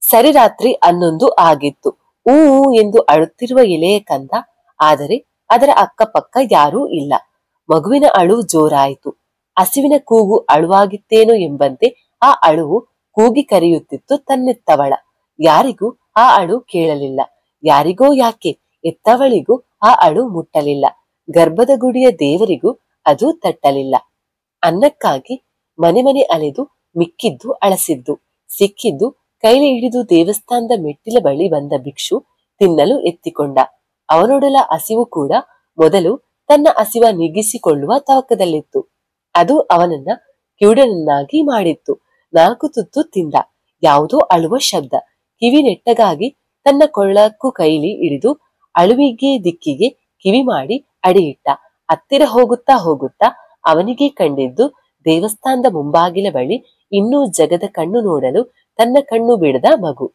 ಸರಿ ರಾತ್ರಿ 11 ಆಗಿತ್ತು. ಊ ಎಂದು ಅಳುತ್ತಿರುವ ಎಲೆಯ ಕಂದ. ಆದರೆ ಅದರ ಅಕ್ಕಪಕ್ಕ ಯಾರೂ ಇಲ್ಲ. ಮಗುವಿನ ಅಳು ಜೋರಾಯಿತು. ಹಸಿವಿನ ಕೂಗು ಅಳುವಾಗಿತ್ತೇನೋ ಎಂಬಂತೆ ಆ ಅಳುವು ಕೂಗಿ ಕರೆಯುತ್ತಿತ್ತು ತನ್ನೆತ್ತವಳ. ಯಾರಿಗೂ ಆ ಅಳು ಕೇಳಲಿಲ್ಲ. ಯಾರಿಗೋ ಯಾಕೆ ಎತ್ತವಳಿಗೂ ಆ ಅಳು ಮುಟ್ಟಲಿಲ್ಲ. ಗರ್ಭದ ಗುಡಿಯ ದೇವರಿಗೂ ಅದು ತಟ್ಟಲಿಲ್ಲ. ಅನ್ನಕ್ಕಾಗಿ ಮನೆ ಮನೆ ಅಲೆದು ಮಿಕ್ಕಿದ್ದು ಅಳಸಿದ್ದು ಸಿಕ್ಕಿದ್ದು ಕೈಲಿ ಹಿಡಿದು ದೇವಸ್ಥಾನದ ಮೆಟ್ಟಿಲ ಬಳಿ ಬಂದ ಭಿಕ್ಷು ತಿನ್ನಲು ಎತ್ತಿಕೊಂಡ. ಅವನೊಡಲ ಹಸಿವು ಕೂಡ ಮೊದಲು ತನ್ನ ಹಸಿವ ನೀಗಿಸಿಕೊಳ್ಳುವ ತವಕದಲ್ಲಿತ್ತು. ಅದು ಅವನನ್ನ ಕಿವುಡನನ್ನಾಗಿ ಮಾಡಿತ್ತು. 4 ತುತ್ತು ತಿಂದ. ಯಾವುದೋ ಅಳುವ ಶಬ್ದ. ಕಿವಿ ನೆಟ್ಟಗಾಗಿ ತನ್ನ ಕೊಳ್ಳಕ್ಕೂ ಕೈಲಿ ಹಿಡಿದು ಅಳುವಿಗೆ ದಿಕ್ಕಿಗೆ ಕಿವಿ ಮಾಡಿ ಅಡಿಯಿಟ್ಟ. ಹತ್ತಿರ ಹೋಗುತ್ತಾ ಹೋಗುತ್ತಾ ಅವನಿಗೆ ಕಂಡಿದ್ದು ದೇವಸ್ಥಾನದ ಮುಂಬಾಗಿಲ ಬಳಿ ಇನ್ನೂ ಜಗದ ಕಣ್ಣು ನೋಡಲು ತನ್ನ ಕಣ್ಣು ಬಿಡದ ಮಗು.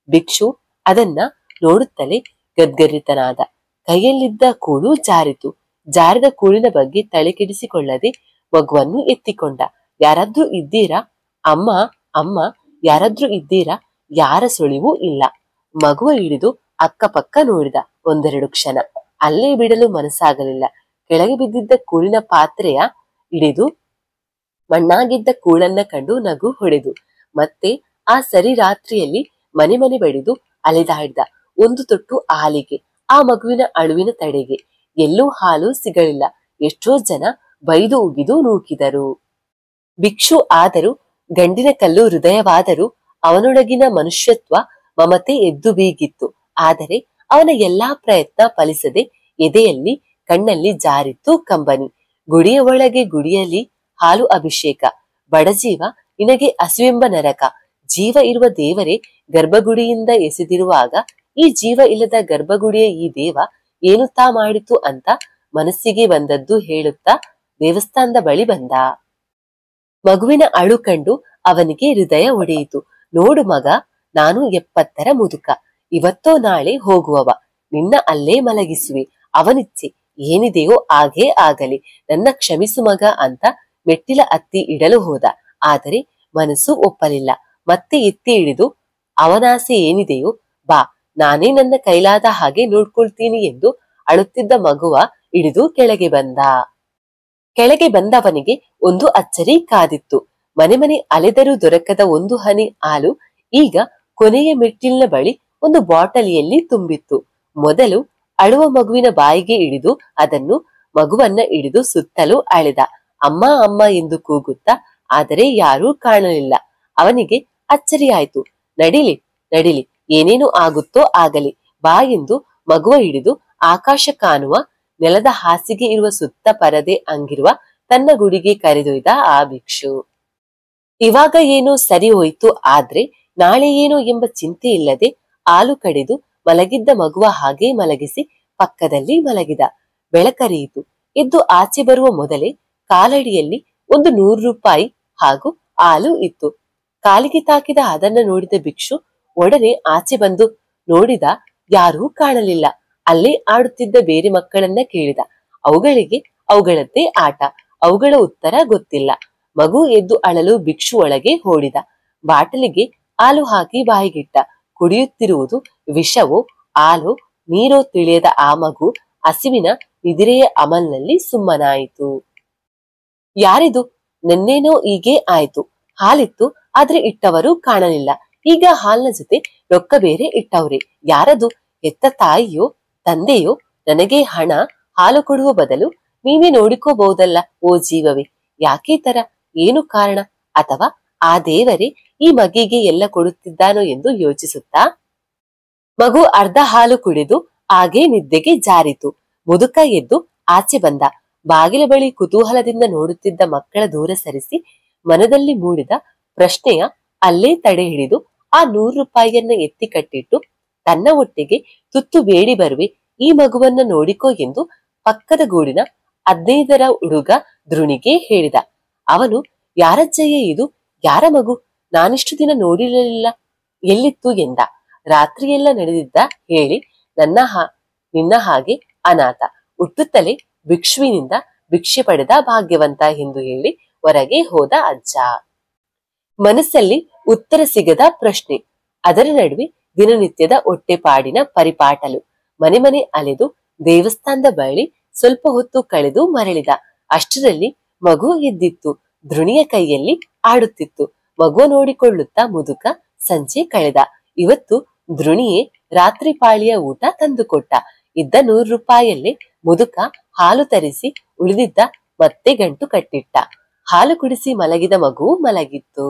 ಭಿಕ್ಷು ಅದನ್ನ ನೋಡುತ್ತಲೇ ಗದ್ಗರಿತನಾದ. ಕೈಯಲ್ಲಿದ್ದ ಕೂಳು ಜಾರಿತು. ಜಾರಿದ ಕೂಳಿನ ಬಗ್ಗೆ ತಲೆ ಕೆಡಿಸಿಕೊಳ್ಳದೆ ಮಗುವನ್ನು ಎತ್ತಿಕೊಂಡ. ಯಾರಾದ್ರೂ ಇದ್ದೀರಾ? ಅಮ್ಮ ಅಮ್ಮ, ಯಾರಾದ್ರೂ ಇದ್ದೀರಾ? ಯಾರ ಸುಳಿವೂ ಇಲ್ಲ. ಮಗುವ ಹಿಡಿದು ಅಕ್ಕಪಕ್ಕ ನೋಡಿದ. 1-2 ಕ್ಷಣ ಅಲ್ಲೇ ಬಿಡಲು ಮನಸ್ಸಾಗಲಿಲ್ಲ. ಕೆಳಗೆ ಬಿದ್ದಿದ್ದ ಕೂಳಿನ ಪಾತ್ರೆಯ ಹಿಡಿದು ಮಣ್ಣಾಗಿದ್ದ ಕೂಳನ್ನ ಕಂಡು ನಗು ಹೊಡೆದು ಮತ್ತೆ ಆ ಸರಿ ರಾತ್ರಿಯಲ್ಲಿ ಮನೆ ಮನೆ ಬಡಿದು ಅಲೆದಾಡಿದ. 1 ತೊಟ್ಟು ಹಾಲಿಗೆ, ಆ ಮಗುವಿನ ಅಳುವಿನ ತಡೆಗೆ. ಎಲ್ಲೂ ಹಾಲು ಸಿಗಲಿಲ್ಲ. ಎಷ್ಟೋ ಜನ ಬೈದು ಉಗಿದು ನೂಕಿದರು. ಭಿಕ್ಷು ಆದರೂ ಗಂಡಿನ ಕಲ್ಲು ಹೃದಯವಾದರೂ ಅವನೊಳಗಿನ ಮನುಷ್ಯತ್ವ ಮಮತೆ ಎದ್ದು ಬೀಗಿತ್ತು. ಆದರೆ ಅವನ ಎಲ್ಲಾ ಪ್ರಯತ್ನ ಫಲಿಸದೆ ಎದೆಯಲ್ಲಿ ಕಣ್ಣಲ್ಲಿ ಜಾರಿತ್ತು ಕಂಬನಿ. ಗುಡಿಯ ಒಳಗೆ ಗುಡಿಯಲ್ಲಿ ಹಾಲು ಅಭಿಷೇಕ. ಬಡಜೀವ ನಿನಗೆ ಹಸಿವೆಂಬ ನರಕ. ಜೀವ ಇರುವ ದೇವರೇ ಗರ್ಭಗುಡಿಯಿಂದ ಎಸೆದಿರುವಾಗ ಈ ಜೀವ ಇಲ್ಲದ ಗರ್ಭಗುಡಿಯ ಈ ದೇವ ಏನು ತಾ ಮಾಡಿತು ಅಂತ ಮನಸ್ಸಿಗೆ ಬಂದದ್ದು ಹೇಳುತ್ತಾ ದೇವಸ್ಥಾನದ ಬಳಿ ಬಂದ. ಮಗುವಿನ ಅಳು ಕಂಡು ಅವನಿಗೆ ಹೃದಯ ಒಡೆಯಿತು. ನೋಡು ಮಗ, ನಾನು 70ರ ಮುದುಕ. ಇವತ್ತೋ ನಾಳೆ ಹೋಗುವವ. ನಿನ್ನ ಅಲ್ಲೇ ಮಲಗಿಸುವೆ. ಅವನಿಚ್ಛೆ ಏನಿದೆಯೋ ಹಾಗೇ ಆಗಲಿ. ನನ್ನ ಕ್ಷಮಿಸು ಮಗ ಅಂತ ಮೆಟ್ಟಿಲ ಹತ್ತಿ ಇಡಲು ಹೋದ. ಆದರೆ ಮನಸ್ಸು ಒಪ್ಪಲಿಲ್ಲ. ಮತ್ತೆ ಎತ್ತಿ ಹಿಡಿದು ಅವನಾಸೆ ಏನಿದೆಯೋ ಬಾ, ನಾನೇ ನನ್ನ ಕೈಲಾದ ಹಾಗೆ ನೋಡ್ಕೊಳ್ತೀನಿ ಎಂದು ಅಳುತ್ತಿದ್ದ ಮಗುವ ಹಿಡಿದು ಕೆಳಗೆ ಬಂದ. ಕೆಳಗೆ ಬಂದವನಿಗೆ ಒಂದು ಅಚ್ಚರಿ ಕಾದಿತ್ತು. ಮನೆ ಮನೆ ಅಲೆದರೂ ದೊರಕದ 1 ಹನಿ ಹಾಲು ಈಗ ಕೊನೆಯ ಮೆಟ್ಟಿಲಿನ ಬಳಿ ಒಂದು ಬಾಟಲಿಯಲ್ಲಿ ತುಂಬಿತ್ತು. ಮೊದಲು ಅಳುವ ಮಗುವಿನ ಬಾಯಿಗೆ ಹಿಡಿದು ಅದನ್ನು ಮಗುವನ್ನ ಹಿಡಿದು ಸುತ್ತಲೂ ಅಳೆದ. ಅಮ್ಮ ಅಮ್ಮ ಎಂದು ಕೂಗುತ್ತಾ. ಆದರೆ ಯಾರೂ ಕಾಣಲಿಲ್ಲ. ಅವನಿಗೆ ಅಚ್ಚರಿಯಾಯ್ತು. ನಡಿಲಿ ನಡಿಲಿ, ಏನೇನು ಆಗುತ್ತೋ ಆಗಲಿ ಬಾ ಎಂದು ಮಗುವ ಹಿಡಿದು ಆಕಾಶ ಕಾಣುವ ನೆಲದ ಹಾಸಿಗೆ ಇರುವ ಸುತ್ತ ಪರದೆ ಅಂಗಿರುವ ತನ್ನ ಗುಡಿಗೆ ಕರೆದೊಯ್ದ ಆ ಭಿಕ್ಷು. ಇವಾಗ ಏನೋ ಸರಿ ಹೋಯ್ತು. ಆದ್ರೆ ನಾಳೆ ಏನೋ ಎಂಬ ಚಿಂತೆ ಇಲ್ಲದೆ ಹಾಲು ಕಡೆದು ಮಲಗಿದ್ದ ಮಗುವ ಹಾಗೆ ಮಲಗಿಸಿ ಪಕ್ಕದಲ್ಲಿ ಮಲಗಿದ. ಬೆಳಕರಿಯಿತು. ಎದ್ದು ಆಚೆ ಬರುವ ಮೊದಲೇ ಕಾಲಡಿಯಲ್ಲಿ ಒಂದು 100 ರೂಪಾಯಿ ಹಾಗೂ ಹಾಲು ಇತ್ತು. ಕಾಲಿಗೆ ತಾಕಿದ ಅದನ್ನ ನೋಡಿದ ಭಿಕ್ಷು ಒಡನೆ ಆಚೆ ಬಂದು ನೋಡಿದ. ಯಾರೂ ಕಾಣಲಿಲ್ಲ. ಅಲ್ಲೇ ಆಡುತ್ತಿದ್ದ ಬೇರೆ ಮಕ್ಕಳನ್ನ ಕೇಳಿದ. ಅವುಗಳಿಗೆ ಅವುಗಳದ್ದೇ ಆಟ. ಅವುಗಳ ಉತ್ತರ ಗೊತ್ತಿಲ್ಲ. ಮಗು ಎದ್ದು ಅಳಲು ಭಿಕ್ಷು ಒಳಗೆ ಓಡಿದ. ಬಾಟಲಿಗೆ ಹಾಲು ಹಾಕಿ ಬಾಯಿಗಿಟ್ಟ. ಕುಡಿಯುತ್ತಿರುವುದು ವಿಷವೋ ಹಾಲೋ ನೀರೋ ತಿಳಿಯದ ಆ ಮಗು ಹಸಿವಿನ ನಿದಿರೆಯ ಅಮಲ್ನಲ್ಲಿ ಸುಮ್ಮನಾಯಿತು. ಯಾರಿದು? ನೆನ್ನೇನೋ ಹೀಗೆ ಆಯ್ತು. ಹಾಲಿತ್ತು, ಆದ್ರೆ ಇಟ್ಟವರು ಕಾಣಲಿಲ್ಲ. ಈಗ ಹಾಲಿನ ಜೊತೆ ರೊಕ್ಕ ಬೇರೆ ಇಟ್ಟವ್ರೆ. ಯಾರದು? ಹೆತ್ತ ತಾಯಿಯೋ ತಂದೆಯೋ? ನನಗೆ ಹಣ ಹಾಲು ಕೊಡುವ ಬದಲು ನೀವೇ ನೋಡಿಕೋಬಹುದಲ್ಲ ಓ ಜೀವವೇ. ಯಾಕೆ ತರ? ಏನು ಕಾರಣ? ಅಥವಾ ಆ ದೇವರೇ ಈ ಮಗಿಗೆ ಎಲ್ಲ ಕೊಡುತ್ತಿದ್ದಾನೋ ಎಂದು ಯೋಚಿಸುತ್ತಾ ಮಗು ಅರ್ಧ ಹಾಲು ಕುಡಿದು ಹಾಗೆ ನಿದ್ದೆಗೆ ಜಾರಿತು. ಮುದುಕ ಎದ್ದು ಆಚೆ ಬಂದ. ಬಾಗಿಲ ಬಳಿ ಕುತೂಹಲದಿಂದ ನೋಡುತ್ತಿದ್ದ ಮಕ್ಕಳ ದೂರ ಸರಿಸಿ ಮನದಲ್ಲಿ ಮೂಡಿದ ಪ್ರಶ್ನೆಯ ಅಲ್ಲೇ ತಡೆ ಹಿಡಿದು ಆ 100 ರೂಪಾಯಿಯನ್ನ ಎತ್ತಿ ಕಟ್ಟಿಟ್ಟು ತನ್ನ ಹೊಟ್ಟೆಗೆ ತುತ್ತು ಬೇಡಿ ಬರುವೆ ಈ ಮಗುವನ್ನ ನೋಡಿಕೋ ಎಂದು ಪಕ್ಕದ ಗೂಡಿನ 15ರ ಹುಡುಗ ಧ್ರುಣಿಗೆ ಹೇಳಿದ. ಅವನು, ಯಾರಜ್ಜಯ್ಯ ಇದು? ಯಾರ ಮಗು? ನಾನಿಷ್ಟು ದಿನ ನೋಡಿರಲಿಲ್ಲ. ಎಲ್ಲಿತ್ತು ಎಂದ. ರಾತ್ರಿಯೆಲ್ಲ ನಡೆದಿದ್ದ ಹೇಳಿ ನಿನ್ನ ಹಾಗೆ ಅನಾಥ. ಹುಟ್ಟುತ್ತಲೇ ಭಿಕ್ಷುವಿನಿಂದ ಭಿಕ್ಷೆ ಪಡೆದ ಭಾಗ್ಯವಂತ ಎಂದು ಹೇಳಿ ಹೊರಗೆ ಹೋದ ಅಜ್ಜ. ಮನಸ್ಸಲ್ಲಿ ಉತ್ತರ ಸಿಗದ ಪ್ರಶ್ನೆ. ಅದರ ನಡುವೆ ದಿನನಿತ್ಯದ ಹೊಟ್ಟೆಪಾಡಿನ ಪರಿಪಾಟಲು. ಮನೆ ಮನೆ ಅಲೆದು ದೇವಸ್ಥಾನದ ಬಳಿ ಸ್ವಲ್ಪ ಹೊತ್ತು ಕಳೆದು ಮರಳಿದ. ಅಷ್ಟರಲ್ಲಿ ಮಗು ಎದ್ದಿತ್ತು. ಧ್ರುಣಿಯ ಕೈಯಲ್ಲಿ ಆಡುತ್ತಿತ್ತು. ಮಗು ನೋಡಿಕೊಳ್ಳುತ್ತಾ ಮುದುಕ ಸಂಜೆ ಕಳೆದ. ಇವತ್ತು ಧ್ರುಣಿಯೇ ರಾತ್ರಿ ಪಾಳಿಯ ಊಟ ತಂದುಕೊಟ್ಟ. ಇದ್ದ 100 ರೂಪಾಯಲ್ಲೇ ಮುದುಕ ಹಾಲು ತರಿಸಿ ಉಳಿದಿದ್ದ ಮತ್ತೆ ಗಂಟು ಕಟ್ಟಿಟ್ಟ. ಹಾಲು ಕುಡಿಸಿ ಮಲಗಿದ ಮಗು ಮಲಗಿತ್ತು.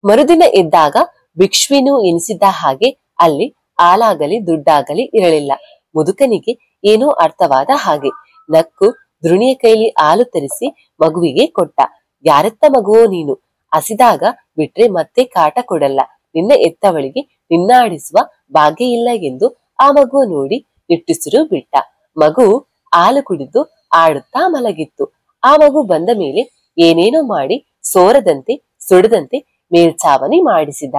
ಮರುದಿನ ಎದ್ದಾಗ ಭಿಕ್ಷುವಿನು ಎನಿಸಿದ್ದ ಹಾಗೆ ಅಲ್ಲಿ ಹಾಲಾಗಲಿ ದುಡ್ಡಾಗಲಿ ಇರಲಿಲ್ಲ. ಮುದುಕನಿಗೆ ಏನೋ ಅರ್ಥವಾದ ಹಾಗೆ ನಕ್ಕು ಧ್ರುಣಿಯ ಕೈಲಿ ಹಾಲು ತರಿಸಿ ಮಗುವಿಗೆ ಕೊಟ್ಟ. ಯಾರತ್ತ ಮಗುವೋ ನೀನು, ಹಸಿದಾಗ ಬಿಟ್ರೆ ಮತ್ತೆ ಕಾಟ ಕೊಡಲ್ಲ. ನಿನ್ನ ಎತ್ತವಳಿಗೆ ನಿನ್ನಾಡಿಸುವ ಭಾಗ್ಯ ಇಲ್ಲ ಎಂದು ಆ ಮಗು ನೋಡಿ ನಿಟ್ಟುಸಿರು ಬಿಟ್ಟ. ಮಗು ಹಾಲು ಕುಡಿದು ಆಡುತ್ತಾ ಮಲಗಿತ್ತು. ಆ ಮಗು ಬಂದ ಮೇಲೆ ಏನೇನೋ ಮಾಡಿ ಸೋರದಂತೆ ಸುಡದಂತೆ ಮೇಲ್ಚಾವಣಿ ಮಾಡಿಸಿದ.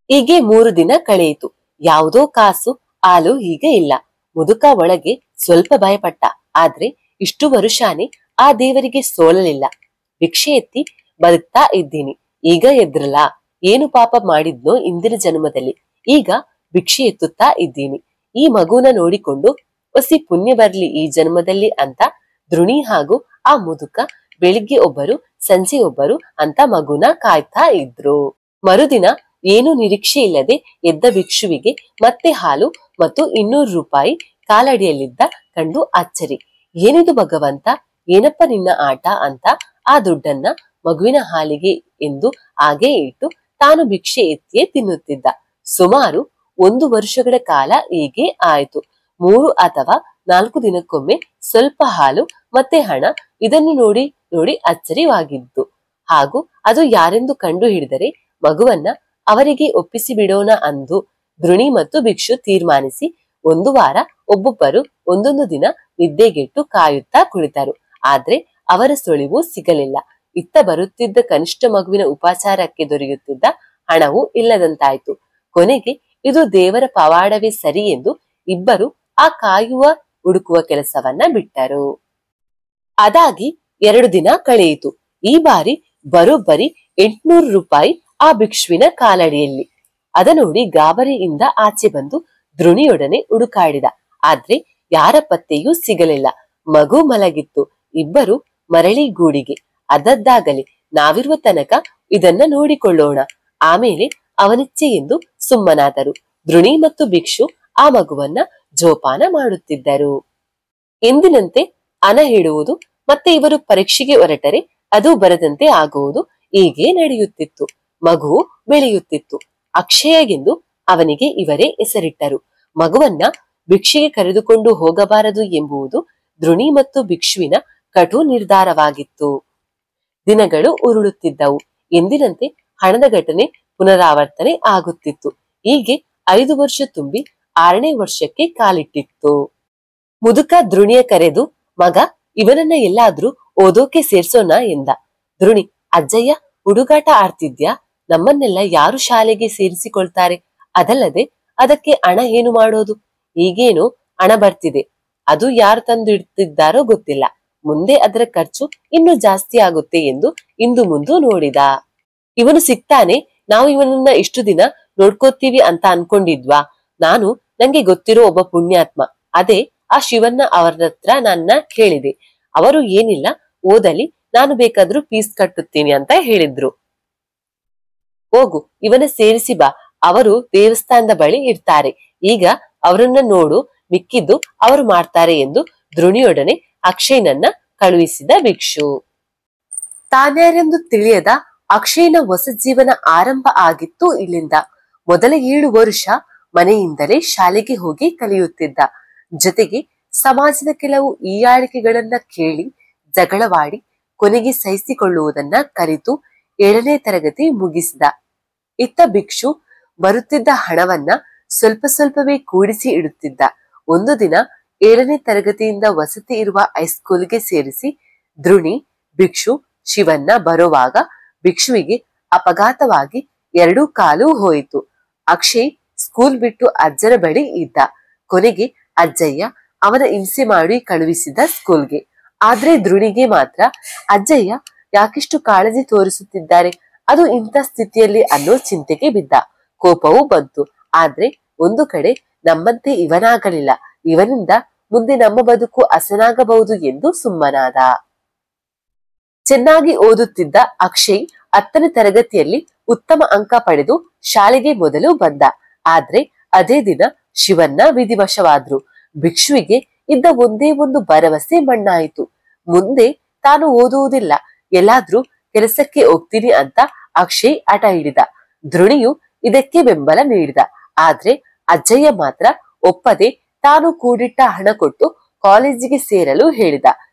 ಹೀಗೆ 3 ದಿನ ಕಳೆಯಿತು. ಯಾವುದೋ ಕಾಸು ಹಾಲು ಈಗ ಇಲ್ಲ. ಮುದುಕ ಒಳಗೆ ಸ್ವಲ್ಪ ಭಯಪಟ್ಟ. ಆದ್ರೆ ಇಷ್ಟು ವರುಷಾನೇ ಆ ದೇವರಿಗೆ ಸೋಲಲಿಲ್ಲ. ಭಿಕ್ಷೆ ಎತ್ತಿ ಬದುಕ್ತಾ ಇದ್ದೀನಿ. ಈಗ ಎದ್ರಲ್ಲ, ಏನು ಪಾಪ ಮಾಡಿದ್ನೋ ಇಂದಿನ ಜನ್ಮದಲ್ಲಿ, ಈಗ ಭಿಕ್ಷೆ ಎತ್ತುತ್ತಾ ಇದ್ದೀನಿ. ಈ ಮಗುನ ನೋಡಿಕೊಂಡು ಒಸಿ ಪುಣ್ಯ ಬರ್ಲಿ ಈ ಜನ್ಮದಲ್ಲಿ ಅಂತ ಧ್ರುಣಿ ಹಾಗೂ ಆ ಮುದುಕ ಬೆಳಿಗ್ಗೆ ಒಬ್ಬರು ಸಂಜೆ ಒಬ್ಬರು ಅಂತ ಮಗುನ ಕಾಯ್ತಾ ಇದ್ರು. ಮರುದಿನ ಏನು ನಿರೀಕ್ಷೆ ಇಲ್ಲದೆ ಎದ್ದ ಭಿಕ್ಷುವಿಗೆ ಮತ್ತೆ ಹಾಲು ಮತ್ತು 200 ರೂಪಾಯಿ ಕಾಲಡಿಯಲ್ಲಿದ್ದ ಕಂಡು ಅಚ್ಚರಿ. ಏನಿದು ಭಗವಂತ, ಏನಪ್ಪ ನಿನ್ನ ಆಟ ಅಂತ ಆ ದುಡ್ಡನ್ನ ಮಗುವಿನ ಹಾಲಿಗೆ ಎಂದು ಹಾಗೆ ಇಟ್ಟು ತಾನು ಭಿಕ್ಷೆ ಎತ್ತಿಯೇ ತಿನ್ನುತ್ತಿದ್ದ. ಸುಮಾರು 1 ವರ್ಷಗಳ ಕಾಲ ಹೀಗೆ ಆಯಿತು. 3 ಅಥವಾ 4 ದಿನಕ್ಕೊಮ್ಮೆ ಸ್ವಲ್ಪ ಹಾಲು ಮತ್ತೆ ಹಣ, ಇದನ್ನು ನೋಡಿ ನೋಡಿ ಅಚ್ಚರಿವಾಗಿದ್ದು. ಹಾಗೂ ಅದು ಯಾರೆಂದು ಕಂಡು ಹಿಡಿದರೆ ಮಗುವನ್ನ ಅವರಿಗೆ ಒಪ್ಪಿಸಿ ಬಿಡೋಣ ಅಂದು ಧ್ರುಣಿ ಮತ್ತು ಭಿಕ್ಷು ತೀರ್ಮಾನಿಸಿ 1 ವಾರ ಒಬ್ಬೊಬ್ಬರು ಒಂದೊಂದು ದಿನ ನಿದ್ದೆಗೆಟ್ಟು ಕಾಯುತ್ತಾ ಕುಳಿತರು. ಆದ್ರೆ ಅವರ ಸುಳಿವು ಸಿಗಲಿಲ್ಲ. ಇತ್ತ ಬರುತ್ತಿದ್ದ ಕನಿಷ್ಠ ಮಗುವಿನ ಉಪಚಾರಕ್ಕೆ ದೊರೆಯುತ್ತಿದ್ದ ಹಣವೂ ಇಲ್ಲದಂತಾಯ್ತು. ಕೊನೆಗೆ ಇದು ದೇವರ ಪವಾಡವೇ ಸರಿ ಎಂದು ಇಬ್ಬರು ಆ ಕಾಯುವ ಹುಡುಕುವ ಕೆಲಸವನ್ನ ಬಿಟ್ಟರು. ಅದಾಗಿ 2 ದಿನ ಕಳೆಯಿತು. ಈ ಬಾರಿ ಬರೋಬ್ಬರಿ 800 ರೂಪಾಯಿ ಆ ಭಿಕ್ಷುವಿನ ಕಾಲಡಿಯಲ್ಲಿ. ಅದ ನೋಡಿ ಗಾಬರಿಯಿಂದ ಆಚೆ ಬಂದು ಧ್ರುಣಿಯೊಡನೆ ಹುಡುಕಾಡಿದ. ಆದ್ರೆ ಯಾರ ಪತ್ತೆಯೂ ಸಿಗಲಿಲ್ಲ. ಮಗು ಮಲಗಿತ್ತು. ಇಬ್ಬರು ಮರಳಿ ಗೂಡಿಗೆ. ಅದದ್ದಾಗಲಿ, ನಾವಿರುವ ತನಕ ಇದನ್ನ ನೋಡಿಕೊಳ್ಳೋಣ, ಆಮೇಲೆ ಅವನಿಚ್ಛೆ ಎಂದು ಸುಮ್ಮನಾದರು. ಧ್ರುಣಿ ಮತ್ತು ಭಿಕ್ಷು ಆ ಮಗುವನ್ನ ಜೋಪಾನ ಮಾಡುತ್ತಿದ್ದರು. ಎಂದಿನಂತೆ ಹಣ ಹಿಡುವುದು ಮತ್ತೆ ಇವರು ಪರೀಕ್ಷೆಗೆ ಹೊರಟರೆ ಅದು ಬರದಂತೆ ಆಗುವುದು ಹೀಗೆ ನಡೆಯುತ್ತಿತ್ತು. ಮಗು ಬೆಳೆಯುತ್ತಿತ್ತು. ಅಕ್ಷಯ ಎಂದು ಅವನಿಗೆ ಇವರೇ ಹೆಸರಿಟ್ಟರು. ಮಗುವನ್ನ ಭಿಕ್ಷೆಗೆ ಕರೆದುಕೊಂಡು ಹೋಗಬಾರದು ಎಂಬುದು ಧ್ರುಣಿ ಮತ್ತು ಭಿಕ್ಷುವಿನ ಕಟು ನಿರ್ಧಾರವಾಗಿತ್ತು. ದಿನಗಳು ಉರುಳುತ್ತಿದ್ದವು. ಎಂದಿನಂತೆ ಹಣದ ಘಟನೆ ಪುನರಾವರ್ತನೆ ಆಗುತ್ತಿತ್ತು. ಹೀಗೆ 5 ವರ್ಷ ತುಂಬಿ 6ನೇ ವರ್ಷಕ್ಕೆ ಕಾಲಿಟ್ಟಿತ್ತು. ಮುದುಕ ಧ್ರುಣಿಯ ಕರೆದು, ಮಗ, ಇವನನ್ನ ಎಲ್ಲಾದ್ರೂ ಓದೋಕೆ ಸೇರ್ಸೋಣ ಎಂದ. ಧ್ರುಣಿ, ಅಜ್ಜಯ್ಯ, ಹುಡುಗಾಟ ಆಡ್ತಿದ್ಯಾ? ನಮ್ಮನ್ನೆಲ್ಲ ಯಾರು ಶಾಲೆಗೆ ಸೇರಿಸಿಕೊಳ್ತಾರೆ? ಅದಲ್ಲದೆ ಅದಕ್ಕೆ ಹಣ ಏನು ಮಾಡೋದು? ಈಗೇನು ಹಣ ಬರ್ತಿದೆ, ಅದು ಯಾರು ತಂದು ಇಡ್ತಿದ್ದಾರೋ ಗೊತ್ತಿಲ್ಲ. ಮುಂದೆ ಅದರ ಖರ್ಚು ಇನ್ನೂ ಜಾಸ್ತಿ ಆಗುತ್ತೆ ಎಂದು ಇಂದು ಮುಂದು ನೋಡಿದ. ಇವನು ಸಿಗ್ತಾನೆ, ನಾವು ಇವನನ್ನ ಇಷ್ಟು ದಿನ ನೋಡ್ಕೋತೀವಿ ಅಂತ ಅನ್ಕೊಂಡಿದ್ವಾ? ನಂಗೆ ಗೊತ್ತಿರೋ ಒಬ್ಬ ಪುಣ್ಯಾತ್ಮ, ಅದೇ ಆ ಶಿವನ್ನ ಅವರತ್ರ ನನ್ನ ಕೇಳಿದೆ. ಅವರು ಏನಿಲ್ಲ, ಓದಲಿ, ನಾನು ಬೇಕಾದ್ರೂ ಫೀಸ್ ಕಟ್ಟುತ್ತೀನಿ ಅಂತ ಹೇಳಿದ್ರು. ಹೋಗು, ಇವನ ಸೇರಿಸಿ ಬಾ, ಅವರು ದೇವಸ್ಥಾನದ ಬಳಿ ಇರ್ತಾರೆ. ಈಗ ಅವರನ್ನ ನೋಡು, ಮಿಕ್ಕಿದ್ದು ಅವರು ಮಾಡ್ತಾರೆ ಎಂದು ಧ್ರುಣಿಯೊಡನೆ ಅಕ್ಷಯ್ನನ್ನ ಕಳುಹಿಸಿದ ಭಿಕ್ಷು. ತಾನ್ಯಾರೆಂದು ತಿಳಿಯದ ಅಕ್ಷಯ್ನ ಹೊಸ ಜೀವನ ಆರಂಭ ಆಗಿತ್ತು ಇಲ್ಲಿಂದ. ಮೊದಲ 7 ವರ್ಷ ಮನೆಯಿಂದಲೇ ಶಾಲೆಗೆ ಹೋಗಿ ಕಲಿಯುತ್ತಿದ್ದ. ಜೊತೆಗೆ ಸಮಾಜದ ಕೆಲವು ಈಯಾಳಿಕೆಗಳನ್ನ ಕೇಳಿ ಜಗಳವಾಡಿ ಕೊನೆಗೆ ಸಹಿಸಿಕೊಳ್ಳುವುದನ್ನ ಕಲಿತು 7ನೇ ತರಗತಿ ಮುಗಿಸಿದ. ಇತ್ತ ಭಿಕ್ಷು ಬರುತ್ತಿದ್ದ ಹಣವನ್ನ ಸ್ವಲ್ಪ ಸ್ವಲ್ಪವೇ ಕೂಡಿಸಿ ಇಡುತ್ತಿದ್ದ. ಒಂದು ದಿನ 7ನೇ ತರಗತಿಯಿಂದ ವಸತಿ ಇರುವ ಹೈಸ್ಕೂಲ್ಗೆ ಸೇರಿಸಿ ಧ್ರುಣಿ, ಭಿಕ್ಷು, ಶಿವನ್ನ ಬರುವಾಗ ಭಿಕ್ಷುವಿಗೆ ಅಪಘಾತವಾಗಿ 2 ಕಾಲು ಹೋಯಿತು. ಅಕ್ಷಯ್ ಸ್ಕೂಲ್ ಬಿಟ್ಟು ಅಜ್ಜನ ಬಳಿ ಇದ್ದ. ಕೊನೆಗೆ ಅಜ್ಜಯ್ಯ ಅವನ ಹಿಂಸೆ ಮಾಡಿ ಕಳುಹಿಸಿದ ಸ್ಕೂಲ್ಗೆ. ಆದ್ರೆ ಧ್ರುಣಿಗೆ ಮಾತ್ರ ಅಜ್ಜಯ್ಯ ಯಾಕಿಷ್ಟು ಕಾಳಜಿ ತೋರಿಸುತ್ತಿದ್ದಾರೆ ಅದು ಇಂಥ ಸ್ಥಿತಿಯಲ್ಲಿ ಅನ್ನೋ ಚಿಂತೆಗೆ ಬಿದ್ದ. ಕೋಪವೂ ಬಂತು. ಆದ್ರೆ ಒಂದು ಕಡೆ ನಮ್ಮಂತೆ ಇವನಾಗಲಿಲ್ಲ. ಇವನಿಂದ ಮುಂದೆ ನಮ್ಮ ಬದುಕು ಹಸನಾಗಬಹುದು ಎಂದು ಸುಮ್ಮನಾದ. ಚೆನ್ನಾಗಿ ಓದುತ್ತಿದ್ದ ಅಕ್ಷಯ್ 10ನೇ ತರಗತಿಯಲ್ಲಿ ಉತ್ತಮ ಅಂಕ ಪಡೆದು ಶಾಲೆಗೆ ಮೊದಲು ಬಂದ. ಆದ್ರೆ ಅದೇ ದಿನ ಶಿವಣ್ಣ ವಿಧಿವಶವಾದ್ರು. ಭಿಕ್ಷುವಿಗೆ ಇದ್ದ ಒಂದೇ ಒಂದು ಭರವಸೆ ಮಣ್ಣಾಯಿತು. ಮುಂದೆ ತಾನು ಓದುವುದಿಲ್ಲ, ಎಲ್ಲಾದ್ರೂ ಕೆಲಸಕ್ಕೆ ಹೋಗ್ತೀನಿ ಅಂತ ಅಕ್ಷಯ್ ಹಠ ಹಿಡಿದ. ಧ್ರುಣಿಯು ಇದಕ್ಕೆ ಬೆಂಬಲ ನೀಡಿದ. ಆದ್ರೆ ಅಜ್ಜಯ್ಯ ಮಾತ್ರ ಒಪ್ಪದೆ ತಾನು ಕೂಡಿಟ್ಟ ಹಣ ಕೊಟ್ಟು ಕಾಲೇಜಿಗೆ ಸೇರಲು ಹೇಳಿದ.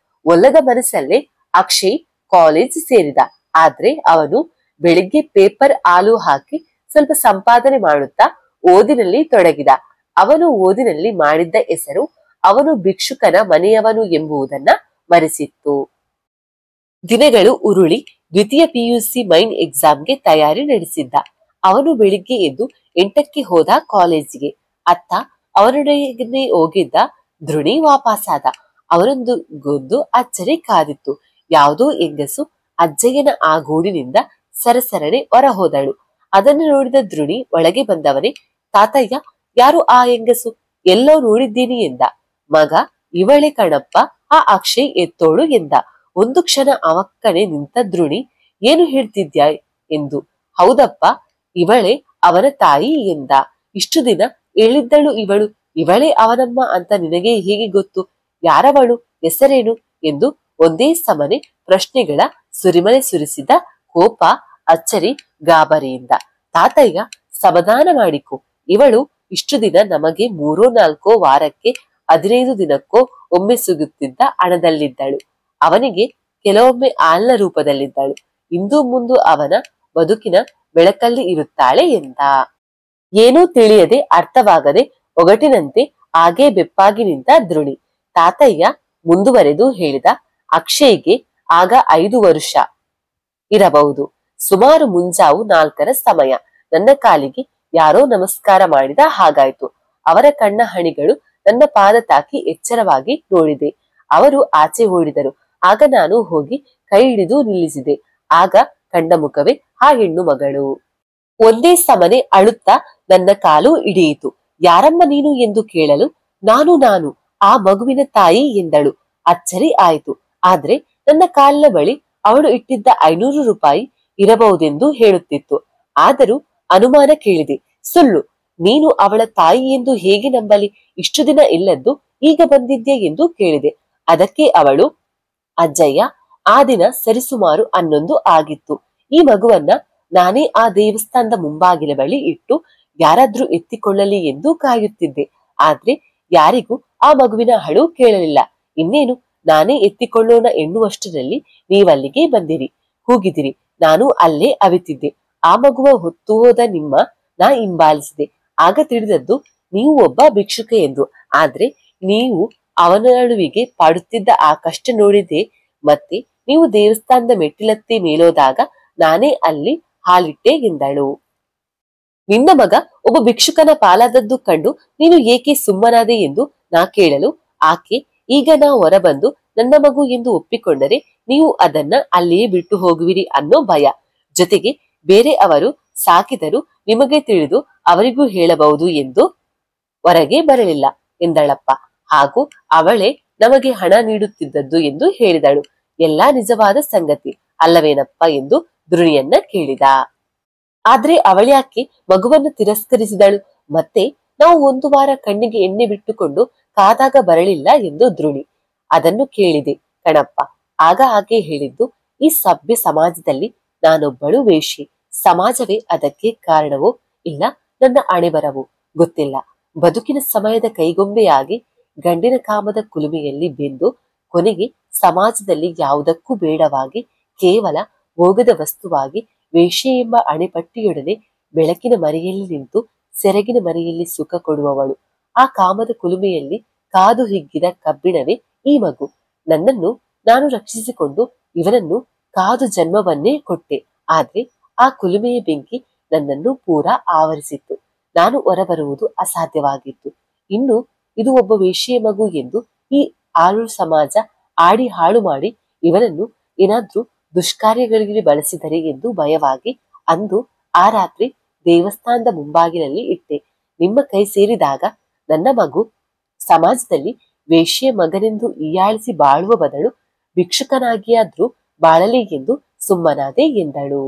ಒಲ್ಲದ ಮನಸ್ಸಲ್ಲೇ ಅಕ್ಷಯ್ ಕಾಲೇಜ್ ಸೇರಿದ. ಆದ್ರೆ ಅವನು ಬೆಳಿಗ್ಗೆ ಪೇಪರ್ ಹಾಲು ಹಾಕಿ ಸ್ವಲ್ಪ ಸಂಪಾದನೆ ಮಾಡುತ್ತಾ ಓದಿನಲ್ಲಿ ತೊಡಗಿದ. ಅವನು ಓದಿನಲ್ಲಿ ಮಾಡಿದ್ದ ಹೆಸರು ಅವನು ಭಿಕ್ಷುಕನ ಮನೆಯವನು ಎಂಬುದನ್ನ ಮರೆಸಿತ್ತು. ದಿನಗಳು ಉರುಳಿ ದ್ವಿತೀಯ PUC ಮೈನ್ ಎಕ್ಸಾಮ್ಗೆ ತಯಾರಿ ನಡೆಸಿದ್ದ. ಅವನು ಬೆಳಿಗ್ಗೆ ಎದ್ದು 8ಕ್ಕೆ ಹೋದ ಕಾಲೇಜಿಗೆ. ಅತ್ತ ಅವನೊಡನೆ ಹೋಗಿದ್ದ ಧ್ರುಣಿ ವಾಪಸ್ಸಾದ. ಅವರೊಂದು ಅಚ್ಚರಿ ಕಾದಿತ್ತು. ಯಾವುದೋ ಹೆಂಗಸು ಅಜ್ಜಯ್ಯನ ಆ ಗೂಡಿನಿಂದ ಸರಸರನೆ ಹೊರ ಹೋದಳು. ಅದನ್ನು ನೋಡಿದ ಧ್ರುಣಿ ಒಳಗೆ ಬಂದವನೇ, ತಾತಯ್ಯ, ಯಾರು ಆ ಹೆಂಗಸು? ಎಲ್ಲೋ ನೋಡಿದ್ದೀನಿ ಎಂದ. ಮಗ, ಇವಳೆ ಕಣಪ್ಪ, ಆ ಅಕ್ಷಯ್ ಎತ್ತೋಳು ಎಂದ. ಒಂದು ಕ್ಷಣ ಅವಕ್ಕನೆ ನಿಂತ ಧ್ರುಣಿ, ಏನು ಹೇಳ್ತಿದ್ಯಾ ಎಂದು. ಹೌದಪ್ಪ, ಇವಳೆ ಅವನ ತಾಯಿ ಎಂದ. ಇಷ್ಟು ದಿನ ಹೇಳಿದ್ದಳು ಇವಳು. ಇವಳೇ ಅವನಮ್ಮ ಅಂತ ನಿನಗೆ ಹೇಗೆ ಗೊತ್ತು? ಯಾರವಳು? ಹೆಸರೇನು? ಎಂದು ಒಂದೇ ಸಮನೆ ಪ್ರಶ್ನೆಗಳ ಸುರಿಮಳೆ ಸುರಿಸಿದ. ಕೋಪ, ಅಚ್ಚರಿ, ಗಾಬರಿಯಿಂದ. ತಾತಯ್ಯ, ಸಮಾಧಾನ ಮಾಡಿಕೊ. ಇವಳು ಇಷ್ಟು ದಿನ ನಮಗೆ 3-4 ವಾರಕ್ಕೆ 15 ದಿನಕ್ಕೋ ಒಮ್ಮೆ ಸಿಗುತ್ತಿದ್ದ ಹಣದಲ್ಲಿದ್ದಳು. ಅವನಿಗೆ ಕೆಲವೊಮ್ಮೆ ಹಾಲಿನ ರೂಪದಲ್ಲಿದ್ದಳು. ಇಂದು ಮುಂದು ಅವನ ಬದುಕಿನ ಬೆಳಕಲ್ಲಿ ಇರುತ್ತಾಳೆ ಎಂದ. ಏನೂ ತಿಳಿಯದೆ, ಅರ್ಥವಾಗದೆ ಒಗಟಿನಂತೆ ಹಾಗೇ ಬೆಪ್ಪಾಗಿ ನಿಂತ ಧ್ರುಣಿ. ತಾತಯ್ಯ ಮುಂದುವರೆದು ಹೇಳಿದ. ಅಕ್ಷಯ್ಗೆ ಆಗ 5 ವರ್ಷ ಇರಬಹುದು. ಸುಮಾರು ಮುಂಜಾವು 4ರ ಸಮಯ. ನನ್ನ ಕಾಲಿಗೆ ಯಾರೋ ನಮಸ್ಕಾರ ಮಾಡಿದ ಹಾಗಾಯ್ತು. ಅವರ ಕಣ್ಣ ಹಣಿಗಳು ನನ್ನ ಪಾದ ತಾಕಿ ಎಚ್ಚರವಾಗಿ ನೋಡಿದೆ. ಅವರು ಆಚೆ ಓಡಿದರು. ಆಗ ನಾನು ಹೋಗಿ ಕೈ ಹಿಡಿದು ನಿಲ್ಲಿಸಿದೆ. ಆಗ ಕಂಡ ಮುಖವೇ ಆ ಹೆಣ್ಣು ಮಗಳು. ಒಂದೇ ಸಮನೆ ಅಳುತ್ತಾ ನನ್ನ ಕಾಲು ಹಿಡಿಯಿತು. ಯಾರಮ್ಮ ನೀನು ಎಂದು ಕೇಳಲು, ನಾನು ಆ ಮಗುವಿನ ತಾಯಿ ಎಂದಳು. ಅಚ್ಚರಿ ಆಯಿತು. ಆದ್ರೆ ನನ್ನ ಕಾಲಿನ ಬಳಿ ಅವಳು ಇಟ್ಟಿದ್ದ 500 ರೂಪಾಯಿ ಇರಬಹುದೆಂದು ಹೇಳುತ್ತಿತ್ತು. ಆದರೂ ಅನುಮಾನ ಕೇಳಿದೆ. ಸುಳ್ಳು, ನೀನು ಅವಳ ತಾಯಿ ಎಂದು ಹೇಗೆ ನಂಬಲಿ? ಇಷ್ಟು ದಿನ ಇಲ್ಲದ್ದು ಈಗ ಬಂದಿದ್ಯಾ ಎಂದು ಕೇಳಿದೆ. ಅದಕ್ಕೆ ಅವಳು, ಅಜ್ಜಯ್ಯ, ಆ ದಿನ ಸರಿಸುಮಾರು 11 ಆಗಿತ್ತು. ಈ ಮಗುವನ್ನ ನಾನೇ ಆ ದೇವಸ್ಥಾನದ ಮುಂಬಾಗಿಲ ಬಳಿ ಇಟ್ಟು ಯಾರಾದ್ರೂ ಎತ್ತಿಕೊಳ್ಳಲಿ ಎಂದು ಕಾಯುತ್ತಿದ್ದೆ. ಆದ್ರೆ ಯಾರಿಗೂ ಆ ಮಗುವಿನ ಅಳು ಕೇಳಲಿಲ್ಲ. ಇನ್ನೇನು ನಾನೇ ಎತ್ತಿಕೊಳ್ಳೋಣ ಎನ್ನುವಷ್ಟರಲ್ಲಿ ನೀವಲ್ಲಿಗೆ ಬಂದಿರಿ, ಕೂಗಿದಿರಿ. ನಾನು ಅಲ್ಲೇ ಅವಿತಿದ್ದೆ. ಆ ಮಗುವ ಹೊತ್ತು ಹೋದ ನಿಮ್ಮ ನಾ ಹಿಂಬಾಲಿಸಿದೆ. ಆಗ ತಿಳಿದದ್ದು ನೀವು ಒಬ್ಬ ಭಿಕ್ಷುಕ ಎಂದು. ಆದ್ರೆ ನೀವು ಅವನ ಅಳುವಿಗೆ ಪಾಡುತ್ತಿದ್ದ ಆ ಕಷ್ಟ ನೋಡಿದೆ. ಮತ್ತೆ ನೀವು ದೇವಸ್ಥಾನದ ಮೆಟ್ಟಿಲತ್ತಿ ಮೇಲೋದಾಗ ನಾನೇ ಅಲ್ಲಿ ಹಾಲಿಟ್ಟೆ ಎಂದಳು. ನಿನ್ನ ಮಗ ಒಬ್ಬ ಭಿಕ್ಷುಕನ ಪಾಲಾದದ್ದು ಕಂಡು ನೀನು ಏಕೆ ಸುಮ್ಮನಾದೆ ಎಂದು ನಾ ಕೇಳಲು, ಆಕೆ, ಈಗ ನಾ ಹೊರಬಂದು ನನ್ನ ಮಗು ಎಂದು ಒಪ್ಪಿಕೊಂಡರೆ ನೀವು ಅದನ್ನ ಅಲ್ಲಿಯೇ ಬಿಟ್ಟು ಹೋಗುವಿರಿ ಅನ್ನೋ ಭಯ. ಜೊತೆಗೆ ಬೇರೆ ಅವರು ಸಾಕಿದರೂ ನಿಮಗೆ ತಿಳಿದು ಅವರಿಗೂ ಹೇಳಬಹುದು ಎಂದು ಹೊರಗೆ ಬರಲಿಲ್ಲ ಎಂದಳಪ್ಪ. ಹಾಗೂ ಅವಳೇ ನಮಗೆ ಹಣ ನೀಡುತ್ತಿದ್ದದ್ದು ಎಂದು ಹೇಳಿದಳು. ಎಲ್ಲಾ ನಿಜವಾದ ಸಂಗತಿ ಅಲ್ಲವೇನಪ್ಪ ಎಂದು ಧ್ರುಣಿಯನ್ನ ಕೇಳಿದ. ಆದ್ರೆ ಅವಳ್ಯಾಕೆ ಮಗುವನ್ನು ತಿರಸ್ಕರಿಸಿದಳು? ಮತ್ತೆ ನಾವು 1 ವಾರ ಕಣ್ಣಿಗೆ ಎಣ್ಣೆ ಬಿಟ್ಟುಕೊಂಡು ಕಾದಾಗ ಬರಲಿಲ್ಲ ಎಂದು ಧ್ರುಣಿ. ಅದನ್ನು ಕೇಳಿದೆ ಕಣಪ್ಪ. ಆಗ ಆಕೆ ಹೇಳಿದ್ದು, ಈ ಸಭ್ಯ ಸಮಾಜದಲ್ಲಿ ನಾನೊಬ್ಬಳು ವೇಶ್ಯೆ. ಸಮಾಜವೇ ಅದಕ್ಕೆ ಕಾರಣವೋ ಇಲ್ಲ ನನ್ನ ಹಣೆಬರವೋ ಗೊತ್ತಿಲ್ಲ. ಬದುಕಿನ ಸಮಯದ ಕೈಗೊಂಬೆಯಾಗಿ ಗಂಡಿನ ಕಾಮದ ಕುಲುಮೆಯಲ್ಲಿ ಬೆಂದು ಕೊನೆಗೆ ಸಮಾಜದಲ್ಲಿ ಯಾವುದಕ್ಕೂ ಬೇಡವಾಗಿ ಕೇವಲ ಭೋಗದ ವಸ್ತುವಾಗಿ ವೇಶ್ಯೆ ಎಂಬ ಅಣೆಪಟ್ಟಿಯೊಡನೆ ಬೆಳಕಿನ ಮರೆಯಲ್ಲಿ ನಿಂತು ಸೆರಗಿನ ಮರೆಯಲ್ಲಿ ಸುಖ ಕೊಡುವವಳು. ಆ ಕಾಮದ ಕುಲುಮೆಯಲ್ಲಿ ಕಾದು ಹಿಗ್ಗಿದ ಕಬ್ಬಿಣವೇ ಈ ಮಗು. ನನ್ನನ್ನು ನಾನು ರಕ್ಷಿಸಿಕೊಂಡು ಇವನನ್ನು ಕಾದು ಜನ್ಮವನ್ನೇ ಕೊಟ್ಟೆ. ಆದ್ರೆ ಆ ಕುಲುಮೆಯ ಬೆಂಕಿ ನನ್ನನ್ನು ಪೂರಾ ಆವರಿಸಿತ್ತು. ನಾನು ಹೊರಬರುವುದು ಅಸಾಧ್ಯವಾಗಿತ್ತು. ಇನ್ನು ಇದು ಒಬ್ಬ ವೇಶ್ಯೆಯ ಮಗು ಎಂದು ಈ ಆಳು ಸಮಾಜ ಆಡಿ ಹಾಳು ಮಾಡಿ ಇವನನ್ನು ಏನಾದ್ರೂ ದುಷ್ಕಾರ್ಯಗಳಿಗೆ ಬಳಸಿದರೆ ಎಂದು ಭಯವಾಗಿ ಅಂದು ಆ ರಾತ್ರಿ ದೇವಸ್ಥಾನದ ಮುಂಬಾಗಿಲಲ್ಲಿ ಇಟ್ಟೆ. ನಿಮ್ಮ ಕೈ ಸೇರಿದಾಗ ನನ್ನ ಮಗು ಸಮಾಜದಲ್ಲಿ ವೇಶ್ಯೆ ಮಗನೆಂದು ಹೀಯಾಳಿಸಿ ಬಾಳುವ ಬದಲು ಭಿಕ್ಷುಕನಾಗಿಯಾದ್ರೂ ಬಾಳಲಿ ಎಂದು ಸುಮ್ಮನಾದೆ ಎಂದಳು.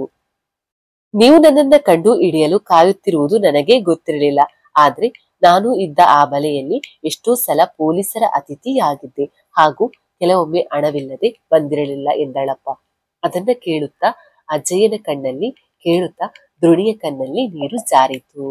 ನೀವು ನನ್ನನ್ನ ಕಂಡು ಹಿಡಿಯಲು ಕಾಯುತ್ತಿರುವುದು ನನಗೆ ಗೊತ್ತಿರಲಿಲ್ಲ. ಆದ್ರೆ ನಾನು ಇದ್ದ ಆ ಬಲೆಯಲ್ಲಿ ಎಷ್ಟೋ ಸಲ ಪೊಲೀಸರ ಅತಿಥಿಯಾಗಿದ್ದೆ ಹಾಗೂ ಕೆಲವೊಮ್ಮೆ ಹಣವಿಲ್ಲದೆ ಬಂದಿರಲಿಲ್ಲ ಎಂದಳಪ್ಪ. ಅದನ್ನ ಕೇಳುತ್ತಾ ಅಜ್ಜಯ್ಯನ ಕಣ್ಣಲ್ಲಿ ಕೇಳುತ್ತಾ ದ್ರೋಣಿಯ ಕಣ್ಣಲ್ಲಿ ನೀರು ಜಾರಿತು.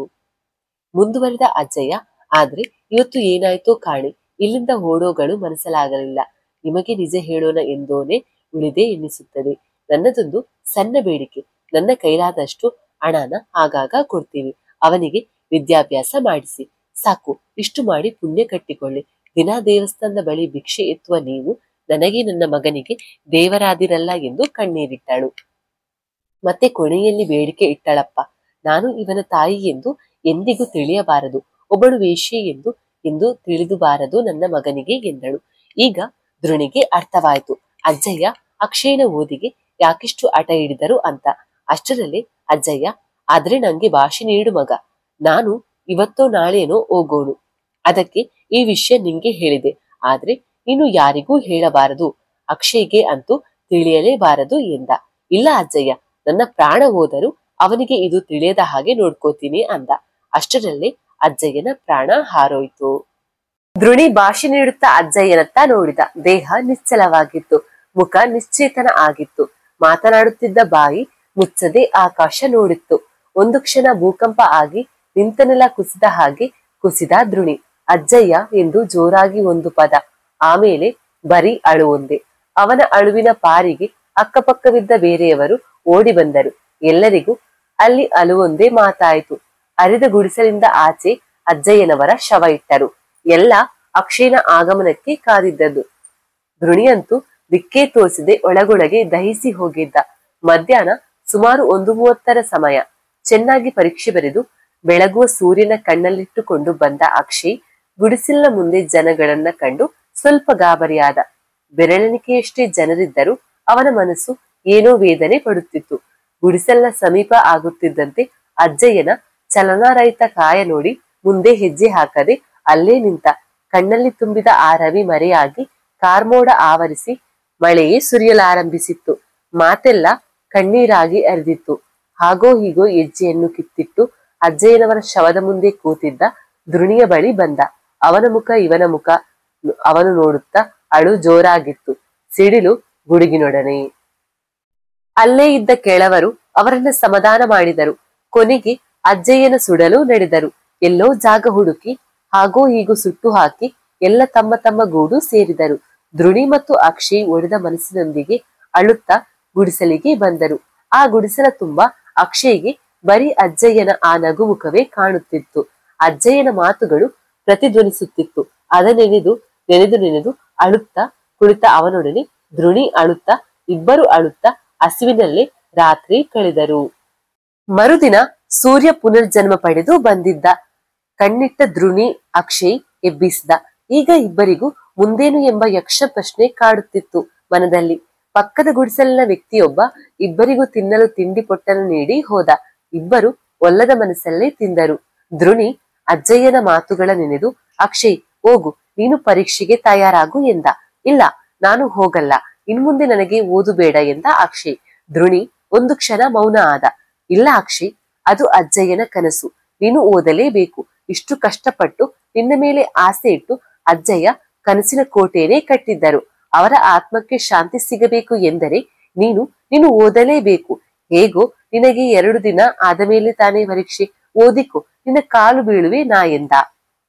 ಮುಂದುವರೆದ ಅಜ್ಜಯ್ಯ, ಆದ್ರೆ ಇವತ್ತು ಏನಾಯ್ತೋ ಕಾಣೆ, ಇಲ್ಲಿಂದ ಓಡೋಗಳು ಮನಸ್ಸಲಾಗಲಿಲ್ಲ. ನಿಮಗೆ ನಿಜ ಹೇಳೋಣ ಎಂದೋನೆ ಉಳಿದೆ ಎನ್ನಿಸುತ್ತದೆ. ನನ್ನದೊಂದು ಸಣ್ಣ ಬೇಡಿಕೆ. ನನ್ನ ಕೈಲಾದಷ್ಟು ಹಣನ ಆಗಾಗ ಕೊಡ್ತೀವಿ. ಅವನಿಗೆ ವಿದ್ಯಾಭ್ಯಾಸ ಮಾಡಿಸಿ ಸಾಕು. ಇಷ್ಟು ಮಾಡಿ ಪುಣ್ಯ ಕಟ್ಟಿಕೊಳ್ಳಿ. ದಿನಾ ದೇವಸ್ಥಾನದ ಬಳಿ ಭಿಕ್ಷೆ ಎತ್ತುವ ನೀವು ನನಗೆ ನನ್ನ ಮಗನಿಗೆ ದೇವರಾದಿರಲ್ಲ ಎಂದು ಕಣ್ಣೀರಿಟ್ಟಳು. ಮತ್ತೆ ಕೊನೆಯಲ್ಲಿ ಬೇಡಿಕೆ ಇಟ್ಟಳಪ್ಪ. ನಾನು ಇವನ ತಾಯಿ ಎಂದು ಎಂದಿಗೂ ತಿಳಿಯಬಾರದು. ಒಬ್ಬಳು ವೇಶ್ಯೆ ಎಂದು ತಿಳಿದುಬಾರದು ನನ್ನ ಮಗನಿಗೆ ಎಂದಳು. ಈಗ ದ್ರೋಣಿಗೆ ಅರ್ಥವಾಯಿತು ಅಜ್ಜಯ್ಯ ಅಕ್ಷಯನ ಓದಿಗೆ ಯಾಕಿಷ್ಟು ಹಠ ಹಿಡಿದರು ಅಂತ. ಅಷ್ಟರಲ್ಲೇ ಅಜ್ಜಯ್ಯ, ಆದ್ರೆ ನಂಗೆ ಭಾಷೆ ನೀಡು ಮಗ. ನಾನು ಇವತ್ತೋ ನಾಳೆನೋ ಹೋಗೋನು. ಅದಕ್ಕೆ ಈ ವಿಷಯ ನಿಂಗೆ ಹೇಳಿದೆ. ಆದ್ರೆ ನೀನು ಯಾರಿಗೂ ಹೇಳಬಾರದು. ಅಕ್ಷಯ್ಗೆ ಅಂತೂ ತಿಳಿಯಲೇಬಾರದು ಎಂದ. ಇಲ್ಲ ಅಜ್ಜಯ್ಯ, ನನ್ನ ಪ್ರಾಣ ಹೋದರೂ ಅವನಿಗೆ ಇದು ತಿಳಿಯದ ಹಾಗೆ ನೋಡ್ಕೋತೀನಿ ಅಂದ. ಅಷ್ಟರಲ್ಲೇ ಅಜ್ಜಯ್ಯನ ಪ್ರಾಣ ಹಾರೋಯ್ತು. ದ್ರೋಣಿ ಭಾಷೆ ನೀಡುತ್ತಾ ಅಜ್ಜಯ್ಯನತ್ತ ನೋಡಿದ. ದೇಹ ನಿಶ್ಚಲವಾಗಿತ್ತು, ಮುಖ ನಿಶ್ಚೇತನ ಆಗಿತ್ತು. ಮಾತನಾಡುತ್ತಿದ್ದ ಬಾಯಿ ಮುಚ್ಚದೆ ಆಕಾಶ ನೋಡಿತ್ತು. ಒಂದು ಕ್ಷಣ ಭೂಕಂಪ ಆಗಿ ನಿಂತನೆಲ್ಲ ಕುಸಿದ ಹಾಗೆ ಕುಸಿದ ದ್ರೋಣಿ. ಅಜ್ಜಯ್ಯ ಎಂದು ಜೋರಾಗಿ ಒಂದು ಪದ, ಆಮೇಲೆ ಬರೀ ಅಳು ಒಂದೇ. ಅವನ ಅಳುವಿನ ಪಾರಿಗೆ ಅಕ್ಕಪಕ್ಕವಿದ್ದ ಬೇರೆಯವರು ಓಡಿ ಬಂದರು. ಎಲ್ಲರಿಗೂ ಅಲ್ಲಿ ಅಳುವೊಂದೇ ಮಾತಾಯಿತು. ಅರಿದ ಗುಡಿಸಲಿಂದ ಆಚೆ ಅಜ್ಜಯ್ಯನವರ ಶವ ಇಟ್ಟರು. ಎಲ್ಲ ಅಕ್ಷಯನ ಆಗಮನಕ್ಕೆ ಕಾದಿದ್ದದ್ದು. ದ್ರೋಣಿಯಂತೂ ದಿಕ್ಕೇ ತೋರಿಸದೆ ಒಳಗೊಳಗೆ ದಹಿಸಿ ಹೋಗಿದ್ದ. ಮಧ್ಯಾಹ್ನ ಸುಮಾರು 1:30 ಸಮಯ. ಚೆನ್ನಾಗಿ ಪರೀಕ್ಷೆ ಬರೆದು ಬೆಳಗುವ ಸೂರ್ಯನ ಕಣ್ಣಲ್ಲಿಟ್ಟುಕೊಂಡು ಬಂದ ಅಕ್ಷಯ್ ಗುಡಿಸಿಲಿನ ಮುಂದೆ ಜನಗಳನ್ನ ಕಂಡು ಸ್ವಲ್ಪ ಗಾಬರಿಯಾದ. ಬೆರಳೆಣಿಕೆಯಷ್ಟೇ ಜನರಿದ್ದರೂ ಅವನ ಮನಸ್ಸು ಏನೋ ವೇದನೆ ಪಡುತ್ತಿತ್ತು. ಗುಡಿಸಲಿನ ಸಮೀಪ ಆಗುತ್ತಿದ್ದಂತೆ ಅಜ್ಜಯ್ಯನ ಚಲನಾರಹಿತ ಕಾಯ ನೋಡಿ ಮುಂದೆ ಹೆಜ್ಜೆ ಹಾಕದೆ ಅಲ್ಲೇ ನಿಂತ. ಕಣ್ಣಲ್ಲಿ ತುಂಬಿದ ಆ ರವಿ ಮರೆಯಾಗಿ ಕಾರ್ಮೋಡ ಆವರಿಸಿ ಮಳೆಯೇ ಸುರಿಯಲಾರಂಭಿಸಿತ್ತು. ಮಾತೆಲ್ಲ ಕಣ್ಣೀರಾಗಿ ಹರಿದಿತ್ತು. ಹಾಗೋ ಹೀಗೋ ಹೆಜ್ಜೆಯನ್ನು ಕಿತ್ತಿಟ್ಟು ಅಜ್ಜಯ್ಯನವರ ಶವದ ಮುಂದೆ ಕೂತಿದ್ದ ದ್ರೋಣಿಯ ಬಳಿ ಬಂದ. ಅವನ ಮುಖ ಇವನ ಮುಖ ಅವನು ನೋಡುತ್ತಾ ಅಳು ಜೋರಾಗಿತ್ತು, ಸಿಡಿಲು ಗುಡುಗಿನೊಡನೆ. ಅಲ್ಲೇ ಇದ್ದ ಕೆಳವರು ಅವರನ್ನ ಸಮಾಧಾನ ಮಾಡಿದರು. ಕೊನೆಗೆ ಅಜ್ಜಯ್ಯನ ಸುಡಲು ನಡೆದರು. ಎಲ್ಲೋ ಜಾಗ ಹುಡುಕಿ ಹಾಗೋ ಹೀಗೋ ಸುಟ್ಟು ಹಾಕಿ ಎಲ್ಲ ತಮ್ಮ ತಮ್ಮ ಗೂಡು ಸೇರಿದರು. ದ್ರೋಣಿ ಮತ್ತು ಅಕ್ಷಯ್ ಒಡೆದ ಮನಸ್ಸಿನೊಂದಿಗೆ ಅಳುತ್ತಾ ಗುಡಿಸಲಿಗೆ ಬಂದರು. ಆ ಗುಡಿಸಲ ತುಂಬಾ ಅಕ್ಷಯ್ಗೆ ಬರೀ ಅಜ್ಜಯ್ಯನ ಆ ನಗುಮುಖವೇ ಕಾಣುತ್ತಿತ್ತು. ಅಜ್ಜಯ್ಯನ ಮಾತುಗಳು ಪ್ರತಿಧ್ವನಿಸುತ್ತಿತ್ತು. ಅದನ್ನೆನೆದು ನೆನೆದು ಅಳುತ್ತಾ ಕುಳಿತ ಅವನೊಡನೆ ದ್ರೋಣಿ ಅಳುತ್ತಾ ಇಬ್ಬರು ಅಳುತ್ತಾ ಹಸಿವಿನಲ್ಲೇ ರಾತ್ರಿ ಕಳೆದರು. ಮರುದಿನ ಸೂರ್ಯ ಪುನರ್ಜನ್ಮ ಪಡೆದು ಬಂದಿದ್ದ. ಕಣ್ಣಿಟ್ಟ ದ್ರೋಣಿ ಅಕ್ಷಯ್ ಎಬ್ಬಿಸಿದ. ಈಗ ಇಬ್ಬರಿಗೂ ಮುಂದೇನು ಎಂಬ ಯಕ್ಷ ಪ್ರಶ್ನೆ ಕಾಡುತ್ತಿತ್ತು ಮನದಲ್ಲಿ. ಪಕ್ಕದ ಗುಡಿಸಲಿನ ವ್ಯಕ್ತಿಯೊಬ್ಬ ಇಬ್ಬರಿಗೂ ತಿನ್ನಲು ತಿಂಡಿ ಪೊಟ್ಟನ್ನು ನೀಡಿ ಹೋದ. ಇಬ್ಬರು ಒಲ್ಲದ ಮನಸ್ಸಲ್ಲೇ ತಿಂದರು. ದ್ರೋಣಿ ಅಜ್ಜಯ್ಯನ ಮಾತುಗಳ ನೆನೆದು, ಅಕ್ಷಯ್ ಹೋಗು, ನೀನು ಪರೀಕ್ಷೆಗೆ ತಯಾರಾಗು ಎಂದ. ಇಲ್ಲ, ನಾನು ಹೋಗಲ್ಲ, ಇನ್ಮುಂದೆ ನನಗೆ ಓದು ಬೇಡ ಎಂದ ಅಕ್ಷಯ್. ದ್ರೋಣಿ ಒಂದು ಕ್ಷಣ ಮೌನ ಆದ. ಇಲ್ಲ ಅಕ್ಷಯ್, ಅದು ಅಜ್ಜಯ್ಯನ ಕನಸು, ನೀನು ಓದಲೇಬೇಕು. ಇಷ್ಟು ಕಷ್ಟಪಟ್ಟು ನಿನ್ನ ಮೇಲೆ ಆಸೆ ಇಟ್ಟು ಅಜ್ಜಯ್ಯ ಕನಸಿನ ಕೋಟೆಯೇ ಕಟ್ಟಿದ್ದರು. ಅವರ ಆತ್ಮಕ್ಕೆ ಶಾಂತಿ ಸಿಗಬೇಕು ಎಂದರೆ ನೀನು ಓದಲೇಬೇಕು. ಹೇಗೋ ನಿನಗೆ 2 ದಿನ ಆದ ಮೇಲೆ ತಾನೇ ಪರೀಕ್ಷೆ, ಓದಿಕೊ, ನಿನ್ನ ಕಾಲು ಬೀಳುವೆ ನಾ ಎಂದ.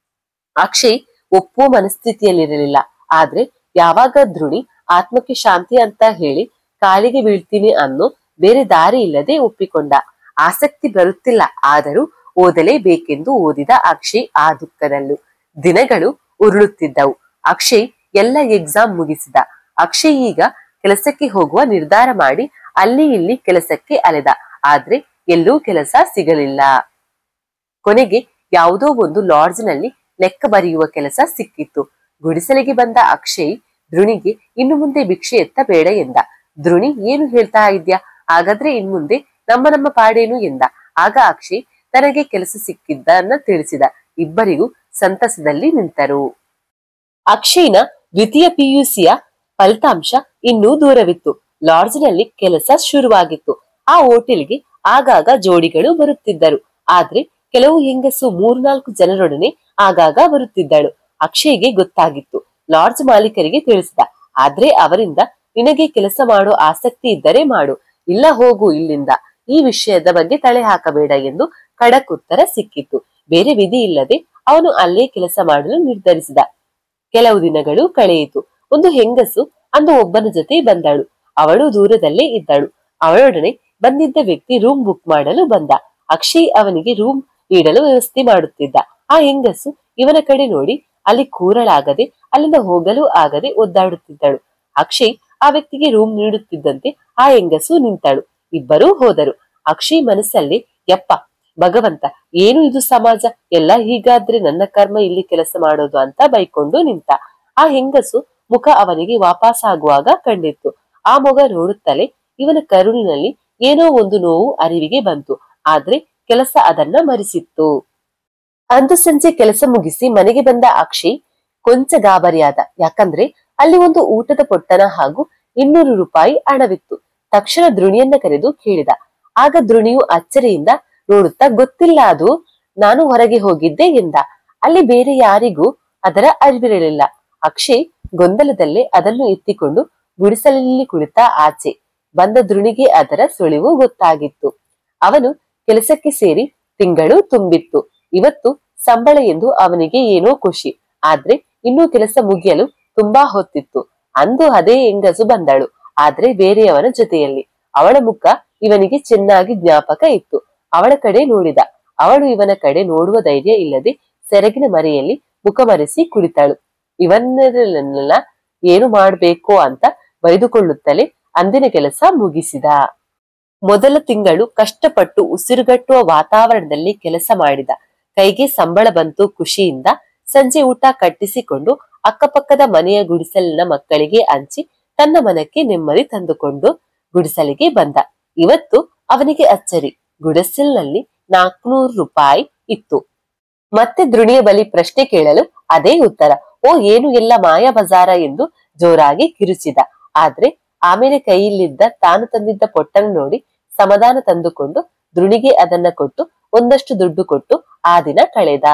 ಅಕ್ಷಯ್ ಒಪ್ಪುವ ಮನಸ್ಥಿತಿಯಲ್ಲಿರಲಿಲ್ಲ. ಆದ್ರೆ ಯಾವಾಗ ದ್ರೋಣಿ ಆತ್ಮಕ್ಕೆ ಶಾಂತಿ ಅಂತ ಹೇಳಿ ಕಾಲಿಗೆ ಬೀಳ್ತೀನಿ ಅನ್ನೋ ಬೇರೆ ದಾರಿ ಇಲ್ಲದೆ ಒಪ್ಪಿಕೊಂಡ. ಆಸಕ್ತಿ ಬರುತ್ತಿಲ್ಲ, ಆದರೂ ಓದಲೇಬೇಕೆಂದು ಓದಿದ ಅಕ್ಷಯ್ ಆ ದುಃಖದಲ್ಲೂ. ದಿನಗಳು ಉರುಳುತ್ತಿದ್ದವು. ಅಕ್ಷಯ್ ಎಲ್ಲ ಎಕ್ಸಾಮ್ ಮುಗಿಸಿದ. ಅಕ್ಷಯ್ ಈಗ ಕೆಲಸಕ್ಕೆ ಹೋಗುವ ನಿರ್ಧಾರ ಮಾಡಿ ಅಲ್ಲಿ ಇಲ್ಲಿ ಕೆಲಸಕ್ಕೆ ಅಲೆದ. ಆದ್ರೆ ಎಲ್ಲೂ ಕೆಲಸ ಸಿಗಲಿಲ್ಲ. ಕೊನೆಗೆ ಯಾವುದೋ ಒಂದು ಲಾಡ್ಜ್ನಲ್ಲಿ ಲೆಕ್ಕ ಬರೆಯುವ ಕೆಲಸ ಸಿಕ್ಕಿತ್ತು. ಗುಡಿಸಲಿಗೆ ಬಂದ ಅಕ್ಷಯ್ ದ್ರೋಣಿಗೆ ಇನ್ನು ಮುಂದೆ ಭಿಕ್ಷೆ ಎತ್ತಬೇಡ ಎಂದ. ದ್ರೋಣಿ, ಏನು ಹೇಳ್ತಾ ಇದ್ಯಾ? ಹಾಗಾದ್ರೆ ಇನ್ಮುಂದೆ ನಮ್ಮ ಪಾಡೇನು ಎಂದ. ಆಗ ಅಕ್ಷಯ್ ತನಗೆ ಕೆಲಸ ಸಿಕ್ಕಿದ್ದನ್ನ ತಿಳಿಸಿದ. ಇಬ್ಬರಿಗೂ ಸಂತಸದಲ್ಲಿ ನಿಂತರು. ಅಕ್ಷಯ್ನ ದ್ವಿತೀಯ PUCಯ ಫಲಿತಾಂಶ ಇನ್ನೂ ದೂರವಿತ್ತು. ಲಾಡ್ಜ್ನಲ್ಲಿ ಕೆಲಸ ಶುರುವಾಗಿತ್ತು. ಆ ಹೋಟೆಲ್ಗೆ ಆಗಾಗ ಜೋಡಿಗಳು ಬರುತ್ತಿದ್ದರು. ಆದ್ರೆ ಕೆಲವು ಹೆಂಗಸು 3-4 ಜನರೊಡನೆ ಆಗಾಗ ಬರುತ್ತಿದ್ದಳು. ಅಕ್ಷಯ್ಗೆ ಗೊತ್ತಾಗಿತ್ತು. ಲಾಡ್ಜ್ ಮಾಲೀಕರಿಗೆ ತಿಳಿಸಿದ. ಆದ್ರೆ ಅವರಿಂದ ನಿನಗೆ ಕೆಲಸ ಮಾಡೋ ಆಸಕ್ತಿ ಇದ್ದರೆ ಮಾಡು, ಇಲ್ಲ ಹೋಗು ಇಲ್ಲಿಂದ, ಈ ವಿಷಯದ ಬಗ್ಗೆ ತಲೆ ಹಾಕಬೇಡ ಎಂದು ಖಡಕ್ ಉತ್ತರ ಸಿಕ್ಕಿತ್ತು. ಬೇರೆ ವಿಧಿ ಇಲ್ಲದೆ ಅವನು ಅಲ್ಲೇ ಕೆಲಸ ಮಾಡಲು ನಿರ್ಧರಿಸಿದ. ಕೆಲವು ದಿನಗಳು ಕಳೆಯಿತು. ಒಂದು ಹೆಂಗಸು ಅಂದು ಒಬ್ಬನ ಜೊತೆ ಬಂದಳು. ಅವಳು ದೂರದಲ್ಲೇ ಇದ್ದಳು. ಅವಳೊಡನೆ ಬಂದಿದ್ದ ವ್ಯಕ್ತಿ ರೂಮ್ ಬುಕ್ ಮಾಡಲು ಬಂದ. ಅಕ್ಷಯ್ ಅವನಿಗೆ ರೂಮ್ ನೀಡಲು ವ್ಯವಸ್ಥೆ ಮಾಡುತ್ತಿದ್ದ. ಆ ಹೆಂಗಸು ಇವನ ಕಡೆ ನೋಡಿ ಅಲ್ಲಿ ಕೂರಲಾಗದೆ ಅಲ್ಲಿಂದ ಹೋಗಲು ಆಗದೆ ಒದ್ದಾಡುತ್ತಿದ್ದಳು. ಅಕ್ಷಯ್ ಆ ವ್ಯಕ್ತಿಗೆ ರೂಮ್ ನೀಡುತ್ತಿದ್ದಂತೆ ಆ ಹೆಂಗಸು ನಿಂತಳು. ಇಬ್ಬರೂ ಹೋದರು. ಅಕ್ಷಯ್ ಮನಸ್ಸಲ್ಲಿ, ಯಪ್ಪ ಭಗವಂತ, ಏನು ಇದು ಸಮಾಜ, ಎಲ್ಲ ಹೀಗಾದ್ರೆ ನನ್ನ ಕರ್ಮ ಇಲ್ಲಿ ಕೆಲಸ ಮಾಡೋದು ಅಂತ ಬೈಕೊಂಡು ನಿಂತ. ಆ ಹೆಂಗಸು ಮುಖ ಅವನಿಗೆ ವಾಪಸ್ಸಾಗುವಾಗ ಕಂಡಿತ್ತು. ಆ ಮೊಗ ನೋಡುತ್ತಲೇ ಇವನ ಕರುಳಿನಲ್ಲಿ ಏನೋ ಒಂದು ನೋವು ಅರಿವಿಗೆ ಬಂತು. ಆದ್ರೆ ಕೆಲಸ ಅದನ್ನ ಮರೆಸಿತ್ತು. ಅಂದು ಸಂಜೆ ಕೆಲಸ ಮುಗಿಸಿ ಮನೆಗೆ ಬಂದ ಅಕ್ಷಯ್ ಕೊಂಚ ಗಾಬರಿಯಾದ. ಯಾಕಂದ್ರೆ ಅಲ್ಲಿ ಒಂದು ಊಟದ ಪೊಟ್ಟಣ ಹಾಗೂ 200 ರೂಪಾಯಿ ಹಣವಿತ್ತು. ತಕ್ಷಣ ದ್ರೋಣಿಯನ್ನ ಕರೆದು ಕೇಳಿದ. ಆಗ ದ್ರೋಣಿಯು ಅಚ್ಚರಿಯಿಂದ ನೋಡುತ್ತಾ, ಗೊತ್ತಿಲ್ಲ, ಅದು ನಾನು ಹೊರಗೆ ಹೋಗಿದ್ದೆ ಎಂದ. ಅಲ್ಲಿ ಬೇರೆ ಯಾರಿಗೂ ಅದರ ಅರಿವಿರಲಿಲ್ಲ. ಅಕ್ಷಯ್ ಗೊಂದಲದಲ್ಲೇ ಅದನ್ನು ಎತ್ತಿಕೊಂಡು ಗುಡಿಸಲಲ್ಲಿ ಕುಳಿತ. ಆಚೆ ಬಂದ ದ್ರೋಣಿಗೆ ಅದರ ಸುಳಿವು ಗೊತ್ತಾಗಿತ್ತು. ಅವನು ಕೆಲಸಕ್ಕೆ ಸೇರಿ ತಿಂಗಳು ತುಂಬಿತ್ತು. ಇವತ್ತು ಸಂಬಳ ಎಂದು ಅವನಿಗೆ ಏನೋ ಖುಷಿ. ಆದ್ರೆ ಇನ್ನೂ ಕೆಲಸ ಮುಗಿಯಲು ತುಂಬಾ ಹೊತ್ತಿತ್ತು. ಅಂದು ಅದೇ ಹೆಂಗಸು ಬಂದಳು, ಆದ್ರೆ ಬೇರೆಯವನ ಜೊತೆಯಲ್ಲಿ. ಅವಳ ಮುಖ ಇವನಿಗೆ ಚೆನ್ನಾಗಿ ಜ್ಞಾಪಕ ಇತ್ತು. ಅವಳ ಕಡೆ ನೋಡಿದ. ಅವಳು ಇವನ ಕಡೆ ನೋಡುವ ಧೈರ್ಯ ಇಲ್ಲದೆ ಸೆರಗಿನ ಮರೆಯಲ್ಲಿ ಮುಖ ಮರೆಸಿ ಕುಳಿತಳು. ಇವನ್ನೆಲ್ಲ ಏನು ಮಾಡ್ಬೇಕೋ ಅಂತ ಬೈದುಕೊಳ್ಳುತ್ತಲೇ ಅಂದಿನ ಕೆಲಸ ಮುಗಿಸಿದ. ಮೊದಲ ತಿಂಗಳು ಕಷ್ಟಪಟ್ಟು ಉಸಿರುಗಟ್ಟುವ ವಾತಾವರಣದಲ್ಲಿ ಕೆಲಸ ಮಾಡಿದ. ಕೈಗೆ ಸಂಬಳ ಬಂತು ಖುಷಿಯಿಂದ. ಸಂಜೆ ಊಟ ಕಟ್ಟಿಸಿಕೊಂಡು ಅಕ್ಕಪಕ್ಕದ ಮನೆಯ ಗುಡಿಸಲಿನ ಮಕ್ಕಳಿಗೆ ಹಂಚಿ ತನ್ನ ಮನಕ್ಕೆ ನೆಮ್ಮದಿ ತಂದುಕೊಂಡು ಗುಡಿಸಲಿಗೆ ಬಂದ. ಇವತ್ತು ಅವನಿಗೆ ಅಚ್ಚರಿ. ಗುಡಿಸಲಿನಲ್ಲಿ 400 ರೂಪಾಯಿ ಇತ್ತು. ಮತ್ತೆ ದ್ರೋಣಿಯ ಬಳಿ ಪ್ರಶ್ನೆ ಕೇಳಲು ಅದೇ ಉತ್ತರ. ಓ, ಏನು ಎಲ್ಲ ಮಾಯಾ ಬಜಾರ ಎಂದು ಜೋರಾಗಿ ಕಿರುಚಿದ. ಆದ್ರೆ ಆಮೇಲೆ ಕೈಯಲ್ಲಿದ್ದ ತಾನು ತಂದಿದ್ದ ಪೊಟ್ಟಣ ನೋಡಿ ಸಮಾಧಾನ ತಂದುಕೊಂಡು ದ್ರೋಣಿಗೆ ಅದನ್ನ ಕೊಟ್ಟು ಒಂದಷ್ಟು ದುಡ್ಡು ಕೊಟ್ಟು ಆ ದಿನ ಕಳೆದ.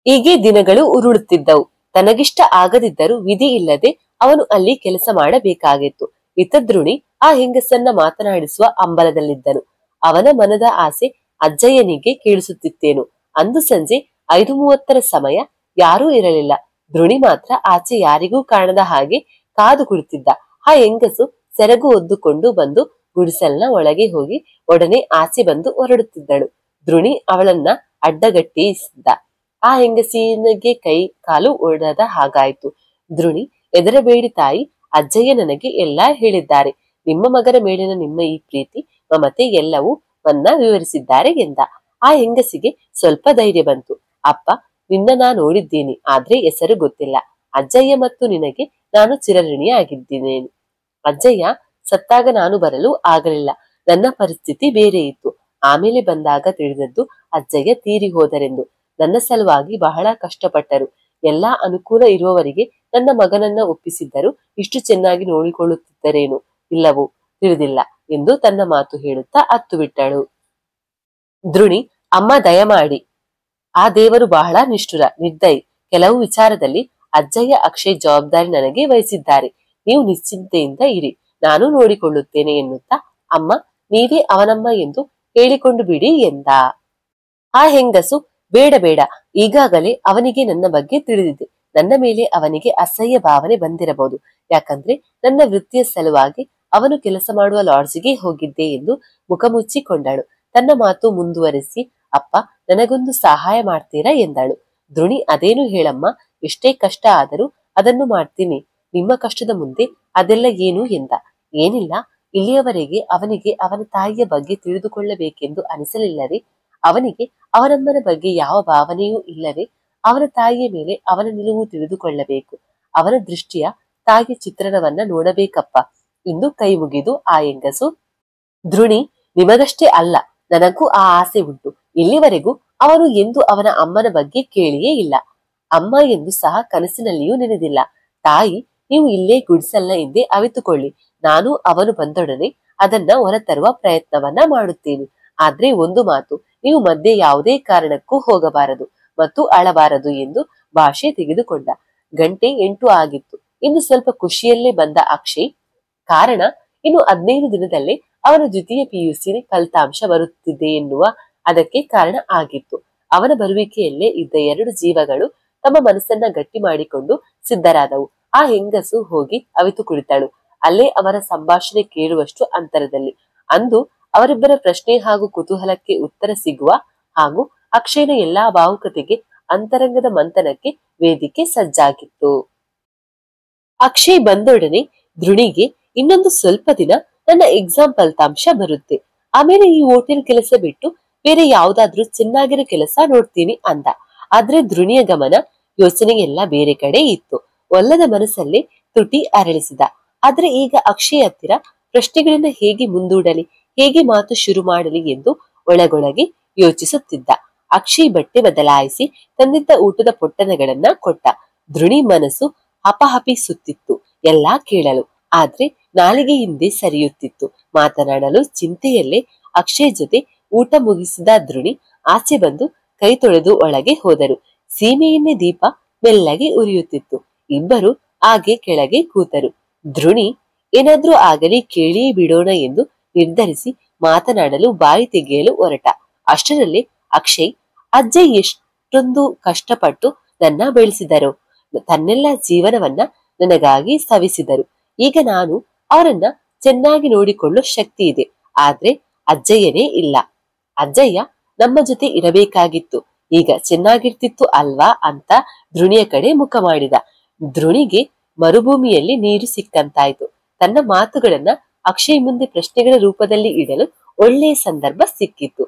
ಹೀಗೆ ದಿನಗಳು ಉರುಳುತ್ತಿದ್ದವು. ತನಗಿಷ್ಟ ಆಗದಿದ್ದರೂ ವಿಧಿ ಇಲ್ಲದೆ ಅವನು ಅಲ್ಲಿ ಕೆಲಸ ಮಾಡಬೇಕಾಗಿತ್ತು. ಇತ್ತ ದ್ರೋಣಿ ಆ ಹೆಂಗಸನ್ನ ಮಾತನಾಡಿಸುವ ಹಂಬಲದಲ್ಲಿದ್ದನು. ಅವನ ಮನದ ಆಸೆ ಅಜ್ಜಯ್ಯನಿಗೆ ಕೇಳಿಸುತ್ತಿತ್ತೇನು. ಅಂದು ಸಂಜೆ 5:30 ಸಮಯ. ಯಾರೂ ಇರಲಿಲ್ಲ. ದ್ರೋಣಿ ಮಾತ್ರ ಆಚೆ ಯಾರಿಗೂ ಕಾಣದ ಹಾಗೆ ಕಾದು ಕುಳಿತಿದ್ದ. ಆ ಹೆಂಗಸು ಸೆರಗು ಒದ್ದುಕೊಂಡು ಬಂದು ಗುಡಿಸಲ್ನ ಒಳಗೆ ಹೋಗಿ ಒಡನೆ ಆಚೆ ಬಂದು ಹೊರಡುತ್ತಿದ್ದಳು. ದ್ರೋಣಿ ಅವಳನ್ನ ಅಡ್ಡಗಟ್ಟಿಸಿದ್ದ. ಆ ಹೆಂಗಸಿನಿಗೆ ಕೈ ಕಾಲು ಒಡೆದ ಹಾಗಾಯ್ತು. ದ್ರೋಣಿ, ಹೆದರಬೇಡಿ ತಾಯಿ, ಅಜ್ಜಯ್ಯ ನನಗೆ ಎಲ್ಲಾ ಹೇಳಿದ್ದಾರೆ. ನಿಮ್ಮ ಮಗನ ಮೇಲಿನ ನಿಮ್ಮ ಈ ಪ್ರೀತಿ ಮಮತೆ ಎಲ್ಲವೂ ವನ್ನ ವಿವರಿಸಿದ್ದಾರೆ ಎಂದ. ಆ ಹೆಂಗಸಿಗೆ ಸ್ವಲ್ಪ ಧೈರ್ಯ ಬಂತು. ಅಪ್ಪ, ನಿನ್ನ ನಾ ನೋಡಿದ್ದೀನಿ, ಆದ್ರೆ ಹೆಸರು ಗೊತ್ತಿಲ್ಲ. ಅಜ್ಜಯ್ಯ ಮತ್ತು ನಿನಗೆ ನಾನು ಚಿರಋಣಿಯಾಗಿದ್ದೇನೆ. ಅಜ್ಜಯ್ಯ ಸತ್ತಾಗ ನಾನು ಬರಲು ಆಗಲಿಲ್ಲ. ನನ್ನ ಪರಿಸ್ಥಿತಿ ಬೇರೆ ಇತ್ತು. ಆಮೇಲೆ ಬಂದಾಗ ತಿಳಿದದ್ದು ಅಜ್ಜಯ್ಯ ತೀರಿ ಹೋದರೆಂದು. ನನ್ನ ಸಲುವಾಗಿ ಬಹಳ ಕಷ್ಟಪಟ್ಟರು. ಎಲ್ಲಾ ಅನುಕೂಲ ಇರುವವರಿಗೆ ನನ್ನ ಮಗನನ್ನ ಒಪ್ಪಿಸಿದ್ದರು ಇಷ್ಟು ಚೆನ್ನಾಗಿ ನೋಡಿಕೊಳ್ಳುತ್ತಿದ್ದರೇನು ಇಲ್ಲವೋ ತಿಳಿದಿಲ್ಲ ಎಂದು ತನ್ನ ಮಾತು ಹೇಳುತ್ತಾ ಅತ್ತು ಬಿಟ್ಟಳು. ದ್ರೋಣಿ, ಅಮ್ಮ ದಯಮಾಡಿ, ಆ ದೇವರು ಬಹಳ ನಿಷ್ಠುರ, ನಿರ್ದಯಿ. ಕೆಲವು ವಿಚಾರದಲ್ಲಿ ಅಜ್ಜಯ್ಯ ಅಕ್ಷಯ್ ಜವಾಬ್ದಾರಿ ನನಗೆ ವಹಿಸಿದ್ದಾರೆ. ನೀವು ನಿಶ್ಚಿಂತೆಯಿಂದ ಇರಿ, ನಾನು ನೋಡಿಕೊಳ್ಳುತ್ತೇನೆ ಎನ್ನುತ್ತಾ, ಅಮ್ಮ ನೀವೇ ಅವನಮ್ಮ ಎಂದು ಹೇಳಿಕೊಂಡು ಬಿಡಿ ಎಂದ. ಆ ಹೆಂಗಸು, ಬೇಡ ಬೇಡ, ಈಗಾಗಲೇ ಅವನಿಗೆ ನನ್ನ ಬಗ್ಗೆ ತಿಳಿದಿದೆ. ನನ್ನ ಮೇಲೆ ಅವನಿಗೆ ಅಸಹ್ಯ ಭಾವನೆ ಬಂದಿರಬಹುದು. ಯಾಕಂದ್ರೆ ನನ್ನ ವೃತ್ತಿಯ ಸಲುವಾಗಿ ಅವನು ಕೆಲಸ ಮಾಡುವ ಲಾಡ್ಜಿಗೆ ಹೋಗಿದ್ದೆ ಎಂದು ಮುಖ ಮುಚ್ಚಿಕೊಂಡಳು. ತನ್ನ ಮಾತು ಮುಂದುವರಿಸಿ, ಅಪ್ಪ ನನಗೊಂದು ಸಹಾಯ ಮಾಡ್ತೀರಾ ಎಂದಳು. ದ್ರೋಣಿ, ಅದೇನು ಹೇಳಮ್ಮ, ಎಷ್ಟೇ ಕಷ್ಟ ಆದರೂ ಅದನ್ನು ಮಾಡ್ತೀನಿ. ನಿಮ್ಮ ಕಷ್ಟದ ಮುಂದೆ ಅದೆಲ್ಲ ಏನು ಎಂದ. ಏನಿಲ್ಲ, ಇಲ್ಲಿಯವರೆಗೆ ಅವನಿಗೆ ಅವನ ತಾಯಿಯ ಬಗ್ಗೆ ತಿಳಿದುಕೊಳ್ಳಬೇಕೆಂದು ಅನಿಸಲಿಲ್ಲವೇ? ಅವನಿಗೆ ಅವನಮ್ಮನ ಬಗ್ಗೆ ಯಾವ ಭಾವನೆಯೂ ಇಲ್ಲವೇ? ಅವನ ತಾಯಿಯ ಮೇಲೆ ಅವನ ನಿಲುವು ತಿಳಿದುಕೊಳ್ಳಬೇಕು. ಅವನ ದೃಷ್ಟಿಯ ತಾಯಿಯ ಚಿತ್ರಣವನ್ನ ನೋಡಬೇಕಪ್ಪ. ಎಂದು ಕೈ ಮುಗಿದು ಆ ಹೆಂಗಸು, ಧ್ರುಣಿ, ನಿಮಗಷ್ಟೇ ಅಲ್ಲ, ನನಗೂ ಆ ಆಸೆ ಉಂಟು. ಇಲ್ಲಿವರೆಗೂ ಅವನು ಎಂದು ಅವನ ಅಮ್ಮನ ಬಗ್ಗೆ ಕೇಳಿಯೇ ಇಲ್ಲ. ಅಮ್ಮ ಎಂದು ಸಹ ಕನಸಿನಲ್ಲಿಯೂ ನೆನೆದಿಲ್ಲ. ತಾಯಿ, ನೀವು ಇಲ್ಲೇ ಗುಡಿಸಲ್ನ ಹಿಂದೆ ಅವಿತುಕೊಳ್ಳಿ. ನಾನು ಅವನು ಬಂದೊಡನೆ ಅದನ್ನ ಹೊರತರುವ ಪ್ರಯತ್ನವನ್ನ ಮಾಡುತ್ತೇನೆ. ಆದ್ರೆ ಒಂದು ಮಾತು, ನೀವು ಮಧ್ಯೆ ಯಾವುದೇ ಕಾರಣಕ್ಕೂ ಹೋಗಬಾರದು ಮತ್ತು ಅಳಬಾರದು ಎಂದು ಭಾಷೆ ತೆಗೆದುಕೊಂಡ. ಗಂಟೆ 8 ಆಗಿತ್ತು. ಇನ್ನು ಸ್ವಲ್ಪ ಖುಷಿಯಲ್ಲೇ ಬಂದ ಅಕ್ಷಯ್. ಕಾರಣ, ಇನ್ನು 15 ದಿನದಲ್ಲೇ ಅವನ ದ್ವಿತೀಯ PUC ಫಲಿತಾಂಶ ಬರುತ್ತಿದೆ ಎನ್ನುವ ಅದಕ್ಕೆ ಕಾರಣ ಆಗಿತ್ತು. ಅವನ ಬರುವಿಕೆಯಲ್ಲೇ ಇದ್ದ 2 ಜೀವಗಳು ತಮ್ಮ ಮನಸ್ಸನ್ನ ಗಟ್ಟಿ ಮಾಡಿಕೊಂಡು ಸಿದ್ಧರಾದವು. ಆ ಹೆಂಗಸು ಹೋಗಿ ಅವಿತು ಕುಳಿತಳು. ಅಲ್ಲೇ ಅವರ ಸಂಭಾಷಣೆ ಕೇಳುವಷ್ಟು ಅಂತರದಲ್ಲಿ. ಅಂದು ಅವರಿಬ್ಬರ ಪ್ರಶ್ನೆ ಹಾಗೂ ಕುತೂಹಲಕ್ಕೆ ಉತ್ತರ ಸಿಗುವ ಹಾಗೂ ಅಕ್ಷಯ್ನ ಎಲ್ಲಾ ಭಾವುಕತೆಗೆ, ಅಂತರಂಗದ ಮಂಥನಕ್ಕೆ ವೇದಿಕೆ ಸಜ್ಜಾಗಿತ್ತು. ಅಕ್ಷಯ್ ಬಂದೊಡನೆ ಧ್ರುಣಿಗೆ, ಇನ್ನೊಂದು ಸ್ವಲ್ಪ ದಿನ ನನ್ನ ಎಕ್ಸಾಮ್ ಫಲಿತಾಂಶ ಬರುತ್ತೆ. ಆಮೇಲೆ ಈ ಹೋಟೆಲ್ ಕೆಲಸ ಬಿಟ್ಟು ಬೇರೆ ಯಾವ್ದಾದ್ರೂ ಚೆನ್ನಾಗಿರೋ ಕೆಲಸ ನೋಡ್ತೀನಿ ಅಂದ. ಆದ್ರೆ ಧ್ರುಣಿಯ ಗಮನ, ಯೋಚನೆ ಎಲ್ಲ ಬೇರೆ ಕಡೆ ಇತ್ತು. ಒಲ್ಲದ ಮನಸ್ಸಲ್ಲೇ ತುಟಿ ಅರಳಿಸಿದ. ಆದ್ರೆ ಈಗ ಅಕ್ಷಯ್ ಹತ್ತಿರ ಪ್ರಶ್ನೆಗಳನ್ನ ಹೇಗೆ ಮುಂದೂಡಲಿ, ಹೇಗೆ ಮಾತು ಶುರು ಮಾಡಲಿ ಎಂದು ಒಳಗೊಳಗೆ ಯೋಚಿಸುತ್ತಿದ್ದ. ಅಕ್ಷಯ್ ಬಟ್ಟೆ ಬದಲಾಯಿಸಿ ತಂದಿದ್ದ ಊಟದ ಪೊಟ್ಟಣಗಳನ್ನ ಕೊಟ್ಟ. ಧ್ರುಣಿ ಮನಸ್ಸು ಹಪಹಪಿಸುತ್ತಿತ್ತು ಎಲ್ಲಾ ಕೇಳಲು. ಆದ್ರೆ ನಾಲಿಗೆ ಹಿಂದೆ ಸರಿಯುತ್ತಿತ್ತು. ಮಾತನಾಡಲು ಚಿಂತೆಯಲ್ಲೇ ಅಕ್ಷಯ್ ಜೊತೆ ಊಟ ಮುಗಿಸಿದ ಧ್ರುಣಿ ಆಚೆ ಬಂದು ಕೈ ತೊಳೆದು ಒಳಗೆ ಹೋದರು. ಸೀಮೆಎಣ್ಣೆ ದೀಪ ಮೆಲ್ಲಗೆ ಉರಿಯುತ್ತಿತ್ತು. ಇಬ್ಬರು ಹಾಗೆ ಕೆಳಗೆ ಕೂತರು. ಧ್ರುಣಿ, ಏನಾದ್ರೂ ಆಗಲಿ ಕೇಳಿಯೇ ಬಿಡೋಣ ಎಂದು ನಿರ್ಧರಿಸಿ ಮಾತನಾಡಲು ಬಾಯಿ ತೆಗೆಯಲು ಹೊರಟ. ಅಷ್ಟರಲ್ಲೇ ಅಕ್ಷಯ್, ಅಜ್ಜಯ್ ಎಷ್ಟೊಂದು ಕಷ್ಟಪಟ್ಟು ನನ್ನ ಬೆಳೆಸಿದರು. ತನ್ನೆಲ್ಲ ಜೀವನವನ್ನ ನನಗಾಗಿ ಸವಿಸಿದರು. ಈಗ ನಾನು ಅವರನ್ನ ಚೆನ್ನಾಗಿ ನೋಡಿಕೊಳ್ಳೋ ಶಕ್ತಿ ಇದೆ. ಆದ್ರೆ ಅಜ್ಜಯ್ಯನೇ ಇಲ್ಲ. ಅಜ್ಜಯ್ಯ ನಮ್ಮ ಜೊತೆ ಇರಬೇಕಾಗಿತ್ತು. ಈಗ ಚೆನ್ನಾಗಿರ್ತಿತ್ತು ಅಲ್ವಾ ಅಂತ ಧ್ರುಣಿಯ ಕಡೆ ಮುಖ ಮಾಡಿದ. ಧ್ರುಣಿಗೆ ಮರುಭೂಮಿಯಲ್ಲಿ ನೀರು ಸಿಕ್ಕಂತಾಯ್ತು. ತನ್ನ ಮಾತುಗಳನ್ನ ಅಕ್ಷಯ್ ಮುಂದೆ ಪ್ರಶ್ನೆಗಳ ರೂಪದಲ್ಲಿ ಇಡಲು ಒಳ್ಳೆಯ ಸಂದರ್ಭ ಸಿಕ್ಕಿತ್ತು.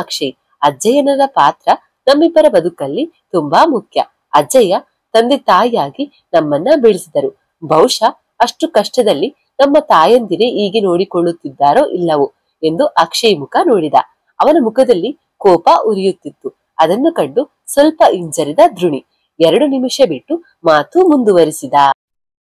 ಅಕ್ಷಯ್, ಅಜ್ಜಯ್ಯನರ ಪಾತ್ರ ನಮ್ಮಿಬ್ಬರ ಬದುಕಲ್ಲಿ ತುಂಬಾ ಮುಖ್ಯ. ಅಜ್ಜಯ್ಯ ತಂದೆ ತಾಯಿಯಾಗಿ ನಮ್ಮನ್ನ ಬೆಳೆಸಿದರು. ಬಹುಶಃ ಅಷ್ಟು ಕಷ್ಟದಲ್ಲಿ ನಮ್ಮ ತಾಯಂದಿರೇ ಹೀಗೆ ನೋಡಿಕೊಳ್ಳುತ್ತಿದ್ದಾರೋ ಇಲ್ಲವೋ ಎಂದು ಅಕ್ಷಯ್ ಮುಖ ನೋಡಿದ. ಅವನ ಮುಖದಲ್ಲಿ ಕೋಪ ಉರಿಯುತ್ತಿತ್ತು. ಅದನ್ನು ಕಂಡು ಸ್ವಲ್ಪ ಹಿಂಜರಿದ ಧ್ರುಣಿ 2 ನಿಮಿಷ ಬಿಟ್ಟು ಮಾತು ಮುಂದುವರಿಸಿದ.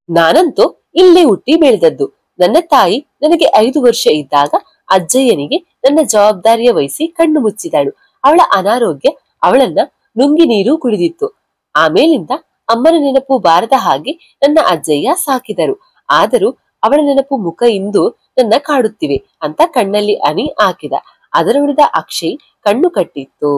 ನಾನಂತೂ ಇಲ್ಲೇ ಹುಟ್ಟಿ ಬೆಳೆದದ್ದು. ನನ್ನ ತಾಯಿ ನನಗೆ 5 ವರ್ಷ ಇದ್ದಾಗ ಅಜ್ಜಯ್ಯನಿಗೆ ನನ್ನ ಜವಾಬ್ದಾರಿಯ ವಹಿಸಿ ಕಣ್ಣು ಮುಚ್ಚಿದಳು. ಅವಳ ಅನಾರೋಗ್ಯ ಅವಳನ್ನ ನುಂಗಿ ನೀರು ಕುಡಿದಿತ್ತು. ಆಮೇಲಿಂದ ಅಮ್ಮನ ನೆನಪು ಬಾರದ ಹಾಗೆ ನನ್ನ ಅಜ್ಜಯ್ಯ ಸಾಕಿದರು. ಆದರೂ ಅವಳ ನೆನಪು ಮುಖ ಇಂದು ನನ್ನ ಕಾಡುತ್ತಿವೆ ಅಂತ ಕಣ್ಣಲ್ಲಿ ಹನಿ ಹಾಕಿದ. ಅದರೊಳಿದ ಅಕ್ಷಯ್ ಕಣ್ಣು ಕಟ್ಟಿತ್ತು.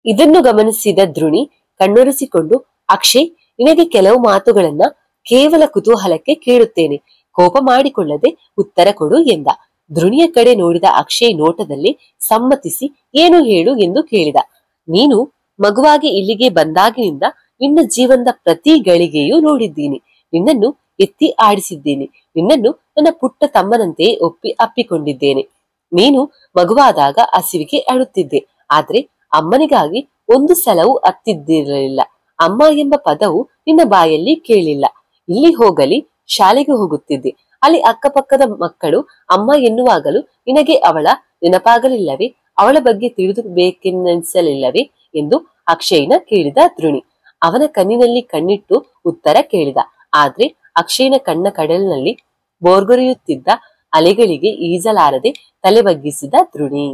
ಇದನ್ನು ಗಮನಿಸಿದ ಧ್ರುಣಿ ಕಣ್ಣೊರೆಸಿಕೊಂಡು, ಅಕ್ಷಯ್, ನಿನಗೆ ಕೆಲವು ಮಾತುಗಳನ್ನ ಕೇವಲ ಕುತೂಹಲಕ್ಕೆ ಕೇಳುತ್ತೇನೆ. ಕೋಪ ಮಾಡಿಕೊಳ್ಳದೆ ಉತ್ತರ ಕೊಡು ಎಂದ. ಧ್ರುಣಿಯ ಕಡೆ ನೋಡಿದ ಅಕ್ಷಯ್ ನೋಟದಲ್ಲಿ ಸಮ್ಮತಿಸಿ, ಏನು ಹೇಳು ಎಂದು ಕೇಳಿದ. ನೀನು ಮಗುವಾಗಿ ಇಲ್ಲಿಗೆ ಬಂದಾಗಿನಿಂದ ನಿನ್ನ ಜೀವನದ ಪ್ರತಿ ಗಳಿಗೆಯೂ ನೋಡಿದ್ದೀನಿ. ನಿನ್ನನ್ನು ಎತ್ತಿ ಆಡಿಸಿದ್ದೀನಿ. ನಿನ್ನನ್ನು ನನ್ನ ಪುಟ್ಟ ತಮ್ಮನಂತೆಯೇ ಅಪ್ಪಿಕೊಂಡಿದ್ದೇನೆ. ನೀನು ಮಗುವಾದಾಗ ಹಸಿವಿಗೆ ಅಳುತ್ತಿದ್ದೆ. ಆದ್ರೆ ಅಮ್ಮನಿಗಾಗಿ ಒಂದು ಸಲವೂ ಅತ್ತಿದ್ದಿರಲಿಲ್ಲ. ಅಮ್ಮ ಎಂಬ ಪದವು ನಿನ್ನ ಬಾಯಲ್ಲಿ ಕೇಳಿಲ್ಲ. ಇಲ್ಲಿ ಹೋಗಲಿ ಶಾಲೆಗೆ ಹೋಗುತ್ತಿದ್ದೆ. ಅಲ್ಲಿ ಅಕ್ಕಪಕ್ಕದ ಮಕ್ಕಳು ಅಮ್ಮ ಎನ್ನುವಾಗಲೂ ನಿನಗೆ ಅವಳ ನೆನಪಾಗಲಿಲ್ಲವೇ? ಅವಳ ಬಗ್ಗೆ ತಿಳಿದುಬೇಕೆನ್ನಿಸಲಿಲ್ಲವೇ ಎಂದು ಅಕ್ಷಯ್ನ ಕೇಳಿದ ಧ್ರುಣಿ. ಅವನ ಕಣ್ಣಿನಲ್ಲಿ ಕಣ್ಣಿಟ್ಟು ಉತ್ತರ ಕೇಳಿದ. ಆದ್ರೆ ಅಕ್ಷಯ್ನ ಕಣ್ಣ ಕಡಲಿನಲ್ಲಿ ಬೋರ್ಗೊರೆಯುತ್ತಿದ್ದ ಅಲೆಗಳಿಗೆ ಈಜಲಾರದೆ ತಲೆ ಬಗ್ಗಿಸಿದ ಧ್ರುಣಿ.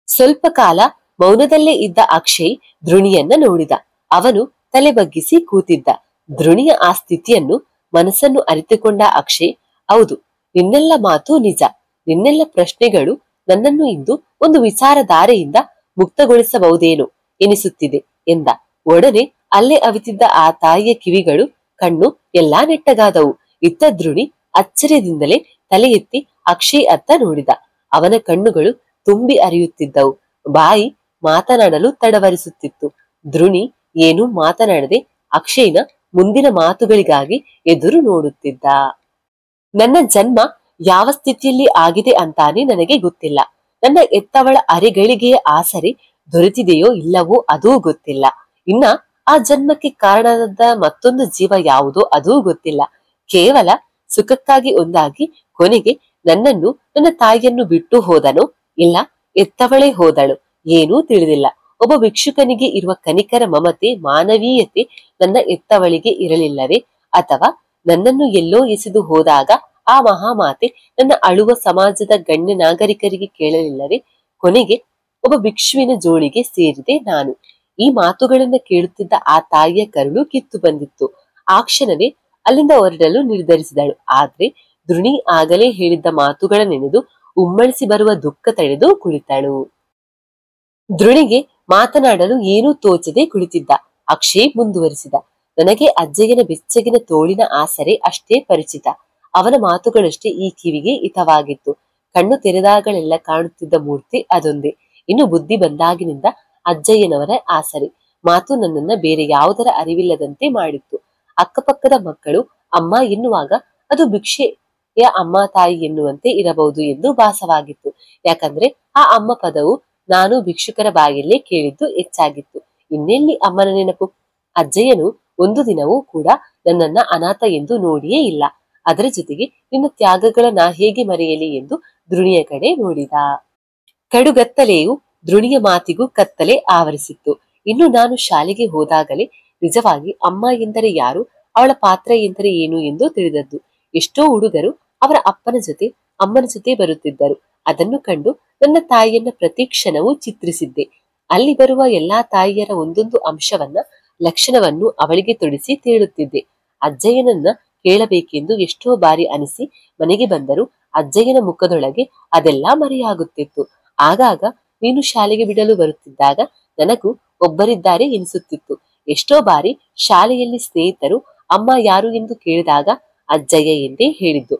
ಸ್ವಲ್ಪ ಕಾಲ ಮೌನದಲ್ಲೇ ಇದ್ದ ಅಕ್ಷಯ್ ಧ್ರುಣಿಯನ್ನ ನೋಡಿದ. ಅವನು ತಲೆ ಬಗ್ಗಿಸಿ ಕೂತಿದ್ದ. ಧ್ರುಣಿಯ ಆ ಸ್ಥಿತಿಯನ್ನು, ಮನಸ್ಸನ್ನು ಅರಿತುಕೊಂಡ ಅಕ್ಷಯ್, ಹೌದು, ನಿನ್ನೆಲ್ಲ ಮಾತು ನಿಜ. ನಿನ್ನೆಲ್ಲ ಪ್ರಶ್ನೆಗಳು ನನ್ನನ್ನು ಇಂದು ಒಂದು ವಿಚಾರಧಾರೆಯಿಂದ ಮುಕ್ತಗೊಳಿಸಬಹುದೇನೋ ಎನಿಸುತ್ತಿದೆ ಎಂದ. ಒಡನೆ ಅಲ್ಲೇ ಅವಿತಿದ್ದ ಆ ತಾಯಿಯ ಕಿವಿಗಳು, ಕಣ್ಣು ಎಲ್ಲಾ ನೆಟ್ಟಗಾದವು. ಇತ್ತ ಧ್ರುಣಿ ಆಶ್ಚರ್ಯದಿಂದಲೇ ತಲೆ ಎತ್ತಿ ಅಕ್ಷಯ್ ಅತ್ತ ನೋಡಿದ. ಅವನ ಕಣ್ಣುಗಳು ತುಂಬಿ ಹರಿಯುತ್ತಿದ್ದವು. ಬಾಯಿ ಮಾತನಾಡಲು ತಡವರಿಸುತ್ತಿತ್ತು. ಧ್ರುಣಿ ಏನೂ ಮಾತನಾಡದೆ ಅಕ್ಷಯ್ನ ಮುಂದಿನ ಮಾತುಗಳಿಗಾಗಿ ಎದುರು ನೋಡುತ್ತಿದ್ದ. ನನ್ನ ಜನ್ಮ ಯಾವ ಸ್ಥಿತಿಯಲ್ಲಿ ಆಗಿದೆ ಅಂತಾನೆ ನನಗೆ ಗೊತ್ತಿಲ್ಲ. ನನ್ನ ಎತ್ತವಳ ಅರೆಗಳಿಗೆಯ ಆಸರೆ ದೊರೆತಿದೆಯೋ ಇಲ್ಲವೋ ಅದೂ ಗೊತ್ತಿಲ್ಲ. ಇನ್ನ ಆ ಜನ್ಮಕ್ಕೆ ಕಾರಣದ ಮತ್ತೊಂದು ಜೀವ ಯಾವುದೋ ಅದೂ ಗೊತ್ತಿಲ್ಲ. ಕೇವಲ ಸುಖಕ್ಕಾಗಿ ಒಂದಾಗಿ ಕೊನೆಗೆ ನನ್ನನ್ನು ನನ್ನ ತಾಯಿಯನ್ನು ಬಿಟ್ಟು ಹೋದನೋ ಇಲ್ಲ ಎತ್ತವಳೇ ಹೋದಳು ಏನೂ ತಿಳಿದಿಲ್ಲ. ಒಬ್ಬ ಭಿಕ್ಷುಕನಿಗೆ ಇರುವ ಕನಿಕರ, ಮಮತೆ, ಮಾನವೀಯತೆ ನನ್ನ ಎತ್ತವಳಿಗೆ ಇರಲಿಲ್ಲವೇ? ಅಥವಾ ನನ್ನನ್ನು ಎಲ್ಲೋ ಎಸೆದು ಹೋದಾಗ ಆ ಮಹಾಮಾತೆ ನನ್ನ ಅಳುವ ಸಮಾಜದ ಗಣ್ಯ ನಾಗರಿಕರಿಗೆ ಕೇಳಲಿಲ್ಲವೇ? ಕೊನೆಗೆ ಒಬ್ಬ ಭಿಕ್ಷುವಿನ ಜೋಳಿಗೆ ಸೇರಿದೆ ನಾನು. ಈ ಮಾತುಗಳನ್ನ ಕೇಳುತ್ತಿದ್ದ ಆ ತಾಯಿಯ ಕರುಳು ಕಿತ್ತು ಬಂದಿತ್ತು. ಆ ಕ್ಷಣವೇ ಅಲ್ಲಿಂದ ಹೊರಡಲು ನಿರ್ಧರಿಸಿದಳು. ಆದ್ರೆ ದ್ರುಣಿ ಆಗಲೇ ಹೇಳಿದ್ದ ಮಾತುಗಳ ನೆನೆದು ಉಮ್ಮಳಿಸಿ ಬರುವ ದುಃಖ ತಡೆದು ಕುಳಿತಳು. ದ್ರುಣಿಗೆ ಮಾತನಾಡಲು ಏನೂ ತೋಚದೆ ಕುಳಿತಿದ್ದ. ಅಕ್ಷಯ್ ಮುಂದುವರಿಸಿದ. ನನಗೆ ಅಜ್ಜಯ್ಯನ ಬೆಚ್ಚಗಿನ ತೋಳಿನ ಆಸರೆ ಅಷ್ಟೇ ಪರಿಚಿತ. ಅವನ ಮಾತುಗಳಷ್ಟೇ ಈ ಕಿವಿಗೆ ಹಿತವಾಗಿತ್ತು. ಕಣ್ಣು ತೆರೆದಾಗಲೆಲ್ಲ ಕಾಣುತ್ತಿದ್ದ ಮೂರ್ತಿ ಅದೊಂದೇ. ಇನ್ನು ಬುದ್ಧಿ ಬಂದಾಗಿನಿಂದ ಅಜ್ಜಯ್ಯನವರ ಆಸರೆ ಮಾತು ನನ್ನನ್ನ ಬೇರೆ ಯಾವುದರ ಅರಿವಿಲ್ಲದಂತೆ ಮಾಡಿತ್ತು. ಅಕ್ಕಪಕ್ಕದ ಮಕ್ಕಳು ಅಮ್ಮ ಎನ್ನುವಾಗ ಅದು ಭಿಕ್ಷೆಯ ಅಮ್ಮ ತಾಯಿ ಎನ್ನುವಂತೆ ಇರಬಹುದು ಎಂದು ಭಾಸವಾಗಿತ್ತು. ಯಾಕಂದ್ರೆ ಆ ಅಮ್ಮ ಪದವು ನಾನು ಭಿಕ್ಷುಕರ ಬಾಯಲ್ಲೇ ಕೇಳಿದ್ದು ಹೆಚ್ಚಾಗಿತ್ತು. ಇನ್ನೆಲ್ಲಿ ಅಮ್ಮನ ನೆನಪು? ಅಜ್ಜಯ್ಯನು ಒಂದು ದಿನವೂ ಕೂಡ ನನ್ನನ್ನ ಅನಾಥ ಎಂದು ನೋಡಿಯೇ ಇಲ್ಲ. ಅದರ ಜೊತೆಗೆ ನಿನ್ನ ತ್ಯಾಗಗಳ ನಾ ಹೇಗೆ ಮರೆಯಲಿ ಎಂದು ದ್ರುಣಿಯ ಕಡೆ ನೋಡಿದ. ಕಡುಗತ್ತಲೆಯು ದ್ರುಣಿಯ ಮಾತಿಗೂ ಕತ್ತಲೆ ಆವರಿಸಿತ್ತು. ಇನ್ನು ನಾನು ಶಾಲೆಗೆ ಹೋದಾಗಲೇ ನಿಜವಾಗಿ ಅಮ್ಮ ಎಂದರೆ ಯಾರು, ಅವಳ ಪಾತ್ರ ಎಂದರೆ ಏನು ಎಂದು ತಿಳಿದದ್ದು. ಎಷ್ಟೋ ಹುಡುಗರು ಅವರ ಅಪ್ಪನ ಜೊತೆ ಅಮ್ಮನ ಜೊತೆ ಬರುತ್ತಿದ್ದರು. ಅದನ್ನು ಕಂಡು ನನ್ನ ತಾಯಿಯನ್ನ ಪ್ರತಿ ಕ್ಷಣವೂ ಚಿತ್ರಿಸಿದ್ದೆ. ಅಲ್ಲಿ ಬರುವ ಎಲ್ಲಾ ತಾಯಿಯರ ಒಂದೊಂದು ಅಂಶವನ್ನ, ಲಕ್ಷಣವನ್ನು ಅವಳಿಗೆ ತೊಡಿಸಿ ತೇಳುತ್ತಿದ್ದೆ. ಅಜ್ಜಯ್ಯನನ್ನ ಕೇಳಬೇಕೆಂದು ಎಷ್ಟೋ ಬಾರಿ ಅನಿಸಿ ಮನೆಗೆ ಬಂದರೂ ಅಜ್ಜಯ್ಯನ ಮುಖದೊಳಗೆ ಅದೆಲ್ಲ ಮರೆಯಾಗುತ್ತಿತ್ತು. ಆಗಾಗ ನೀನು ಶಾಲೆಗೆ ಬಿಡಲು ಬರುತ್ತಿದ್ದಾಗ ನನಗೂ ಒಬ್ಬರಿದ್ದಾರೆ ಎನಿಸುತ್ತಿತ್ತು. ಎಷ್ಟೋ ಬಾರಿ ಶಾಲೆಯಲ್ಲಿ ಸ್ನೇಹಿತರು ಅಮ್ಮ ಯಾರು ಎಂದು ಕೇಳಿದಾಗ ಅಜ್ಜಯ್ಯ ಎಂದೇ ಹೇಳಿದ್ದು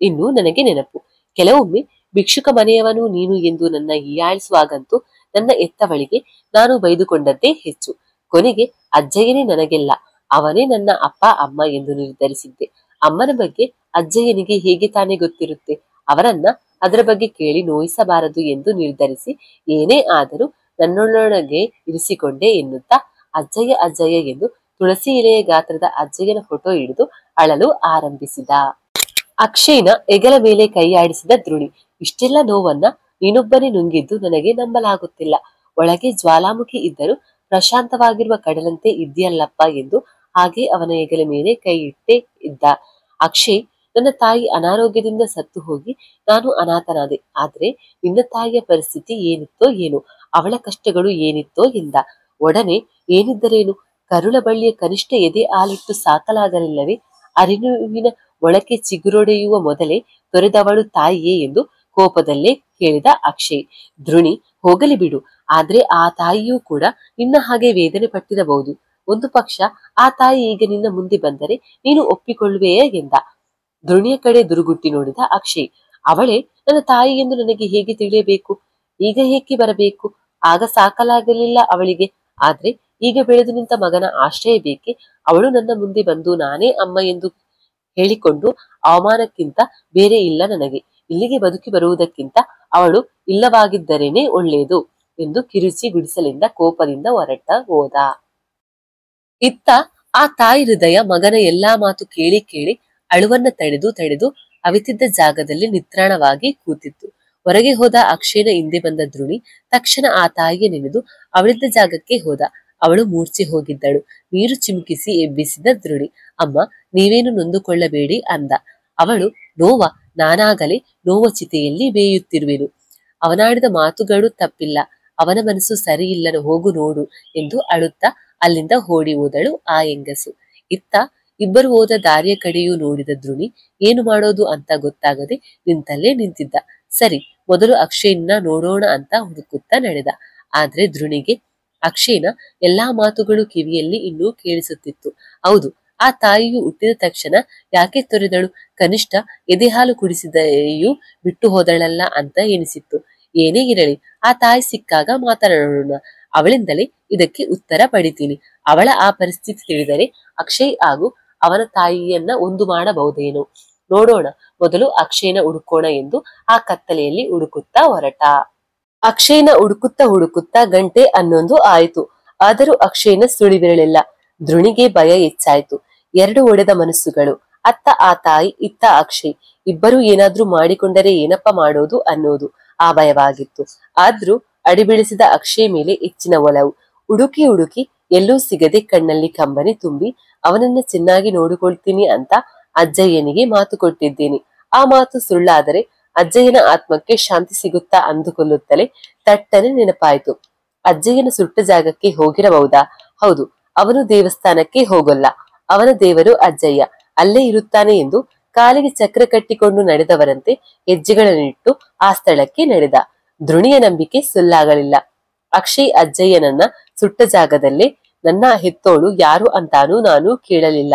ಇನ್ನು ನನಗೆ ನೆನಪು. ಕೆಲವೊಮ್ಮೆ ಭಿಕ್ಷುಕ ಮನೆಯವನು ನೀನು ಎಂದು ನನ್ನ ಹೀಯಾಳಿಸುವಾಗಂತೂ ನನ್ನ ಎತ್ತವಳಿಗೆ ನಾನು ಬೈದುಕೊಂಡದ್ದೇ ಹೆಚ್ಚು. ಕೊನೆಗೆ ಅಜ್ಜಯ್ಯನೇ ನನಗೆಲ್ಲ, ಅವನೇ ನನ್ನ ಅಪ್ಪ ಅಮ್ಮ ಎಂದು ನಿರ್ಧರಿಸಿದ್ದೆ. ಅಮ್ಮನ ಬಗ್ಗೆ ಅಜ್ಜಯ್ಯನಿಗೆ ಹೇಗೆ ತಾನೇ ಗೊತ್ತಿರುತ್ತೆ? ಅವರನ್ನ ಅದರ ಬಗ್ಗೆ ಕೇಳಿ ನೋಯಿಸಬಾರದು ಎಂದು ನಿರ್ಧರಿಸಿ ಏನೇ ಆದರೂ ನನ್ನೊಳಗೆ ಇರಿಸಿಕೊಂಡೆ ಎನ್ನುತ್ತಾ ಅಜ್ಜಯ್ಯ ಅಜ್ಜಯ್ಯ ಎಂದು ತುಳಸಿ ಎಲೆಯ ಗಾತ್ರದ ಅಜ್ಜಯ್ಯನ ಫೋಟೋ ಹಿಡಿದು ಅಳಲು ಆರಂಭಿಸಿದ. ಅಕ್ಷಯ್ನ ಹೆಗಲ ಮೇಲೆ ಕೈಯಾಡಿಸಿದ ದ್ರುಣಿ. ಇಷ್ಟೆಲ್ಲ ನೋವನ್ನ ನೀನೊಬ್ಬನೇ ನುಂಗಿದ್ದು ನನಗೆ ನಂಬಲಾಗುತ್ತಿಲ್ಲ. ಒಳಗೆ ಜ್ವಾಲಾಮುಖಿ ಇದ್ದರೂ ಪ್ರಶಾಂತವಾಗಿರುವ ಕಡಲಂತೆ ಇದ್ದೀಯಲ್ಲಪ್ಪ ಎಂದು ಹಾಗೆ ಅವನ ಹೆಗಲ ಮೇಲೆ ಕೈ ಇಟ್ಟೇ ಇದ್ದ. ಅಕ್ಷಯ್, ನನ್ನ ತಾಯಿ ಅನಾರೋಗ್ಯದಿಂದ ಸತ್ತು ಹೋಗಿ ನಾನು ಅನಾಥನಾದೆ. ಆದ್ರೆ ನಿನ್ನ ತಾಯಿಯ ಪರಿಸ್ಥಿತಿ ಏನಿತ್ತೋ ಏನೋ, ಅವಳ ಕಷ್ಟಗಳು ಏನಿತ್ತೋ ಎಂದ. ಒಡನೆ ಏನಿದ್ದರೇನು, ಕರುಳ ಬಳ್ಳಿಯ ಕನಿಷ್ಠ ಎದೆ ಹಾಲಿಟ್ಟು ಸಾಕಲಾಗಲಿಲ್ಲವೇ? ಅರಿವಿನ ಮೊಳಕೆ ಚಿಗುರೊಡೆಯುವ ಮೊದಲೇ ತೊರೆದವಳು ತಾಯಿಯೇ ಎಂದು ಕೋಪದಲ್ಲೇ ಕೇಳಿದ ಅಕ್ಷಯ್. ದ್ರುಣಿ, ಹೋಗಲಿ ಬಿಡು. ಆದ್ರೆ ಆ ತಾಯಿಯೂ ಕೂಡ ನಿನ್ನ ಹಾಗೆ ವೇದನೆ ಪಟ್ಟಿರಬಹುದು. ಒಂದು ಪಕ್ಷ ಆ ತಾಯಿ ಈಗ ನಿನ್ನ ಮುಂದೆ ಬಂದರೆ ನೀನು ಒಪ್ಪಿಕೊಳ್ಳುವೆಯೇ ಎಂದ. ದ್ರುಣಿಯ ಕಡೆ ದುರುಗುಟ್ಟಿ ನೋಡಿದ ಅಕ್ಷಯ್. ಅವಳೇ ನನ್ನ ತಾಯಿ ಎಂದು ನನಗೆ ಹೇಗೆ ತಿಳಿಯಬೇಕು? ಈಗ ಏಕೆ ಬರಬೇಕು? ಆಗ ಸಾಕಲಾಗಲಿಲ್ಲ ಅವಳಿಗೆ. ಆದ್ರೆ ಈಗ ಬೆಳೆದು ನಿಂತ ಮಗನ ಆಶ್ರಯ ಬೇಕೆ? ಅವಳು ನನ್ನ ಮುಂದೆ ಬಂದು ನಾನೇ ಅಮ್ಮ ಎಂದು ಹೇಳಿಕೊಂಡು ಅವಮಾನಕ್ಕಿಂತ ಬೇರೆ ಇಲ್ಲ ನನಗೆ. ಇಲ್ಲಿಗೆ ಬದುಕಿ ಬರುವುದಕ್ಕಿಂತ ಅವಳು ಇಲ್ಲವಾಗಿದ್ದರೇನೆ ಒಳ್ಳೆಯದು ಎಂದು ಕಿರುಚಿ ಗುಡಿಸಲಿಂದ ಕೋಪದಿಂದ ಹೋದ. ಇತ್ತ ಆ ತಾಯಿ ಹೃದಯ ಮಗನ ಎಲ್ಲಾ ಮಾತು ಕೇಳಿ ಕೇಳಿ ಅಳುವನ್ನ ತಡೆದು ಅವಿತಿದ್ದ ಜಾಗದಲ್ಲಿ ನಿತ್ರಾಣವಾಗಿ ಕೂತಿತ್ತು. ಹೊರಗೆ ಹೋದ ಅಕ್ಷಯನ ಹಿಂದೆ ಬಂದ ದ್ರುಣಿ ತಕ್ಷಣ ಆ ತಾಯಿಗೆ ನೆನೆದು ಅವಳಿದ್ದ ಜಾಗಕ್ಕೆ ಹೋದ. ಅವಳು ಮೂರ್ಛೆ ಹೋಗಿದ್ದಳು. ನೀರು ಚಿಮುಕಿಸಿ ಎಬ್ಬಿಸಿದ ದ್ರುಣಿ, ಅಮ್ಮ, ನೀವೇನು ನೊಂದುಕೊಳ್ಳಬೇಡಿ ಅಂದ. ಅವಳು, ನೋವ? ನಾನಾಗಲೇ ನೋವ ಚಿತೆಯಲ್ಲಿ ಬೇಯುತ್ತಿರುವೆನು. ಅವನಾಡಿದ ಮಾತುಗಳು ತಪ್ಪಿಲ್ಲ. ಅವನ ಮನಸ್ಸು ಸರಿ ಇಲ್ಲ, ಹೋಗು ನೋಡು ಎಂದು ಅಳುತ್ತಾ ಅಲ್ಲಿಂದ ಓಡಿ ಹೋದಳು ಆ ಹೆಂಗಸು. ಇತ್ತ ಇಬ್ಬರು ಹೋದ ದಾರಿಯ ಕಡೆಯೂ ನೋಡಿದ ದ್ರುಣಿ ಏನು ಮಾಡೋದು ಅಂತ ಗೊತ್ತಾಗದೆ ನಿಂತಲ್ಲೇ ನಿಂತಿದ್ದ. ಸರಿ, ಮೊದಲು ಅಕ್ಷಯ್ನ ನೋಡೋಣ ಅಂತ ಹುಡುಕುತ್ತಾ ನಡೆದ. ಆದ್ರೆ ದ್ರುಣಿಗೆ ಅಕ್ಷಯ್ನ ಎಲ್ಲಾ ಮಾತುಗಳು ಕಿವಿಯಲ್ಲಿ ಇನ್ನೂ ಕೇಳಿಸುತ್ತಿತ್ತು. ಹೌದು, ಆ ತಾಯಿಯು ಹುಟ್ಟಿದ ತಕ್ಷಣ ಯಾಕೆ ತೊರೆದಳು? ಕನಿಷ್ಠ ಎದೆ ಹಾಲು ಕುಡಿಸಿದೆಯೂ ಬಿಟ್ಟು ಹೋದಳಲ್ಲ ಅಂತ ಎನಿಸಿತ್ತು. ಏನೇ ಇರಲಿ, ಆ ತಾಯಿ ಸಿಕ್ಕಾಗ ಮಾತನಾಡೋಣ. ಅವಳಿಂದಲೇ ಇದಕ್ಕೆ ಉತ್ತರ ಪಡಿತೀನಿ. ಅವಳ ಆ ಪರಿಸ್ಥಿತಿ ತಿಳಿದರೆ ಅಕ್ಷಯ್ ಹಾಗೂ ಅವನ ತಾಯಿಯನ್ನ ಒಂದು ಮಾಡಬಹುದೇನೋ. ನೋಡೋಣ, ಮೊದಲು ಅಕ್ಷಯ್ನ ಹುಡುಕೋಣ ಎಂದು ಆ ಕತ್ತಲೆಯಲ್ಲಿ ಹುಡುಕುತ್ತಾ ಹೊರಟ. ಅಕ್ಷಯ್ನ ಹುಡುಕುತ್ತಾ ಗಂಟೆ 11 ಆಯಿತು. ಆದರೂ ಅಕ್ಷಯ್ನ ಸುಳಿವಿರಲಿಲ್ಲ. ದ್ರುಣಿಗೆ ಭಯ ಹೆಚ್ಚಾಯಿತು. ಎರಡು ಒಡೆದ ಮನಸ್ಸುಗಳು. ಅತ್ತ ಆ ತಾಯಿ, ಇತ್ತ ಅಕ್ಷಯ್. ಇಬ್ಬರು ಏನಾದ್ರೂ ಮಾಡಿಕೊಂಡರೆ ಏನಪ್ಪ ಮಾಡೋದು ಅನ್ನೋದು ಆ ಭಯವಾಗಿತ್ತು. ಆದ್ರೂ ಅಡಿಬೆಳೆಸಿದ ಅಕ್ಷಯ್ ಮೇಲೆ ಹೆಚ್ಚಿನ ಒಲವು. ಹುಡುಕಿ ಹುಡುಕಿ ಎಲ್ಲೂ ಸಿಗದೆ ಕಣ್ಣಲ್ಲಿ ಕಂಬನಿ ತುಂಬಿ ಅವನನ್ನ ಚೆನ್ನಾಗಿ ನೋಡಿಕೊಳ್ತೀನಿ ಅಂತ ಅಜ್ಜಯ್ಯನಿಗೆ ಮಾತು ಕೊಟ್ಟಿದ್ದೀನಿ. ಆ ಮಾತು ಸುಳ್ಳಾದರೆ ಅಜ್ಜಯ್ಯನ ಆತ್ಮಕ್ಕೆ ಶಾಂತಿ ಸಿಗುತ್ತಾ ಅಂದುಕೊಳ್ಳುತ್ತಲೇ ತಟ್ಟನೆ ನೆನಪಾಯ್ತು. ಅಜ್ಜಯ್ಯನ ಸುಟ್ಟ ಜಾಗಕ್ಕೆ ಹೋಗಿರಬಹುದಾ? ಹೌದು, ಅವನು ದೇವಸ್ಥಾನಕ್ಕೆ ಹೋಗಲ್ಲ. ಅವನ ದೇವರು ಅಜ್ಜಯ್ಯ ಅಲ್ಲೇ ಇರುತ್ತಾನೆ ಎಂದು ಕಾಲಿಗೆ ಚಕ್ರ ಕಟ್ಟಿಕೊಂಡು ನಡೆದವರಂತೆ ಹೆಜ್ಜೆಗಳನ್ನಿಟ್ಟು ಆ ಸ್ಥಳಕ್ಕೆ ನಡೆದ. ಧ್ರುಣಿಯ ನಂಬಿಕೆ ಸುಳ್ಳಾಗಲಿಲ್ಲ. ಅಕ್ಷಯ್ ಅಜ್ಜಯ್ಯನನ್ನ ಸುಟ್ಟ ಜಾಗದಲ್ಲೇ ನನ್ನ ಹೆತ್ತೋಳು ಯಾರು ಅಂತಾನೂ ನಾನು ಕೇಳಲಿಲ್ಲ.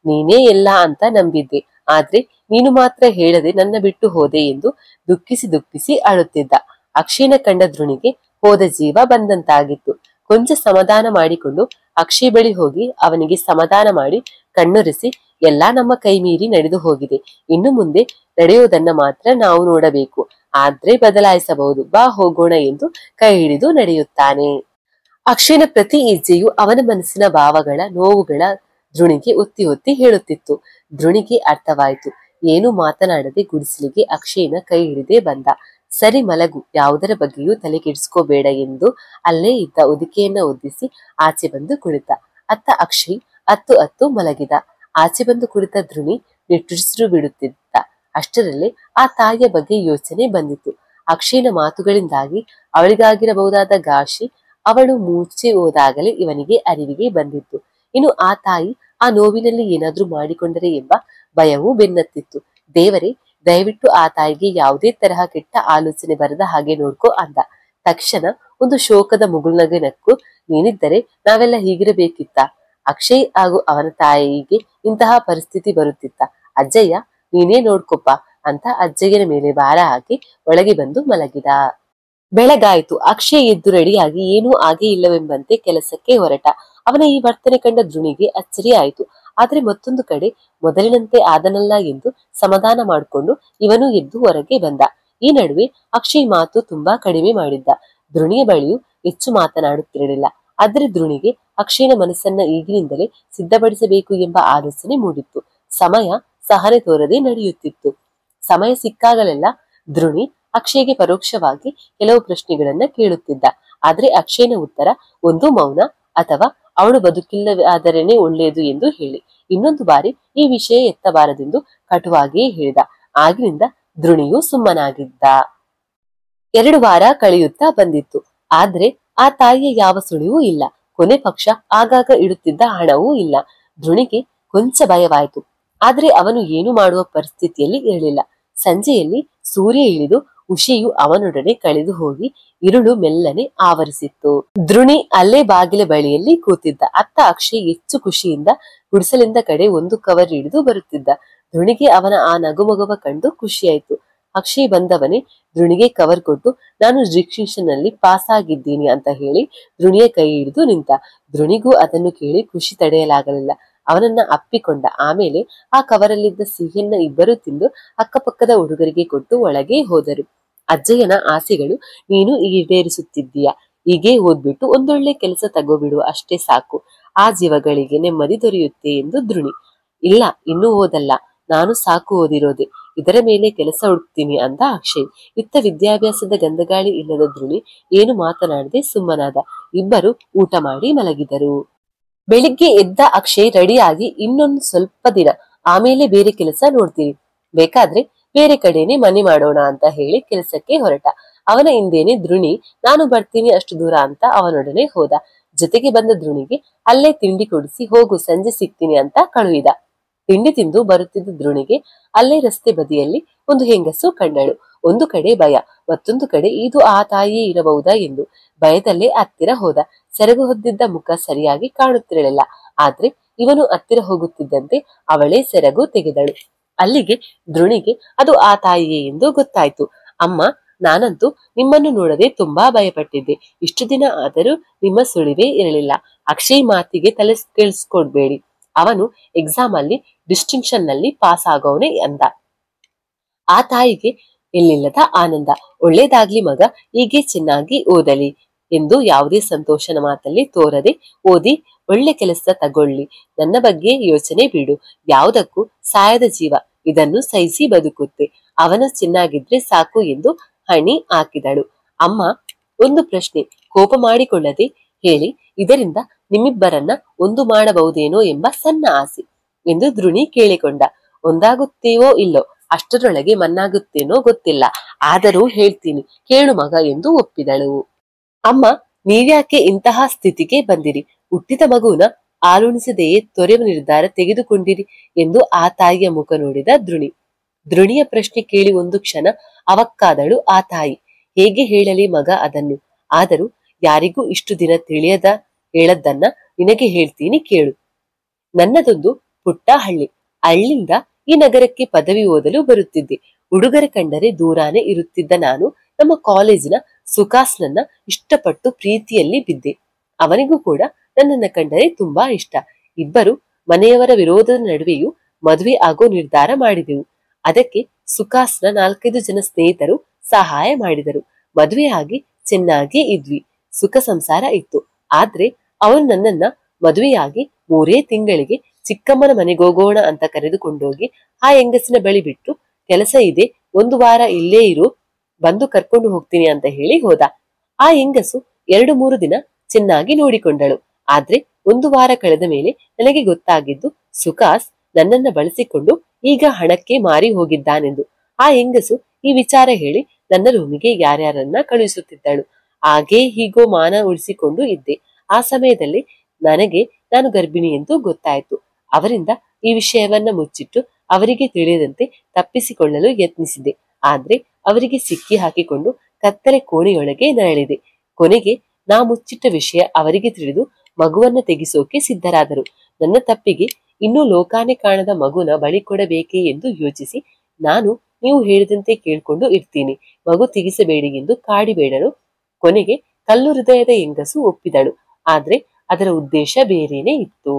ನೀನೇ ಎಲ್ಲ ಅಂತ ನಂಬಿದ್ದೆ. ಆದ್ರೆ ನೀನು ಮಾತ್ರ ಹೇಳದೆ ನನ್ನ ಬಿಟ್ಟು ಹೋದೆ ಎಂದು ದುಃಖಿಸಿ ದುಃಖಿಸಿ ಅಳುತ್ತಿದ್ದ. ಅಕ್ಷಯ್ನ ಕಂಡ ಧ್ರುಣಿಗೆ ಹೋದ ಜೀವ ಬಂದಂತಾಗಿತ್ತು. ಕೊಂಚ ಸಮಾಧಾನ ಮಾಡಿಕೊಂಡು ಅಕ್ಷಯ್ ಬಳಿ ಹೋಗಿ ಅವನಿಗೆ ಸಮಾಧಾನ ಮಾಡಿ ಕಣ್ಣೊರೆಸಿ, ಎಲ್ಲಾ ನಮ್ಮ ಕೈ ಮೀರಿ ನಡೆದು ಹೋಗಿದೆ. ಇನ್ನು ಮುಂದೆ ನಡೆಯೋದನ್ನ ಮಾತ್ರ ನಾವು ನೋಡಬೇಕು. ಆದ್ರೆ ಬದಲಾಯಿಸಬಹುದು, ಬಾ ಹೋಗೋಣ ಎಂದು ಕೈ ಹಿಡಿದು ನಡೆಯುತ್ತಾನೆ. ಅಕ್ಷಯ್ನ ಪ್ರತಿ ಹೆಜ್ಜೆಯು ಅವನ ಮನಸ್ಸಿನ ಭಾವಗಳ ನೋವುಗಳ ಧ್ರುಣಿಗೆ ಒತ್ತಿ ಒತ್ತಿ ಹೇಳುತ್ತಿತ್ತು. ಧ್ರುಣಿಗೆ ಅರ್ಥವಾಯಿತು. ಏನು ಮಾತನಾಡದೆ ಗುಡಿಸಲಿಗೆ ಅಕ್ಷಯ್ನ ಕೈ ಹಿಡಿದೇ ಬಂದ. ಸರಿ ಮಲಗು, ಯಾವುದರ ಬಗ್ಗೆಯೂ ತಲೆ ಕೆಡಿಸ್ಕೋಬೇಡ ಎಂದು ಅಲ್ಲೇ ಇದ್ದ ಹೊದಿಕೆಯನ್ನ ಒದ್ದಿಸಿ ಆಚೆ ಬಂದು ಕುಳಿತ. ಅತ್ತ ಅಕ್ಷಯ್ ಅತ್ತು ಅತ್ತು ಮಲಗಿದ. ಆಚೆ ಬಂದು ಕುಳಿತ ಧ್ರುಣಿ ನಿಟ್ಟುಸಿರು ಬಿಡುತ್ತಿದ್ದ. ಅಷ್ಟರಲ್ಲೇ ಆ ತಾಯಿಯ ಬಗ್ಗೆ ಯೋಚನೆ ಬಂದಿತು. ಅಕ್ಷಯ್ನ ಮಾತುಗಳಿಂದಾಗಿ ಅವಳಿಗಾಗಿರಬಹುದಾದ ಘಾಸಿ ಅವಳು ಮೂರ್ಛೆ ಹೋದಾಗಲೇ ಇವನಿಗೆ ಅರಿವಿಗೆ ಬಂದಿತ್ತು. ಇನ್ನು ಆ ತಾಯಿ ಆ ನೋವಿನಲ್ಲಿ ಏನಾದ್ರೂ ಮಾಡಿಕೊಂಡರೆ ಎಂಬ ಭಯವೂ ಬೆನ್ನತ್ತಿತ್ತು. ದೇವರೇ, ದಯವಿಟ್ಟು ಆ ತಾಯಿಗೆ ಯಾವುದೇ ತರಹ ಕೆಟ್ಟ ಆಲೋಚನೆ ಬರದ ಹಾಗೆ ನೋಡ್ಕೊ ಅಂದ. ತಕ್ಷಣ ಒಂದು ಶೋಕದ ಮುಗುಳ್ನಗೆ ನಕ್ಕು, ನೀನಿದ್ದರೆ ನಾವೆಲ್ಲ ಹೀಗಿರಬೇಕಿತ್ತ? ಅಕ್ಷಯ್ ಹಾಗೂ ಅವನ ತಾಯಿಗೆ ಇಂತಹ ಪರಿಸ್ಥಿತಿ ಬರುತ್ತಿತ್ತ? ಅಜ್ಜಯ್ಯ, ನೀನೇ ನೋಡ್ಕೊಪ್ಪ ಅಂತ ಅಜ್ಜಯ್ಯನ ಮೇಲೆ ಭಾರ ಹಾಕಿ ಒಳಗೆ ಬಂದು ಮಲಗಿದ. ಬೆಳಗಾಯಿತು. ಅಕ್ಷಯ್ ಎದ್ದು ರೆಡಿಯಾಗಿ ಏನೂ ಆಗೇ ಇಲ್ಲವೆಂಬಂತೆ ಕೆಲಸಕ್ಕೆ ಹೊರಟ. ಅವನ ಈ ವರ್ತನೆ ಕಂಡ ಧ್ರುಣಿಗೆ ಅಚ್ಚರಿ ಆಯಿತು. ಆದ್ರೆ ಮತ್ತೊಂದು ಕಡೆ ಮೊದಲಿನಂತೆ ಆದನಲ್ಲ ಎಂದು ಸಮಾಧಾನ ಮಾಡಿಕೊಂಡು ಇವನು ಎದ್ದು ಹೊರಗೆ ಬಂದ. ಈ ನಡುವೆ ಅಕ್ಷಯ್ ಮಾತು ತುಂಬಾ ಕಡಿಮೆ ಮಾಡಿದ್ದ. ಧ್ರುಣಿಯ ಬಳಿಯೂ ಹೆಚ್ಚು ಮಾತನಾಡುತ್ತಿರಲಿಲ್ಲ. ಆದ್ರೆ ಧ್ರುಣಿಗೆ ಅಕ್ಷಯ್ನ ಮನಸ್ಸನ್ನ ಈಗಿನಿಂದಲೇ ಸಿದ್ಧಪಡಿಸಬೇಕು ಎಂಬ ಆಲೋಚನೆ ಮೂಡಿತ್ತು. ಸಮಯ ಸಹನೆ ತೋರದೆ ನಡೆಯುತ್ತಿತ್ತು. ಸಮಯ ಸಿಕ್ಕಾಗಲೆಲ್ಲ ಧ್ರುಣಿ ಅಕ್ಷಯ್ಗೆ ಪರೋಕ್ಷವಾಗಿ ಕೆಲವು ಪ್ರಶ್ನೆಗಳನ್ನ ಕೇಳುತ್ತಿದ್ದ. ಆದ್ರೆ ಅಕ್ಷಯ್ನ ಉತ್ತರ ಒಂದು ಮೌನ ಅಥವಾ ಅವಳು ಬದುಕಿಲ್ಲವಾದರೇನೆ ಒಳ್ಳೆಯದು ಎಂದು ಹೇಳಿ, ಇನ್ನೊಂದು ಬಾರಿ ಈ ವಿಷಯ ಎತ್ತಬಾರದೆಂದು ಕಟುವಾಗಿಯೇ ಹೇಳಿದ. ಆಗಿನಿಂದ ಧ್ರುಣಿಯು ಸುಮ್ಮನಾಗಿದ್ದ. 2 ವಾರ ಕಳೆಯುತ್ತಾ ಬಂದಿತ್ತು. ಆದ್ರೆ ಆ ತಾಯಿಯ ಯಾವ ಸುಳಿವೂ ಇಲ್ಲ. ಕೊನೆ ಪಕ್ಷ ಆಗಾಗ ಇಡುತ್ತಿದ್ದ ಹಣವೂ ಇಲ್ಲ. ಧ್ರುಣಿಗೆ ಕೊಂಚ ಭಯವಾಯಿತು. ಆದ್ರೆ ಅವನು ಏನು ಮಾಡುವ ಪರಿಸ್ಥಿತಿಯಲ್ಲಿ ಇರಲಿಲ್ಲ. ಸಂಜೆಯಲ್ಲಿ ಸೂರ್ಯ ಇಳಿದು ಉಷೆಯು ಅವನೊಡನೆ ಕಳೆದು ಹೋಗಿ ഇരുಳು ಮೆಲ್ಲನೆ ಆವರಿಸಿತ್ತು. ಧ್ರುಣಿ ಅಲ್ಲೇ ಬಾಗಿಲ ಬಳಿಯಲ್ಲಿ ಕೂತಿದ್ದ. ಅತ್ತ ಅಕ್ಷಯ್ ಹೆಚ್ಚು ಖುಷಿಯಿಂದ ಗುಡಿಸಲಿಂದ ಕಡೆ ಒಂದು ಕವರ್ ಹಿಡಿದು ಬರುತ್ತಿದ್ದ. ಧ್ರುಣಿಗೆ ಅವನ ಆ ನಗುಮಗುವ ಕಂಡು ಖುಷಿಯಾಯಿತು. ಅಕ್ಷಯ್ ಬಂದವನೇ ಧ್ರುಣಿಗೆ ಕವರ್ ಕೊಟ್ಟು, ನಾನು ಡಿಸ್ಟಿಂಕ್ಷನ್ ನಲ್ಲಿ ಪಾಸ್ ಆಗಿದ್ದೀನಿ ಅಂತ ಹೇಳಿ ಧ್ರುಣಿಯ ಕೈ ಹಿಡಿದು ನಿಂತ. ಧ್ರುಣಿಗೂ ಅದನ್ನು ಕೇಳಿ ಖುಷಿ ತಡೆಯಲಾಗಲಿಲ್ಲ. ಅವನನ್ನ ಅಪ್ಪಿಕೊಂಡ. ಆಮೇಲೆ ಆ ಕವರಲ್ಲಿದ್ದ ಸಿಹಿಯನ್ನ ಇಬ್ಬರು ತಿಂದು ಅಕ್ಕಪಕ್ಕದ ಹುಡುಗರಿಗೆ ಕೊಟ್ಟು ಒಳಗೆ ಹೋದರು. ಅಜ್ಜಯ್ಯನ ಆಸೆಗಳು ನೀನು ಈಡೇರಿಸುತ್ತಿದ್ದೀಯ. ಹೀಗೆ ಓದ್ಬಿಟ್ಟು ಒಂದೊಳ್ಳೆ ಕೆಲಸ ತಗೋಬಿಡು, ಅಷ್ಟೇ ಸಾಕು. ಆ ಜೀವಗಳಿಗೆ ನೆಮ್ಮದಿ ದೊರೆಯುತ್ತೆ ಎಂದು ಧ್ರುಣಿ. ಇಲ್ಲ, ಇನ್ನೂ ಓದಲ್ಲ, ನಾನು ಸಾಕು ಓದಿರೋದೆ, ಇದರ ಮೇಲೆ ಕೆಲಸ ಹುಡುಕ್ತೀನಿ ಅಂದ ಅಕ್ಷಯ್. ಇತ್ತ ವಿದ್ಯಾಭ್ಯಾಸದ ಗಂಧಗಾಳಿ ಇಲ್ಲದ ಧ್ರುಣಿ ಏನು ಮಾತನಾಡದೆ ಸುಮ್ಮನಾದ. ಇಬ್ಬರು ಊಟ ಮಾಡಿ ಮಲಗಿದರು. ಬೆಳಿಗ್ಗೆ ಎದ್ದ ಅಕ್ಷಯ್ ರೆಡಿಯಾಗಿ, ಇನ್ನೊಂದು ಸ್ವಲ್ಪ ದಿನ ಆಮೇಲೆ ಬೇರೆ ಕೆಲಸ ನೋಡ್ತೀನಿ, ಬೇಕಾದ್ರೆ ಬೇರೆ ಕಡೆನೆ ಮನೆ ಮಾಡೋಣ ಅಂತ ಹೇಳಿ ಕೆಲಸಕ್ಕೆ ಹೊರಟ. ಅವನ ಹಿಂದೇನೆ ಧ್ರುಣಿ ನಾನು ಬರ್ತೀನಿ ಅಷ್ಟು ದೂರ ಅಂತ ಅವನೊಡನೆ ಹೋದ. ಜೊತೆಗೆ ಬಂದ ಧ್ರುಣಿಗೆ ಅಲ್ಲೇ ತಿಂಡಿ ಕೊಡಿಸಿ ಹೋಗು, ಸಂಜೆ ಸಿಗ್ತೀನಿ ಅಂತ ಕಳುಹಿದ. ತಿಂಡಿ ತಿಂದು ಬರುತ್ತಿದ್ದ ಧ್ರುಣಿಗೆ ಅಲ್ಲೇ ರಸ್ತೆ ಬದಿಯಲ್ಲಿ ಒಂದು ಹೆಂಗಸು ಕಂಡಳು. ಒಂದು ಕಡೆ ಭಯ, ಮತ್ತೊಂದು ಕಡೆ ಇದು ಆ ತಾಯಿಯೇ ಇರಬಹುದಾ ಎಂದು ಭಯದಲ್ಲೇ ಹತ್ತಿರ ಹೋದ. ಸೆರಗು ಹೊದ್ದಿದ್ದ ಮುಖ ಸರಿಯಾಗಿ ಕಾಣುತ್ತಿರಲಿಲ್ಲ. ಆದ್ರೆ ಇವನು ಹತ್ತಿರ ಹೋಗುತ್ತಿದ್ದಂತೆ ಅವಳೇ ಸೆರಗು ತೆಗೆದಳು. ಅಲ್ಲಿಗೆ ಧ್ರುಣಿಗೆ ಅದು ಆ ತಾಯಿಯೇ ಎಂದು ಗೊತ್ತಾಯ್ತು. ಅಮ್ಮ, ನಾನಂತೂ ನಿಮ್ಮನ್ನು ನೋಡದೆ ತುಂಬಾ ಭಯಪಟ್ಟಿದ್ದೆ. ಇಷ್ಟು ದಿನ ಆದರೂ ನಿಮ್ಮ ಸುಳಿವೇ ಇರಲಿಲ್ಲ. ಅಕ್ಷಯ್ ಮಾತಿಗೆ ತಲೆ ಕೆಡಿಸ್ಕೊಡ್ಬೇಡಿ, ಅವನು ಎಕ್ಸಾಮ್ ಅಲ್ಲಿ ಡಿಸ್ಟಿಂಕ್ಷನ್ ನಲ್ಲಿ ಪಾಸ್ ಆಗೋನೆ ಅಂದ. ಆ ತಾಯಿಗೆ ಎಲ್ಲಿಲ್ಲದ ಆನಂದ. ಒಳ್ಳೇದಾಗ್ಲಿ ಮಗ, ಹೀಗೆ ಚೆನ್ನಾಗಿ ಓದಲಿ ಎಂದು ಯಾವುದೇ ಸಂತೋಷನ ಮಾತಲ್ಲಿ ತೋರದೆ ಓದಿ ಒಳ್ಳೆ ಕೆಲಸ ತಗೊಳ್ಳಿ, ನನ್ನ ಬಗ್ಗೆ ಯೋಚನೆ ಬಿಡು, ಯಾವುದಕ್ಕೂ ಸಾಯದ ಜೀವ, ಇದನ್ನು ಸಹಿಸಿ ಬದುಕುತ್ತೆ, ಅವನು ಚೆನ್ನಾಗಿದ್ರೆ ಸಾಕು ಎಂದು ಹಣಿ ಹಾಕಿದಳು. ಅಮ್ಮ, ಒಂದು ಪ್ರಶ್ನೆ, ಕೋಪ ಮಾಡಿಕೊಳ್ಳದೆ ಹೇಳಿ, ಇದರಿಂದ ನಿಮ್ಮಿಬ್ಬರನ್ನ ಒಂದು ಮಾಡಬಹುದೇನೋ ಎಂಬ ಸಣ್ಣ ಆಸೆ ಎಂದು ಧ್ರುಣಿ ಕೇಳಿಕೊಂಡ. ಒಂದಾಗುತ್ತೇವೋ ಇಲ್ಲೋ, ಅಷ್ಟರೊಳಗೆ ಮನ್ನಾಗುತ್ತೇನೋ ಗೊತ್ತಿಲ್ಲ, ಆದರೂ ಹೇಳ್ತೀನಿ ಕೇಳು ಮಗ ಎಂದು ಒಪ್ಪಿದಳು. ಅಮ್ಮ, ನೀವ್ಯಾಕೆ ಇಂತಹ ಸ್ಥಿತಿಗೆ ಬಂದಿರಿ? ಹುಟ್ಟಿದ ಮಗುನ ಆಲುಣಿಸದೆಯೇ ತೊರೆವ ನಿರ್ಧಾರ ತೆಗೆದುಕೊಂಡಿರಿ ಎಂದು ಆ ತಾಯಿಯ ಮುಖ ನೋಡಿದ ಧ್ರುಣಿ. ಧ್ರುಣಿಯ ಪ್ರಶ್ನೆ ಕೇಳಿ ಒಂದು ಕ್ಷಣ ಅವಕ್ಕಾದಳು ಆ ತಾಯಿ. ಹೇಗೆ ಹೇಳಲಿ ಮಗ ಅದನ್ನು? ಆದರೂ ಯಾರಿಗೂ ಇಷ್ಟು ದಿನ ತಿಳಿಯದ ಹೇಳದ್ದನ್ನ ನಿನಗೆ ಹೇಳ್ತೀನಿ ಕೇಳು. ನನ್ನದೊಂದು ಪುಟ್ಟ ಹಳ್ಳಿ. ಹಳ್ಳಿಯಿಂದ ಈ ನಗರಕ್ಕೆ ಪದವಿ ಓದಲು ಬರುತ್ತಿದ್ದೆ. ಹುಡುಗರ ಕಂಡರೆ ದೂರಾನೇ ಇರುತ್ತಿದ್ದ ನಾನು ನಮ್ಮ ಕಾಲೇಜಿನ ಸುಖಾಸ್ನನ್ನ ಇಷ್ಟಪಟ್ಟು ಪ್ರೀತಿಯಲ್ಲಿ ಬಿದ್ದೆ. ಅವನಿಗೂ ಕೂಡ ನನ್ನನ್ನ ಕಂಡರೆ ತುಂಬಾ ಇಷ್ಟ. ಇಬ್ಬರು ಮನೆಯವರ ವಿರೋಧದ ನಡುವೆಯೂ ಮದುವೆ ಆಗೋ ನಿರ್ಧಾರ ಮಾಡಿದೆವು. ಅದಕ್ಕೆ ಸುಖಾಸ್ನ 4-5 ಜನ ಸ್ನೇಹಿತರು ಸಹಾಯ ಮಾಡಿದರು. ಮದುವೆ ಆಗಿ ಚೆನ್ನಾಗಿ ಇದ್ವಿ, ಸುಖ ಸಂಸಾರ ಇತ್ತು. ಆದ್ರೆ ಅವನು ನನ್ನನ್ನ ಮದುವೆಯಾಗಿ 3 ತಿಂಗಳಿಗೆ ಚಿಕ್ಕಮ್ಮನ ಮನೆಗೋಗೋಣ ಅಂತ ಕರೆದುಕೊಂಡೋಗಿ ಆ ಹೆಂಗಸಿನ ಬಳಿ ಬಿಟ್ಟು, ಕೆಲಸ ಇದೆ, 1 ವಾರ ಇಲ್ಲೇ ಇರು, ಬಂದು ಕರ್ಕೊಂಡು ಹೋಗ್ತೀನಿ ಅಂತ ಹೇಳಿ ಹೋದ. ಆ ಹೆಂಗಸು 2-3 ದಿನ ಚೆನ್ನಾಗಿ ನೋಡಿಕೊಂಡಳು. ಆದ್ರೆ 1 ವಾರ ಕಳೆದ ಮೇಲೆ ನನಗೆ ಗೊತ್ತಾಗಿದ್ದು, ಸುಖಾಸ್ ನನ್ನನ್ನ ಬಳಸಿಕೊಂಡು ಈಗ ಹಣಕ್ಕೆ ಮಾರಿ ಹೋಗಿದ್ದಾನೆಂದು. ಆ ಹೆಂಗಸು ಈ ವಿಚಾರ ಹೇಳಿ ನನ್ನ ರೂಮಿಗೆ ಯಾರ್ಯಾರನ್ನ ಕಳುಹಿಸುತ್ತಿದ್ದಳು. ಹಾಗೇ ಹೀಗೋ ಮಾನ ಉಳಿಸಿಕೊಂಡು ಇದ್ದೆ. ಆ ಸಮಯದಲ್ಲಿ ನನಗೆ ನಾನು ಗರ್ಭಿಣಿ ಎಂದು ಗೊತ್ತಾಯ್ತು. ಅವರಿಂದ ಈ ವಿಷಯವನ್ನ ಮುಚ್ಚಿಟ್ಟು ಅವರಿಗೆ ತಿಳಿಯದಂತೆ ತಪ್ಪಿಸಿಕೊಳ್ಳಲು ಯತ್ನಿಸಿದೆ. ಆದ್ರೆ ಅವರಿಗೆ ಸಿಕ್ಕಿ ಹಾಕಿಕೊಂಡು ಕತ್ತಲೆ ಕೋಣೆಯೊಳಗೆ ನರಳಿದೆ. ಕೊನೆಗೆ ನಾ ಮುಚ್ಚಿಟ್ಟ ವಿಷಯ ಅವರಿಗೆ ತಿಳಿದು ಮಗುವನ್ನ ತೆಗೆಸೋಕೆ ಸಿದ್ಧರಾದರು. ನನ್ನ ತಪ್ಪಿಗೆ ಇನ್ನೂ ಲೋಕಾನೆ ಕಾಣದ ಮಗುನ ಬಳಿ ಕೊಡಬೇಕೇ ಎಂದು ಯೋಚಿಸಿ, ನಾನು ನೀವು ಹೇಳಿದಂತೆ ಕೇಳ್ಕೊಂಡು ಇರ್ತೀನಿ, ಮಗು ತೆಗಿಸಬೇಡಿ ಎಂದು ಕಾಡಿಬೇಡಲು ಕೊನೆಗೆ ಕಲ್ಲು ಹೃದಯದ ಹೆಂಗಸು ಒಪ್ಪಿದಳು. ಆದ್ರೆ ಅದರ ಉದ್ದೇಶ ಬೇರೇನೆ ಇತ್ತು.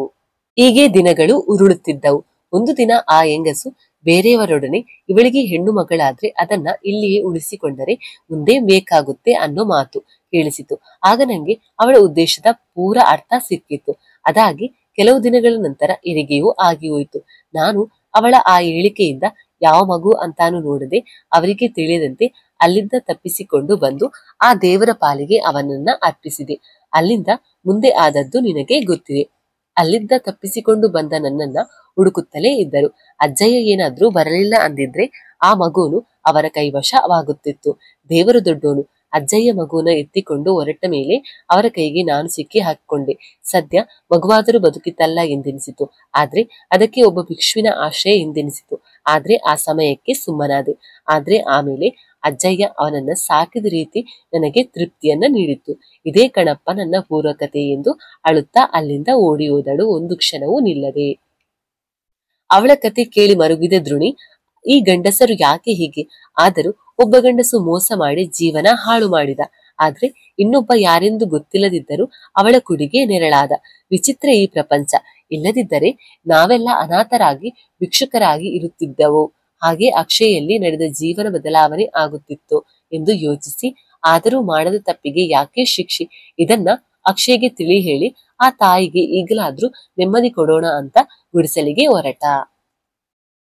ಹೀಗೆ ದಿನಗಳು ಉರುಳುತ್ತಿದ್ದವು. ಒಂದು ದಿನ ಆ ಹೆಂಗಸು ಬೇರೆಯವರೊಡನೆ ಇವಳಿಗೆ ಹೆಣ್ಣು ಮಗಳಾದ್ರೆ ಅದನ್ನ ಇಲ್ಲಿಯೇ ಉಳಿಸಿಕೊಂಡರೆ ಮುಂದೆ ಬೇಕಾಗುತ್ತೆ ಅನ್ನೋ ಮಾತು ಕೇಳಿಸಿತು. ಆಗ ನಂಗೆ ಅವಳ ಉದ್ದೇಶದ ಪೂರ ಅರ್ಥ ಸಿಕ್ಕಿತ್ತು. ಅದಾಗಿ ಕೆಲವು ದಿನಗಳ ನಂತರ ಹೆರಿಗೆಯೂ ಆಗಿ ಹೋಯಿತು. ನಾನು ಅವಳ ಆ ಹೇಳಿಕೆಯಿಂದ ಯಾವ ಮಗು ಅಂತಾನು ನೋಡದೆ ಅವರಿಗೆ ತಿಳಿಯದಂತೆ ಅಲ್ಲಿಂದ ತಪ್ಪಿಸಿಕೊಂಡು ಬಂದು ಆ ದೇವರ ಪಾಲಿಗೆ ಅವನನ್ನ ಅರ್ಪಿಸಿದೆ. ಅಲ್ಲಿಂದ ಮುಂದೆ ಆದದ್ದು ನಿನಗೆ ಗೊತ್ತಿದೆ. ಅಲ್ಲಿಂದ ತಪ್ಪಿಸಿಕೊಂಡು ಬಂದ ನನ್ನನ್ನ ಹುಡುಕುತ್ತಲೇ ಇದ್ದರು. ಅಜ್ಜಯ್ಯ ಏನಾದ್ರೂ ಬರಲಿಲ್ಲ ಅಂದಿದ್ರೆ ಆ ಮಗುನು ಅವರ ಕೈವಶವಾಗುತ್ತಿತ್ತು. ದೇವರು ದೊಡ್ಡೋನು. ಅಜ್ಜಯ್ಯ ಮಗುನ ಎತ್ತಿಕೊಂಡು ಹೊರಟ ಮೇಲೆ ಅವರ ಕೈಗೆ ನಾನು ಸಿಕ್ಕಿ ಹಾಕಿಕೊಂಡೆ. ಸದ್ಯ ಮಗುವಾದರೂ ಬದುಕಿತಲ್ಲ ಎಂದೆನಿಸಿತು. ಆದ್ರೆ ಅದಕ್ಕೆ ಒಬ್ಬ ಭಿಕ್ಷುವಿನ ಆಶ್ರಯ ಎಂದೆನಿಸಿತು. ಆದ್ರೆ ಆ ಸಮಯಕ್ಕೆ ಸುಮ್ಮನಾದೆ. ಆದ್ರೆ ಆಮೇಲೆ ಅಜ್ಜಯ್ಯ ಅವನನ್ನ ಸಾಕಿದ ರೀತಿ ನನಗೆ ತೃಪ್ತಿಯನ್ನ ನೀಡಿತ್ತು. ಇದೇ ಕಣಪ್ಪ ನನ್ನ ಪೂರ್ವಕತೆ ಎಂದು ಅಳುತ್ತಾ ಅಲ್ಲಿಂದ ಓಡಿ ಹೋದಳು, ಒಂದು ಕ್ಷಣವೂ ನಿಲ್ಲದೆ. ಅವಳ ಕತೆ ಕೇಳಿ ಮರುಗಿದ ಧ್ರುಣಿ, ಈ ಗಂಡಸರು ಯಾಕೆ ಹೀಗೆ? ಆದರೂ ಒಬ್ಬ ಗಂಡಸು ಮೋಸ ಮಾಡಿ ಜೀವನ ಹಾಳು ಮಾಡಿದ. ಆದ್ರೆ ಇನ್ನೊಬ್ಬ ಯಾರೆಂದು ಗೊತ್ತಿಲ್ಲದಿದ್ದರೂ ಅವಳ ಕುಡಿಗೆ ನೆರಳಾದ. ವಿಚಿತ್ರ ಈ ಪ್ರಪಂಚ. ಇಲ್ಲದಿದ್ದರೆ ನಾವೆಲ್ಲ ಅನಾಥರಾಗಿ ಭಿಕ್ಷುಕರಾಗಿ ಇರುತ್ತಿದ್ದವು. ಹಾಗೆ ಅಕ್ಷಯಲ್ಲಿ ನಡೆದ ಜೀವನ ಬದಲಾವಣೆ ಆಗುತ್ತಿತ್ತು ಎಂದು ಯೋಚಿಸಿ, ಆದರೂ ಮಾಡದ ತಪ್ಪಿಗೆ ಯಾಕೆ ಶಿಕ್ಷೆ? ಇದನ್ನ ಅಕ್ಷಯ್ಗೆ ತಿಳಿ ಹೇಳಿ ಆ ತಾಯಿಗೆ ಈಗಲಾದ್ರೂ ನೆಮ್ಮದಿ ಕೊಡೋಣ ಅಂತ ಗುಡಿಸಲಿಗೆ ಹೊರಟ.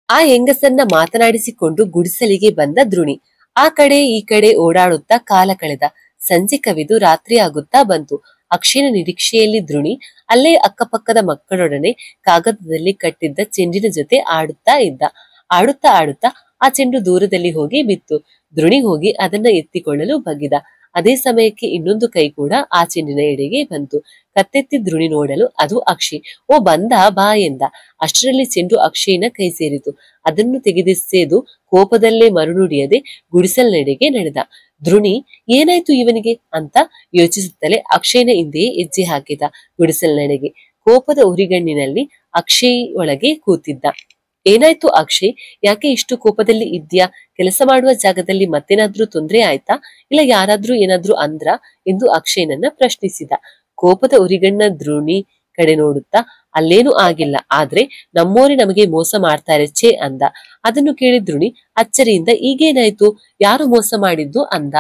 ಆ ಹೆಂಗಸನ್ನ ಮಾತನಾಡಿಸಿಕೊಂಡು ಗುಡಿಸಲಿಗೆ ಬಂದ ಧ್ರುಣಿ ಆ ಕಡೆ ಈ ಕಡೆ ಓಡಾಡುತ್ತಾ ಕಾಲ ಕಳೆದ. ಸಂಜೆ ಕವಿದು ರಾತ್ರಿ ಆಗುತ್ತಾ ಬಂತು. ಅಕ್ಷಯನ ನಿರೀಕ್ಷೆಯಲ್ಲಿ ಧ್ರುಣಿ ಅಲ್ಲೇ ಅಕ್ಕಪಕ್ಕದ ಮಕ್ಕಳೊಡನೆ ಕಾಗದದಲ್ಲಿ ಕಟ್ಟಿದ್ದ ಚೆಂಡಿನ ಜೊತೆ ಆಡುತ್ತಾ ಇದ್ದ. ಆಡುತ್ತಾ ಆಡುತ್ತಾ ಆ ಚೆಂಡು ದೂರದಲ್ಲಿ ಹೋಗಿ ಬಿತ್ತು. ಧ್ರುಣಿ ಹೋಗಿ ಅದನ್ನ ಎತ್ತಿಕೊಳ್ಳಲು ಬಗ್ಗಿದ. ಅದೇ ಸಮಯಕ್ಕೆ ಇನ್ನೊಂದು ಕೈ ಕೂಡ ಆ ಚೆಂಡಿನ ಎಡೆಗೆ ಬಂತು. ಕತ್ತೆತ್ತಿ ಧ್ರುಣಿ ನೋಡಲು ಅದು ಅಕ್ಷಯ್. ಓ ಬಂದ ಬಾ ಎಂದ. ಅಷ್ಟರಲ್ಲಿ ಚೆಂಡು ಅಕ್ಷಯ್ನ ಕೈ ಸೇರಿತು. ಅದನ್ನು ತೆಗೆದೆಸೆದು ಕೋಪದಲ್ಲೇ ಮರುನುಡಿಯದೆ ಗುಡಿಸಲಿನೆಡೆಗೆ ನಡೆದ. ಧ್ರುಣಿ ಏನಾಯ್ತು ಇವನಿಗೆ ಅಂತ ಯೋಚಿಸುತ್ತಲೇ ಅಕ್ಷಯ್ನ ಹಿಂದೆಯೇ ಹೆಜ್ಜೆ ಹಾಕಿದ. ಗುಡಿಸಲಿನೆಡೆಗೆ ಕೋಪದ ಉರಿಗಣ್ಣಿನಲ್ಲಿ ಅಕ್ಷಯ್ ಒಳಗೆ ಕೂತಿದ್ದ. ಏನಾಯ್ತು ಅಕ್ಷಯ್, ಯಾಕೆ ಇಷ್ಟು ಕೋಪದಲ್ಲಿ ಇದ್ಯಾ? ಕೆಲಸ ಮಾಡುವ ಜಾಗದಲ್ಲಿ ಮತ್ತೇನಾದ್ರೂ ತೊಂದ್ರೆ ಆಯ್ತಾ? ಇಲ್ಲ ಯಾರಾದ್ರೂ ಏನಾದ್ರೂ ಅಂದ್ರ ಎಂದು ಅಕ್ಷಯ್ನನ್ನ ಪ್ರಶ್ನಿಸಿದ. ಕೋಪದ ಉರಿಗಣ್ಣ ಧ್ರುಣಿ ಕಡೆ ನೋಡುತ್ತಾ, ಅಲ್ಲೇನೂ ಆಗಿಲ್ಲ, ಆದ್ರೆ ನಮ್ಮೋರೆ ನಮಗೆ ಮೋಸ ಮಾಡ್ತಾರೆ ಛೇ ಅಂದ. ಅದನ್ನು ಕೇಳಿ ಧ್ರುಣಿ ಅಚ್ಚರಿಯಿಂದ, ಈಗೇನಾಯ್ತು? ಯಾರು ಮೋಸ ಮಾಡಿದ್ದು ಅಂದ.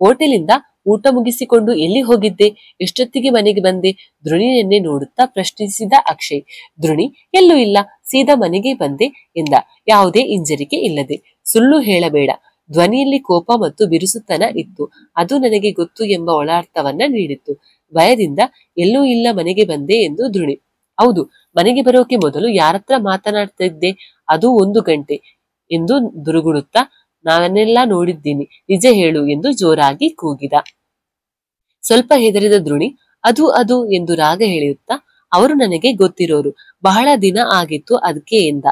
ಹೋಟೆಲಿಂದ ಊಟ ಮುಗಿಸಿಕೊಂಡು ಎಲ್ಲಿ ಹೋಗಿದ್ದೆ? ಎಷ್ಟೊತ್ತಿಗೆ ಮನೆಗೆ ಬಂದೆ? ಧ್ರುಣಿಯನ್ನೇ ನೋಡುತ್ತಾ ಪ್ರಶ್ನಿಸಿದ ಅಕ್ಷಯ್. ಧ್ರುಣಿ ಎಲ್ಲೂ ಇಲ್ಲ, ಸೀದಾ ಮನೆಗೆ ಬಂದೆ ಎಂದ, ಯಾವುದೇ ಹಿಂಜರಿಕೆ ಇಲ್ಲದೆ. ಸುಳ್ಳು ಹೇಳಬೇಡ. ಧ್ವನಿಯಲ್ಲಿ ಕೋಪ ಮತ್ತು ಬಿರುಸುತನ ಇತ್ತು. ಅದು ನನಗೆ ಗೊತ್ತು ಎಂಬ ಒಳಾರ್ಥವನ್ನ ನೀಡಿತ್ತು. ಭಯದಿಂದ ಎಲ್ಲೂ ಇಲ್ಲ, ಮನೆಗೆ ಬಂದೆ ಎಂದು ಧ್ರುಣಿ. ಹೌದು, ಮನೆಗೆ ಬರೋಕೆ ಮೊದಲು ಯಾರತ್ರ ಮಾತನಾಡ್ತಿದ್ದೆ? ಅದು 1 ಗಂಟೆ ಎಂದು ದುರುಗುಡುತ್ತಾ. ನಾವನ್ನೆಲ್ಲ ನೋಡಿದ್ದೀನಿ, ನಿಜ ಹೇಳು ಎಂದು ಜೋರಾಗಿ ಕೂಗಿದ. ಸ್ವಲ್ಪ ಹೆದರಿದ ಧ್ರುಣಿ ಅದು ಅದು ಎಂದು ರಾಗ ಹೇಳಿಯುತ್ತಾ, ಅವರು ನನಗೆ ಗೊತ್ತಿರೋರು, ಬಹಳ ದಿನ ಆಗಿತ್ತು ಅದಕ್ಕೆ ಎಂದ.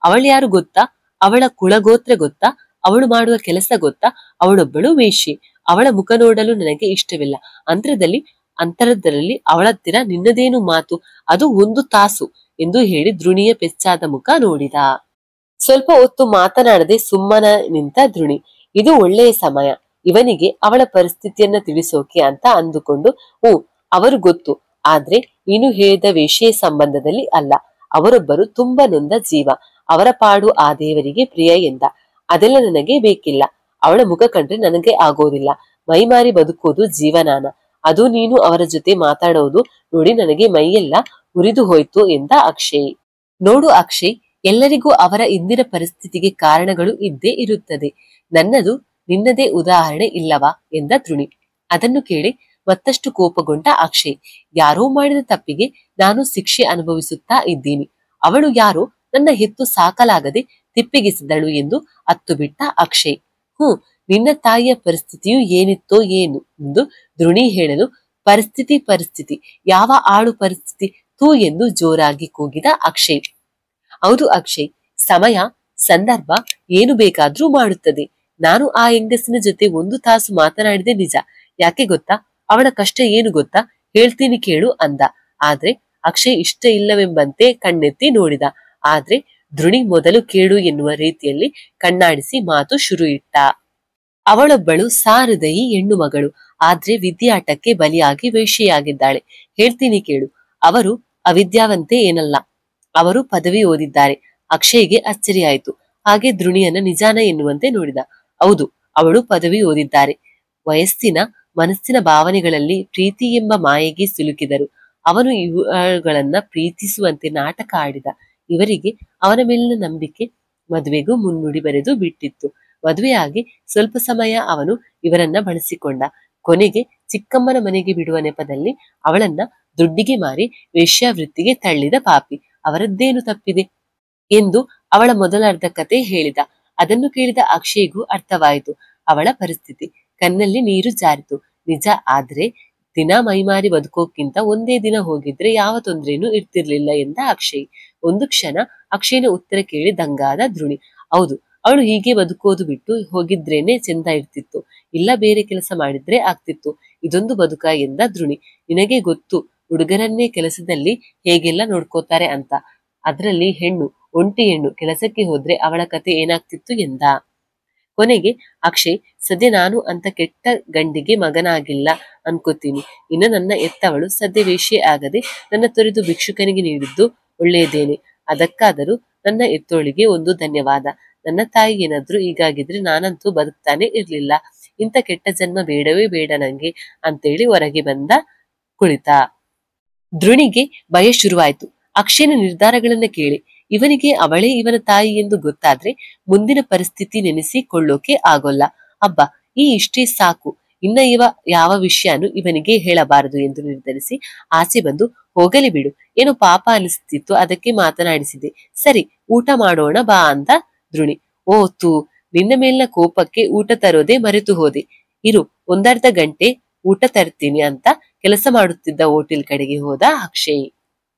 ಅವಳ್ಯಾರು ಗೊತ್ತಾ? ಅವಳ ಕುಳಗೋತ್ರ ಗೊತ್ತಾ? ಅವಳು ಮಾಡುವ ಕೆಲಸ ಗೊತ್ತಾ? ಅವಳೊಬ್ಬಳು ವೇಶ್ಯೆ. ಅವಳ ಮುಖ ನೋಡಲು ನನಗೆ ಇಷ್ಟವಿಲ್ಲ. ಅಂತರದಲ್ಲಿ ಅವಳತ್ತಿರ ನಿನ್ನದೇನು ಮಾತು? ಅದು 1 ತಾಸು ಎಂದು ಹೇಳಿ ಧ್ರುಣಿಯ ಪೆಚ್ಚಾದ ಮುಖ ನೋಡಿದ. ಸ್ವಲ್ಪ ಹೊತ್ತು ಮಾತನಾಡದೆ ಸುಮ್ಮನ ನಿಂತ ಧ್ರುಣಿ. ಇದು ಒಳ್ಳೆಯ ಸಮಯ ಇವನಿಗೆ ಅವಳ ಪರಿಸ್ಥಿತಿಯನ್ನ ತಿಳಿಸೋಕೆ ಅಂತ ಅಂದುಕೊಂಡು, ಅವರು ಗೊತ್ತು, ಆದ್ರೆ ನೀನು ಹೇಳಿದ ವೇಶ್ಯೆ ಸಂಬಂಧದಲ್ಲಿ ಅಲ್ಲ. ಅವರೊಬ್ಬರು ತುಂಬಾ ನೊಂದ ಜೀವ, ಅವರ ಪಾಡು ಆ ದೇವರಿಗೆ ಪ್ರಿಯ ಎಂದ. ಅದೆಲ್ಲ ನನಗೆ ಬೇಕಿಲ್ಲ. ಅವಳ ಮುಖ ಕಂಡ್ರೆ ನನಗೆ ಆಗೋದಿಲ್ಲ. ಮೈಮಾರಿ ಬದುಕೋದು ಜೀವನಾನ. ಅದು ನೀನು ಅವರ ಜೊತೆ ಮಾತಾಡೋದು ನೋಡಿ ನನಗೆ ಮೈಯೆಲ್ಲ ಉರಿದು ಹೋಯ್ತು ಎಂದ ಅಕ್ಷಯ್. ನೋಡು ಅಕ್ಷಯ್, ಎಲ್ಲರಿಗೂ ಅವರ ಇಂದಿನ ಪರಿಸ್ಥಿತಿಗೆ ಕಾರಣಗಳು ಇದ್ದೇ ಇರುತ್ತದೆ. ನನ್ನದು ನಿನ್ನದೇ ಉದಾಹರಣೆ ಇಲ್ಲವಾ ಎಂದ ಧ್ರುಣಿ. ಅದನ್ನು ಕೇಳಿ ಮತ್ತಷ್ಟು ಕೋಪಗೊಂಡ ಅಕ್ಷಯ್. ಯಾರೋ ಮಾಡಿದ ತಪ್ಪಿಗೆ ನಾನು ಶಿಕ್ಷೆ ಅನುಭವಿಸುತ್ತಾ ಇದ್ದೀನಿ. ಅವಳು ಯಾರೋ ನನ್ನ ಹೆತ್ತು ಸಾಕಲಾಗದೆ ತಿಪ್ಪಿಗಿಸಿದಳು ಎಂದು ಅತ್ತು ಬಿಟ್ಟ ಅಕ್ಷಯ್. ನಿನ್ನ ತಾಯಿಯ ಪರಿಸ್ಥಿತಿಯು ಏನಿತ್ತೋ ಏನು ಎಂದು ಧ್ರುಣಿ ಹೇಳಲು, ಪರಿಸ್ಥಿತಿ ಯಾವ ಆಳು ಪರಿಸ್ಥಿತಿ? ತೂ ಎಂದು ಜೋರಾಗಿ ಕೂಗಿದ ಅಕ್ಷಯ್. ಹೌದು ಅಕ್ಷಯ್, ಸಮಯ ಸಂದರ್ಭ ಏನು ಬೇಕಾದ್ರೂ ಮಾಡುತ್ತದೆ. ನಾನು ಆ ಹೆಂಗಸಿನ ಜೊತೆ 1 ತಾಸು ಮಾತನಾಡಿದೆ ನಿಜ. ಯಾಕೆ ಗೊತ್ತಾ? ಅವಳ ಕಷ್ಟ ಏನು ಗೊತ್ತಾ? ಹೇಳ್ತೀನಿ ಕೇಳು ಅಂದ. ಆದ್ರೆ ಅಕ್ಷಯ್ ಇಷ್ಟ ಇಲ್ಲವೆಂಬಂತೆ ಕಣ್ಣೆತ್ತಿ ನೋಡಿದ. ಆದ್ರೆ ಧ್ರುಣಿ ಮೊದಲು ಕೇಳು ಎನ್ನುವ ರೀತಿಯಲ್ಲಿ ಕಣ್ಣಾಡಿಸಿ ಮಾತು ಶುರು ಇಟ್ಟ. ಅವಳೊಬ್ಬಳು ಸಹೃದಯಿ ಹೆಣ್ಣು ಮಗಳು, ಆದ್ರೆ ವಿದ್ಯಾಟಕ್ಕೆ ಬಲಿಯಾಗಿ ವೇಶ್ಯೆಯಾಗಿದ್ದಾಳೆ. ಹೇಳ್ತೀನಿ ಕೇಳು. ಅವರು ಅವಿದ್ಯಾವಂತೆ ಏನಲ್ಲ, ಅವರು ಪದವಿ ಓದಿದ್ದಾರೆ. ಅಕ್ಷಯ್ಗೆ ಅಚ್ಚರಿಯಾಯಿತು. ಹಾಗೆ ಧ್ರುಣಿಯನ್ನ ನಿಜಾನ ಎನ್ನುವಂತೆ ನೋಡಿದ. ಹೌದು, ಅವಳು ಪದವಿ ಓದಿದ್ದಾರೆ. ವಯಸ್ಸಿನ ಮನಸ್ಸಿನ ಭಾವನೆಗಳಲ್ಲಿ ಪ್ರೀತಿ ಎಂಬ ಮಾಯೆಗೆ ಸಿಲುಕಿದರು. ಅವನು ಇವುಗಳನ್ನ ಪ್ರೀತಿಸುವಂತೆ ನಾಟಕ ಆಡಿದ. ಇವರಿಗೆ ಅವನ ಮೇಲಿನ ನಂಬಿಕೆ ಮದುವೆಗೂ ಮುನ್ನುಡಿ ಬರೆದು ಬಿಟ್ಟಿತ್ತು. ಮದುವೆಯಾಗಿ ಸ್ವಲ್ಪ ಸಮಯ ಅವನು ಇವರನ್ನ ಬಳಸಿಕೊಂಡ. ಕೊನೆಗೆ ಚಿಕ್ಕಮ್ಮನ ಮನೆಗೆ ಬಿಡುವ ನೆಪದಲ್ಲಿ ಅವಳನ್ನ ದುಡ್ಡಿಗೆ ಮಾರಿ ವೇಶ್ಯಾವೃತ್ತಿಗೆ ತಳ್ಳಿದ ಪಾಪಿ. ಅವರದ್ದೇನು ತಪ್ಪಿದೆ ಎಂದು ಅವಳ ಮೊದಲಾರ್ಧ ಕತೆ ಹೇಳಿದ. ಅದನ್ನು ಕೇಳಿದ ಅಕ್ಷಯ್ಗೂ ಅರ್ಥವಾಯಿತು ಅವಳ ಪರಿಸ್ಥಿತಿ. ಕಣ್ಣಲ್ಲಿ ನೀರು ಜಾರಿತು. ನಿಜ, ಆದ್ರೆ ದಿನ ಮೈಮಾರಿ ಬದುಕೋಕ್ಕಿಂತ ಒಂದೇ ದಿನ ಹೋಗಿದ್ರೆ ಯಾವ ತೊಂದ್ರೆನೂ ಇರ್ತಿರ್ಲಿಲ್ಲ ಎಂದ ಅಕ್ಷಯ್. ಒಂದು ಕ್ಷಣ ಅಕ್ಷಯ್ನ ಉತ್ತರ ಕೇಳಿ ದಂಗಾದ ಧ್ರುಣಿ. ಹೌದು, ಅವಳು ಹೀಗೆ ಬದುಕೋದು ಬಿಟ್ಟು ಹೋಗಿದ್ರೇನೆ ಚೆಂದ ಇರ್ತಿತ್ತು. ಇಲ್ಲ ಬೇರೆ ಕೆಲಸ ಮಾಡಿದ್ರೆ ಆಗ್ತಿತ್ತು. ಇದೊಂದು ಬದುಕ ಎಂದ ಧ್ರುಣಿ. ನಿನಗೆ ಗೊತ್ತು ಹುಡುಗರನ್ನೇ ಕೆಲಸದಲ್ಲಿ ಹೇಗೆಲ್ಲ ನೋಡ್ಕೋತಾರೆ ಅಂತ. ಅದ್ರಲ್ಲಿ ಒಂಟಿ ಹೆಣ್ಣು ಕೆಲಸಕ್ಕೆ ಹೋದ್ರೆ ಅವಳ ಕತೆ ಏನಾಗ್ತಿತ್ತು ಎಂದ. ಕೊನೆಗೆ ಅಕ್ಷಯ್, ಸದ್ಯ ನಾನು ಅಂತ ಕೆಟ್ಟ ಗಂಡಿಗೆ ಮಗನಾಗಿಲ್ಲ ಅನ್ಕೋತೀನಿ. ಇನ್ನು ನನ್ನ ಎತ್ತವಳು ಸದ್ಯ ವೇಶ್ಯೆ ಆಗದೆ ನನ್ನ ತೊರೆದು ಭಿಕ್ಷುಕನಿಗೆ ನೀಡಿದ್ದು ಒಳ್ಳೆಯದೇನೆ. ಅದಕ್ಕಾದರೂ ನನ್ನ ಎತ್ತೋಳಿಗೆ ಒಂದು ಧನ್ಯವಾದ. ನನ್ನ ತಾಯಿ ಏನಾದ್ರೂ ಹೀಗಾಗಿದ್ರೆ ನಾನಂತೂ ಬದುಕ್ತಾನೆ ಇರ್ಲಿಲ್ಲ. ಇಂಥ ಕೆಟ್ಟ ಜನ್ಮ ಬೇಡವೇ ಬೇಡ ನಂಗೆ ಅಂತೇಳಿ ಹೊರಗೆ ಬಂದ ಕುಳಿತ. ಧ್ರುಣಿಗೆ ಭಯ ಶುರುವಾಯ್ತು ಅಕ್ಷಯನ ನಿರ್ಧಾರಗಳನ್ನ ಕೇಳಿ. ಇವನಿಗೆ ಅವಳೇ ಇವನ ತಾಯಿ ಎಂದು ಗೊತ್ತಾದ್ರೆ ಮುಂದಿನ ಪರಿಸ್ಥಿತಿ ನೆನೆಸಿಕೊಳ್ಳೋಕೆ ಆಗೋಲ್ಲ. ಅಬ್ಬಾ, ಇಷ್ಟೇ ಸಾಕು, ಇನ್ನ ಯಾವ ವಿಷಯನೂ ಇವನಿಗೆ ಹೇಳಬಾರದು ಎಂದು ನಿರ್ಧರಿಸಿ ಆಚೆ ಬಂದು, ಹೋಗಲಿ ಬಿಡು, ಏನೋ ಪಾಪ ಅನಿಸ್ತಿತ್ತು ಅದಕ್ಕೆ ಮಾತನಾಡಿಸಿದೆ. ಸರಿ, ಊಟ ಮಾಡೋಣ ಬಾ ಅಂದ ಧ್ರುಣಿ. ಓ ತೂ, ನಿನ್ನ ಮೇಲಿನ ಕೋಪಕ್ಕೆ ಊಟ ತರೋದೇ ಮರೆತು ಹೋದೆ. ಇರು, 1/2 ಗಂಟೆ ಊಟ ತರ್ತೀನಿ ಅಂತ ಕೆಲಸ ಮಾಡುತ್ತಿದ್ದ ಹೋಟೆಲ್ ಕಡೆಗೆ ಹೋದ ಅಕ್ಷಯ್.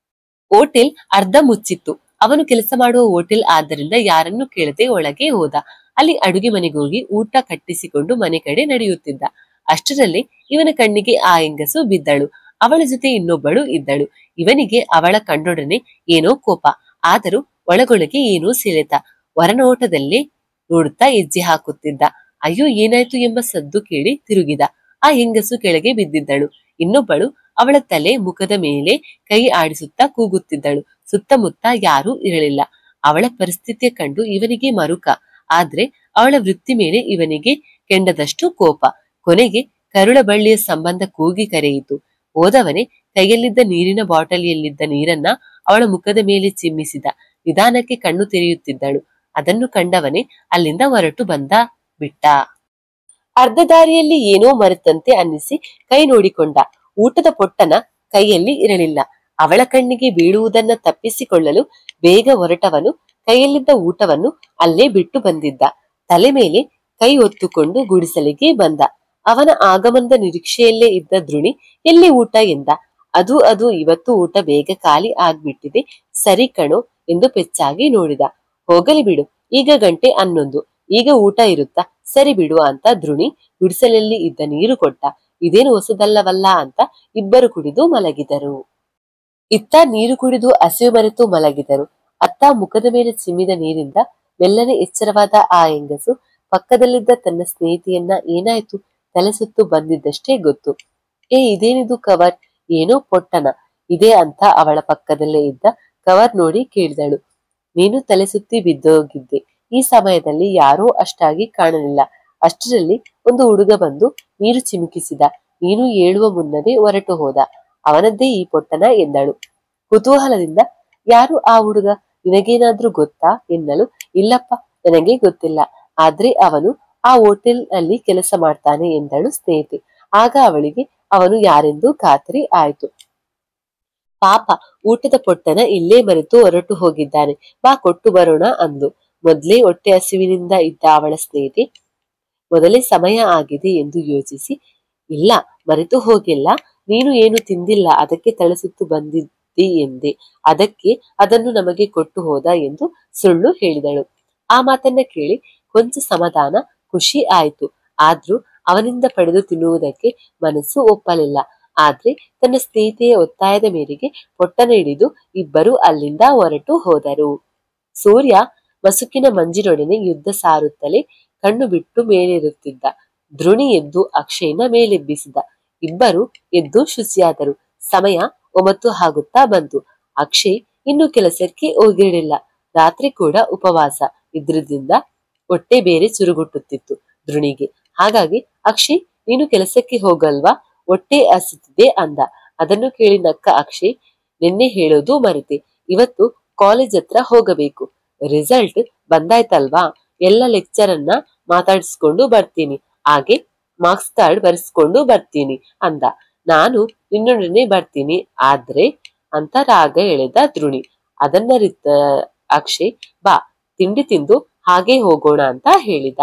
ಹೋಟೆಲ್ ಅರ್ಧ ಮುಚ್ಚಿತ್ತು. ಅವನು ಕೆಲಸ ಮಾಡುವ ಹೋಟೆಲ್ ಆದ್ದರಿಂದ ಯಾರನ್ನು ಕೇಳದೆ ಒಳಗೆ ಹೋದ. ಅಲ್ಲಿ ಅಡುಗೆ ಮನೆಗೆ ಹೋಗಿ ಊಟ ಕಟ್ಟಿಸಿಕೊಂಡು ಮನೆ ಕಡೆ ನಡೆಯುತ್ತಿದ್ದ. ಅಷ್ಟರಲ್ಲಿ ಇವನ ಕಣ್ಣಿಗೆ ಆ ಹೆಂಗಸು ಬಿದ್ದಳು. ಅವಳ ಜೊತೆ ಇನ್ನೊಬ್ಬಳು ಇದ್ದಳು. ಇವನಿಗೆ ಅವಳ ಕಂಡೊಡನೆ ಏನೋ ಕೋಪ, ಆದರೂ ಒಳಗೊಳಗೆ ಏನೋ ಸೆಳೆತ. ಹೊರನೋಟದಲ್ಲೇ ನೋಡುತ್ತಾ ಹೆಜ್ಜೆ ಹಾಕುತ್ತಿದ್ದ. ಅಯ್ಯೋ, ಏನಾಯ್ತು ಎಂಬ ಸದ್ದು ಕೇಳಿ ತಿರುಗಿದ. ಆ ಹೆಂಗಸು ಕೆಳಗೆ ಬಿದ್ದಿದ್ದಳು. ಇನ್ನೊಬ್ಬಳು ಅವಳ ತಲೆ ಮುಖದ ಮೇಲೆ ಕೈ ಆಡಿಸುತ್ತಾ ಕೂಗುತ್ತಿದ್ದಳು. ಸುತ್ತಮುತ್ತ ಯಾರೂ ಇರಲಿಲ್ಲ. ಅವಳ ಪರಿಸ್ಥಿತಿಯ ಕಂಡು ಇವನಿಗೆ ಮರುಕ, ಆದ್ರೆ ಅವಳ ವೃತ್ತಿ ಮೇಲೆ ಇವನಿಗೆ ಕೆಂಡದಷ್ಟು ಕೋಪ. ಕೊನೆಗೆ ಕರುಳ ಬಳ್ಳಿಯ ಸಂಬಂಧ ಕೂಗಿ ಕರೆಯಿತು. ಹೋದವನೇ ಕೈಯಲ್ಲಿದ್ದ ನೀರಿನ ಬಾಟಲಿಯಲ್ಲಿದ್ದ ನೀರನ್ನ ಅವಳ ಮುಖದ ಮೇಲೆ ಚಿಮ್ಮಿಸಿದ. ನಿಧಾನಕ್ಕೆ ಕಣ್ಣು ತೆರೆಯುತ್ತಿದ್ದಳು. ಅದನ್ನು ಕಂಡವನೇ ಅಲ್ಲಿಂದ ಹೊರಟು ಬಂದ ಬಿಟ್ಟ. ಅರ್ಧ ದಾರಿಯಲ್ಲಿ ಏನೋ ಮರೆತಂತೆ ಅನ್ನಿಸಿ ಕೈ ನೋಡಿಕೊಂಡ. ಊಟದ ಪೊಟ್ಟಣ ಕೈಯಲ್ಲಿ ಇರಲಿಲ್ಲ. ಅವಳ ಕಣ್ಣಿಗೆ ಬೀಳುವುದನ್ನ ತಪ್ಪಿಸಿಕೊಳ್ಳಲು ಬೇಗ ಹೊರಟವನು ಕೈಯಲ್ಲಿದ್ದ ಊಟವನ್ನು ಅಲ್ಲೇ ಬಿಟ್ಟು ಬಂದಿದ್ದ. ತಲೆ ಮೇಲೆ ಕೈ ಹೊತ್ತುಕೊಂಡು ಗುಡಿಸಲಿಗೆ ಬಂದ. ಅವನ ಆಗಮನದ ನಿರೀಕ್ಷೆಯಲ್ಲೇ ಇದ್ದ ದ್ರುಣಿ ಎಲ್ಲಿ ಊಟ ಎಂದ. ಅದು ಇವತ್ತು ಊಟ ಬೇಗ ಖಾಲಿ ಆಗ್ಬಿಟ್ಟಿದೆ, ಸರಿ ಕಣೋ ಎಂದು ಪೆಚ್ಚಾಗಿ ನೋಡಿದ. ಹೋಗಲಿ ಬಿಡು, ಈಗ ಗಂಟೆ 11, ಈಗ ಊಟ ಇರುತ್ತಾ, ಸರಿ ಬಿಡು ಅಂತ ದ್ರುಣಿ ಗುಡಿಸಲಲ್ಲಿ ಇದ್ದ ನೀರು ಕೊಟ್ಟ. ಇದೇನು ಹೊಸದಲ್ಲವಲ್ಲ ಅಂತ ಇಬ್ಬರು ಕುಡಿದು ಮಲಗಿದರು. ಇತ್ತ ನೀರು ಕುಡಿದು ಹಸಿವು ಮರೆತು ಮಲಗಿದರು. ಅತ್ತ ಮುಖದ ಮೇಲೆ ಚಿಮ್ಮಿದ ನೀರಿಂದ ಮೆಲ್ಲನೆ ಎಚ್ಚರವಾದ ಆ ಹೆಂಗಸು ಪಕ್ಕದಲ್ಲಿದ್ದ ತನ್ನ ಸ್ನೇಹಿತೆಯನ್ನ ಏನಾಯ್ತು ತಲೆ ಸುತ್ತು ಬಂದಿದ್ದಷ್ಟೇ ಗೊತ್ತು. ಇದೇನಿದು ಕವರ್, ಏನೋ ಪೊಟ್ಟಣ ಇದೆ ಅಂತ ಅವಳ ಪಕ್ಕದಲ್ಲೇ ಇದ್ದ ಕವರ್ ನೋಡಿ ಕೇಳಿದಳು. ನೀನು ತಲೆ ಸುತ್ತಿ ಬಿದ್ದೋಗಿದ್ದೆ. ಈ ಸಮಯದಲ್ಲಿ ಯಾರೂ ಅಷ್ಟಾಗಿ ಕಾಣಲಿಲ್ಲ. ಅಷ್ಟರಲ್ಲಿ ಒಂದು ಹುಡುಗ ಬಂದು ನೀರು ಚಿಮುಕಿಸಿದ. ನೀನು ಹೇಳುವ ಮುನ್ನವೇ ಹೊರಟು ಹೋದ. ಅವನದ್ದೇ ಈ ಪೊಟ್ಟಣ ಎಂದಳು ಕುತೂಹಲದಿಂದ. ಯಾರು ಆ ಹುಡುಗ, ನಿನಗೇನಾದ್ರೂ ಗೊತ್ತಾ ಎನ್ನಲು. ಇಲ್ಲಪ್ಪ, ನನಗೆ ಗೊತ್ತಿಲ್ಲ, ಆದ್ರೆ ಅವನು ಆ ಹೋಟೆಲ್ ಅಲ್ಲಿ ಕೆಲಸ ಮಾಡ್ತಾನೆ ಎಂದಳು ಸ್ನೇಹಿತೆ. ಆಗ ಅವಳಿಗೆ ಅವನು ಯಾರೆಂದು ಖಾತರಿ ಆಯ್ತು. ಪಾಪ, ಊಟದ ಪೊಟ್ಟಣ ಇಲ್ಲೇ ಮರೆತು ಹೊರಟು ಹೋಗಿದ್ದಾನೆ, ಬಾ ಕೊಟ್ಟು ಬರೋಣ ಅಂದು. ಮೊದ್ಲೇ ಹೊಟ್ಟೆ ಹಸಿವಿನಿಂದ ಇದ್ದ ಅವಳ ಸ್ನೇಹಿತೆ ಮೊದಲೇ ಸಮಯ ಆಗಿದೆ ಎಂದು ಯೋಚಿಸಿ, ಇಲ್ಲ ಮರೆತು ಹೋಗಿಲ್ಲ, ನೀನು ಏನು ತಿಂದಿಲ್ಲ, ಅದಕ್ಕೆ ತಲೆ ಸುತ್ತು ಬಂದಿದ್ದಿ ಎಂದೆ, ಅದಕ್ಕೆ ಅದನ್ನು ನಮಗೆ ಕೊಟ್ಟು ಹೋದ ಎಂದು ಸುಳ್ಳು ಹೇಳಿದಳು. ಆ ಮಾತನ್ನ ಕೇಳಿ ಕೊಂಚ ಸಮಾಧಾನ, ಖುಷಿ ಆಯ್ತು. ಆದ್ರೂ ಅವನಿಂದ ಪಡೆದು ತಿನ್ನುವುದಕ್ಕೆ ಮನಸ್ಸು ಒಪ್ಪಲಿಲ್ಲ. ಆದ್ರೆ ತನ್ನ ಸ್ನೇಹಿತೆಯ ಒತ್ತಾಯದ ಮೇರೆಗೆ ಪೊಟ್ಟಣ ಹಿಡಿದು ಇಬ್ಬರು ಅಲ್ಲಿಂದ ಹೊರಟು ಹೋದರು. ಸೂರ್ಯ ಮಸುಕಿನ ಮಂಜಿನೊಡನೆ ಯುದ್ಧ ಸಾರುತ್ತಲೇ ಕಣ್ಣು ಬಿಟ್ಟು ಮೇಲೇರುತ್ತಿದ್ದ. ದ್ರುಣಿ ಎದ್ದು ಅಕ್ಷಯ್ನ ಮೇಲೆಬ್ಬಿಸಿದ. ಇಬ್ಬರು ಎದ್ದು ಶುಚಿಯಾದರು. ಸಮಯ 9 ಆಗುತ್ತಾ ಬಂತು. ಅಕ್ಷಯ್ ಇನ್ನು ಕೆಲಸಕ್ಕೆ ಹೋಗಿರಲಿಲ್ಲ. ರಾತ್ರಿ ಕೂಡ ಉಪವಾಸ ಇದ್ರಿಂದ ಹೊಟ್ಟೆ ಬೇರೆ ಚುರುಗುಟ್ಟುತ್ತಿತ್ತು ದ್ರುಣಿಗೆ. ಹಾಗಾಗಿ ಅಕ್ಷಯ್, ನೀನು ಕೆಲಸಕ್ಕೆ ಹೋಗಲ್ವಾ, ಹೊಟ್ಟೆ ಹಸಿತಿದೆ ಅಂದ. ಅದನ್ನು ಕೇಳಿ ನಕ್ಕ ಅಕ್ಷಯ್, ನಿನ್ನೆ ಹೇಳೋದು ಮರೆತೆ, ಇವತ್ತು ಕಾಲೇಜ್ ಹತ್ರ ಹೋಗಬೇಕು. ರಿಸಲ್ಟ್ ಬಂದಾಯ್ತಲ್ವಾ, ಎಲ್ಲ ಲೆಕ್ಚರನ್ನ ಮಾತಾಡಿಸ್ಕೊಂಡು ಬರ್ತೀನಿ, ಹಾಗೆ ಮಾರ್ಕ್ಸ್ ಕಾರ್ಡ್ ಬರೆಸ್ಕೊಂಡು ಬರ್ತೀನಿ ಅಂದ. ನಾನು ನಿನ್ನೊಡನೆ ಬರ್ತೀನಿ ಆದ್ರೆ ಅಂತ ರಾಗ ಎಳೆದ ದ್ರುಣಿ. ಅದನ್ನರಿತ ಅಕ್ಷಯ್, ಬಾ ತಿಂಡಿ ತಿಂದು ಹಾಗೆ ಹೋಗೋಣ ಅಂತ ಹೇಳಿದ.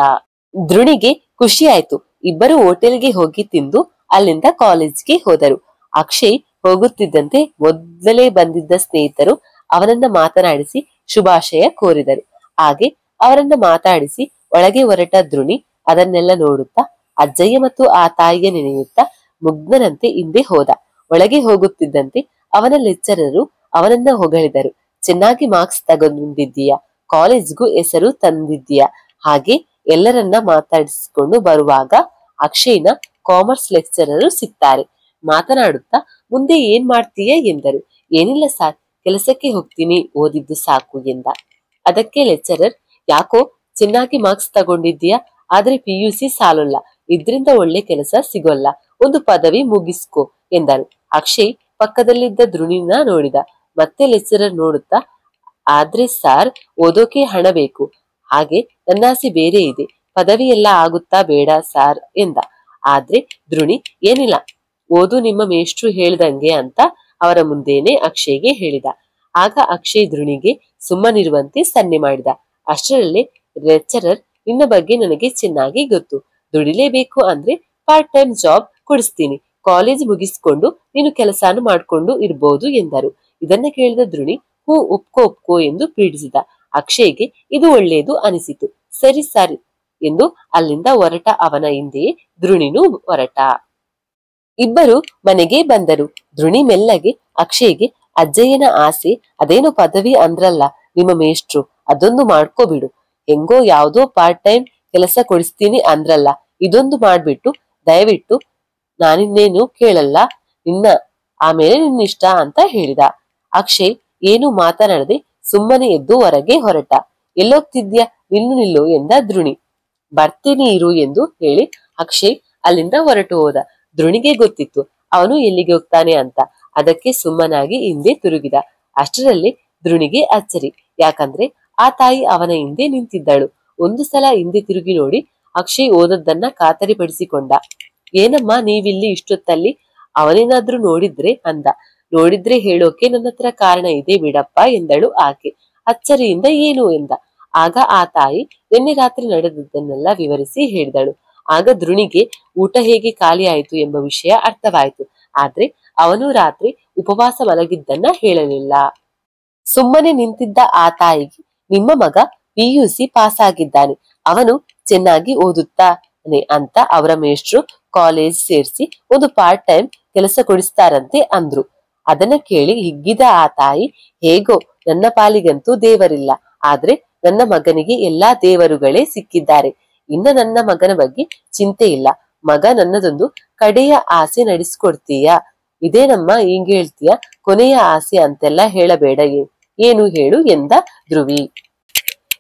ದ್ರುಣಿಗೆ ಖುಷಿ ಆಯ್ತು. ಇಬ್ಬರು ಹೋಟೆಲ್ಗೆ ಹೋಗಿ ತಿಂದು ಅಲ್ಲಿಂದ ಕಾಲೇಜ್ಗೆ ಹೋದರು. ಅಕ್ಷಯ್ ಹೋಗುತ್ತಿದ್ದಂತೆ ಮೊದಲೇ ಬಂದಿದ್ದ ಸ್ನೇಹಿತರು ಅವನನ್ನ ಮಾತನಾಡಿಸಿ ಶುಭಾಶಯ ಕೋರಿದರು. ಹಾಗೆ ಅವರನ್ನ ಮಾತಾಡಿಸಿ ಒಳಗೆ ಹೊರಟ ದ್ರುಣಿ ಅದನ್ನೆಲ್ಲ ನೋಡುತ್ತಾ ಅಜ್ಜಯ್ಯ ಮತ್ತು ಆ ತಾಯಿಗೆ ನೆನೆಯುತ್ತಾ ಮುಗ್ಧನಂತೆ ಹಿಂದೆ ಹೋದ. ಒಳಗೆ ಹೋಗುತ್ತಿದ್ದಂತೆ ಅವನ ಲೆಕ್ಚರರು ಅವನನ್ನ ಹೊಗಳಿದರು. ಚೆನ್ನಾಗಿ ಮಾರ್ಕ್ಸ್ ತಗೊಂಡಿದ್ದೀಯಾ, ಕಾಲೇಜ್ಗೂ ಹೆಸರು ತಂದಿದ್ದೀಯಾ, ಹಾಗೆ ಎಲ್ಲರನ್ನ ಮಾತಾಡಿಸಿಕೊಂಡು ಬರುವಾಗ ಅಕ್ಷಯ್ನ ಕಾಮರ್ಸ್ ಲೆಕ್ಚರರು ಸಿಗ್ತಾರೆ. ಮಾತನಾಡುತ್ತಾ ಮುಂದೆ ಏನ್ ಮಾಡ್ತೀಯ ಎಂದರು. ಏನಿಲ್ಲ ಸಾರ್, ಕೆಲಸಕ್ಕೆ ಹೋಗ್ತೀನಿ, ಓದಿದ್ದು ಸಾಕು ಎಂದ. ಅದಕ್ಕೆ ಲೆಕ್ಚರರ್, ಯಾಕೋ ಚೆನ್ನಾಗಿ ಮಾರ್ಕ್ಸ್ ತಗೊಂಡಿದ್ದೀಯಾ, ಆದ್ರೆ PUC ಸಾಲಲ್ಲ, ಇದ್ರಿಂದ ಒಳ್ಳೆ ಕೆಲಸ ಸಿಗೋಲ್ಲ, ಒಂದು ಪದವಿ ಮುಗಿಸ್ಕೊ ಎಂದರು. ಅಕ್ಷಯ್ ಪಕ್ಕದಲ್ಲಿದ್ದ ದ್ರುಣಿನ ನೋಡಿದ. ಮತ್ತೆ ಲೆಕ್ಚರರ್ ನೋಡುತ್ತಾ, ಆದ್ರೆ ಸಾರ್ ಓದೋಕೆ ಹಣ ಬೇಕು, ಹಾಗೆ ನನ್ನಾಸೆ ಬೇರೆ ಇದೆ, ಪದವಿ ಎಲ್ಲ ಆಗುತ್ತಾ ಬೇಡ ಸಾರ್ ಎಂದ. ಆದ್ರೆ ದ್ರುಣಿ, ಏನಿಲ್ಲ, ಓದು ನಿಮ್ಮ ಮೇಷ್ಟ್ರು ಹೇಳ್ದಂಗೆ ಅಂತ ಅವರ ಮುಂದೇನೆ ಅಕ್ಷಯ್ಗೆ ಹೇಳಿದ. ಆಗ ಅಕ್ಷಯ್ ದ್ರುಣಿಗೆ ಸುಮ್ಮನಿರುವಂತೆ ಸನ್ನೆ ಮಾಡಿದ. ಅಷ್ಟರಲ್ಲೇ ಲೆಕ್ಚರರ್, ನಿನ್ನ ಬಗ್ಗೆ ನನಗೆ ಚೆನ್ನಾಗಿ ಗೊತ್ತು, ದುಡಿಲೇಬೇಕು ಅಂದ್ರೆ ಪಾರ್ಟ್ ಟೈಮ್ ಜಾಬ್ ಕೊಡಿಸ್ತೀನಿ, ಕಾಲೇಜ್ ಮುಗಿಸ್ಕೊಂಡು ನೀನು ಕೆಲಸನೂ ಮಾಡ್ಕೊಂಡು ಇರ್ಬೋದು ಎಂದರು. ಇದನ್ನ ಕೇಳಿದ ದ್ರುಣಿ, ಒಪ್ಕೋ ಎಂದು ಪೀಡಿಸಿದ. ಅಕ್ಷಯ್ಗೆ ಇದು ಒಳ್ಳೆಯದು ಅನಿಸಿತು. ಸರಿ ಸರಿ ಎಂದು ಅಲ್ಲಿಂದ ಹೊರಟ. ಅವನ ಹಿಂದೆಯೇ ದ್ರುಣಿನೂ ಹೊರಟ. ಇಬ್ಬರು ಮನೆಗೆ ಬಂದರು. ದ್ರುಣಿ ಮೆಲ್ಲಗೆ ಅಕ್ಷಯ್ಗೆ, ಅಜ್ಜಯ್ಯನ ಆಸೆ ಅದೇನೋ ಪದವಿ ಅಂದ್ರಲ್ಲ ನಿಮ್ಮ ಮೇಷ್ಟ್ರು, ಅದೊಂದು ಮಾಡ್ಕೋಬಿಡು, ಹೆಂಗೋ ಯಾವ್ದೋ ಪಾರ್ಟ್ ಟೈಮ್ ಕೆಲಸ ಕೊಡಿಸ್ತೀನಿ ಅಂದ್ರಲ್ಲ, ಇದೊಂದು ಮಾಡ್ಬಿಟ್ಟು ದಯವಿಟ್ಟು ನಾನಿನ್ನೇನು ಕೇಳಲ್ಲ, ನಿನ್ನ ಆಮೇಲೆ ನಿನ್ನಿಷ್ಟ ಅಂತ ಹೇಳಿದ. ಅಕ್ಷಯ್ ಏನು ಮಾತನಾಡದೆ ಸುಮ್ಮನೆ ಎದ್ದು ಹೊರಗೆ ಹೊರಟ. ಎಲ್ಲೋಗ್ತಿದ್ಯಾ, ನಿಲ್ಲು ಎಂದ ದ್ರುಣಿ. ಬರ್ತೀನಿ ಇರು ಎಂದು ಹೇಳಿ ಅಕ್ಷಯ್ ಅಲ್ಲಿಂದ ಹೊರಟು ಹೋದ. ಧ್ರುಣಿಗೆ ಗೊತ್ತಿತ್ತು ಅವನು ಎಲ್ಲಿಗೆ ಹೋಗ್ತಾನೆ ಅಂತ. ಅದಕ್ಕೆ ಸುಮ್ಮನಾಗಿ ಹಿಂದೆ ತಿರುಗಿದ. ಅಷ್ಟರಲ್ಲಿ ಧ್ರುಣಿಗೆ ಅಚ್ಚರಿ. ಯಾಕಂದ್ರೆ ಆ ತಾಯಿ ಅವನ ಹಿಂದೆ ನಿಂತಿದ್ದಳು. ಒಂದು ಸಲ ಹಿಂದೆ ತಿರುಗಿ ನೋಡಿ ಅಕ್ಷಯ್ ಓದದ್ದನ್ನ ಖಾತರಿಪಡಿಸಿಕೊಂಡ. ಏನಮ್ಮ ನೀವಿಲ್ಲಿ ಇಷ್ಟೊತ್ತಲ್ಲಿ? ಅವನೇನಾದ್ರೂ ನೋಡಿದ್ರೆ ಅಂದ. ನೋಡಿದ್ರೆ ಹೇಳೋಕೆ ನನ್ನ ಹತ್ರ ಕಾರಣ ಇದೆ ಬಿಡಪ್ಪ ಎಂದಳು ಆಕೆ. ಅಚ್ಚರಿಯಿಂದ ಏನು ಎಂದ. ಆಗ ಆ ತಾಯಿ ನಿನ್ನೆ ರಾತ್ರಿ ನಡೆದದ್ದನ್ನೆಲ್ಲ ವಿವರಿಸಿ ಹೇಳಿದಳು. ಆಗ ಧ್ರುಣಿಗೆ ಊಟ ಹೇಗೆ ಖಾಲಿ ಆಯಿತು ಎಂಬ ವಿಷಯ ಅರ್ಥವಾಯಿತು. ಆದ್ರೆ ಅವನು ರಾತ್ರಿ ಉಪವಾಸ ಮಲಗಿದ್ದನ್ನ ಹೇಳಲಿಲ್ಲ. ಸುಮ್ಮನೆ ನಿಂತಿದ್ದ ಆ ತಾಯಿಗೆ, ನಿಮ್ಮ ಮಗ PUC ಪಾಸ್ ಆಗಿದ್ದಾನೆ, ಅವನು ಚೆನ್ನಾಗಿ ಓದುತ್ತಾನೆ ಅಂತ ಅವರ ಮೇಷ್ಟ್ರು ಕಾಲೇಜ್ ಸೇರಿಸಿ ಒಂದು ಪಾರ್ಟ್ ಟೈಮ್ ಕೆಲಸ ಕೊಡಿಸ್ತಾರಂತೆ ಅಂದ್ರು. ಅದನ್ನ ಕೇಳಿ ಹಿಗ್ಗಿದ ಆ ತಾಯಿ, ಹೇಗೋ ನನ್ನ ಪಾಲಿಗಂತೂ ದೇವರಿಲ್ಲ, ಆದ್ರೆ ನನ್ನ ಮಗನಿಗೆ ಎಲ್ಲಾ ದೇವರುಗಳೇ ಸಿಕ್ಕಿದ್ದಾರೆ. ಇನ್ನ ನನ್ನ ಮಗನ ಬಗ್ಗೆ ಚಿಂತೆ ಇಲ್ಲ. ಮಗ ನನ್ನದೊಂದು ಕಡೆಯ ಆಸೆ ನಡೆಸ್ಕೊಡ್ತೀಯಾ? ಇದೇನಮ್ಮ ಹಿಂಗ್ ಹೇಳ್ತೀಯ? ಕೊನೆಯ ಆಸೆ ಅಂತೆಲ್ಲ ಹೇಳಬೇಡ, ಏನು ಹೇಳು ಎಂದ ಧ್ರುವಿ.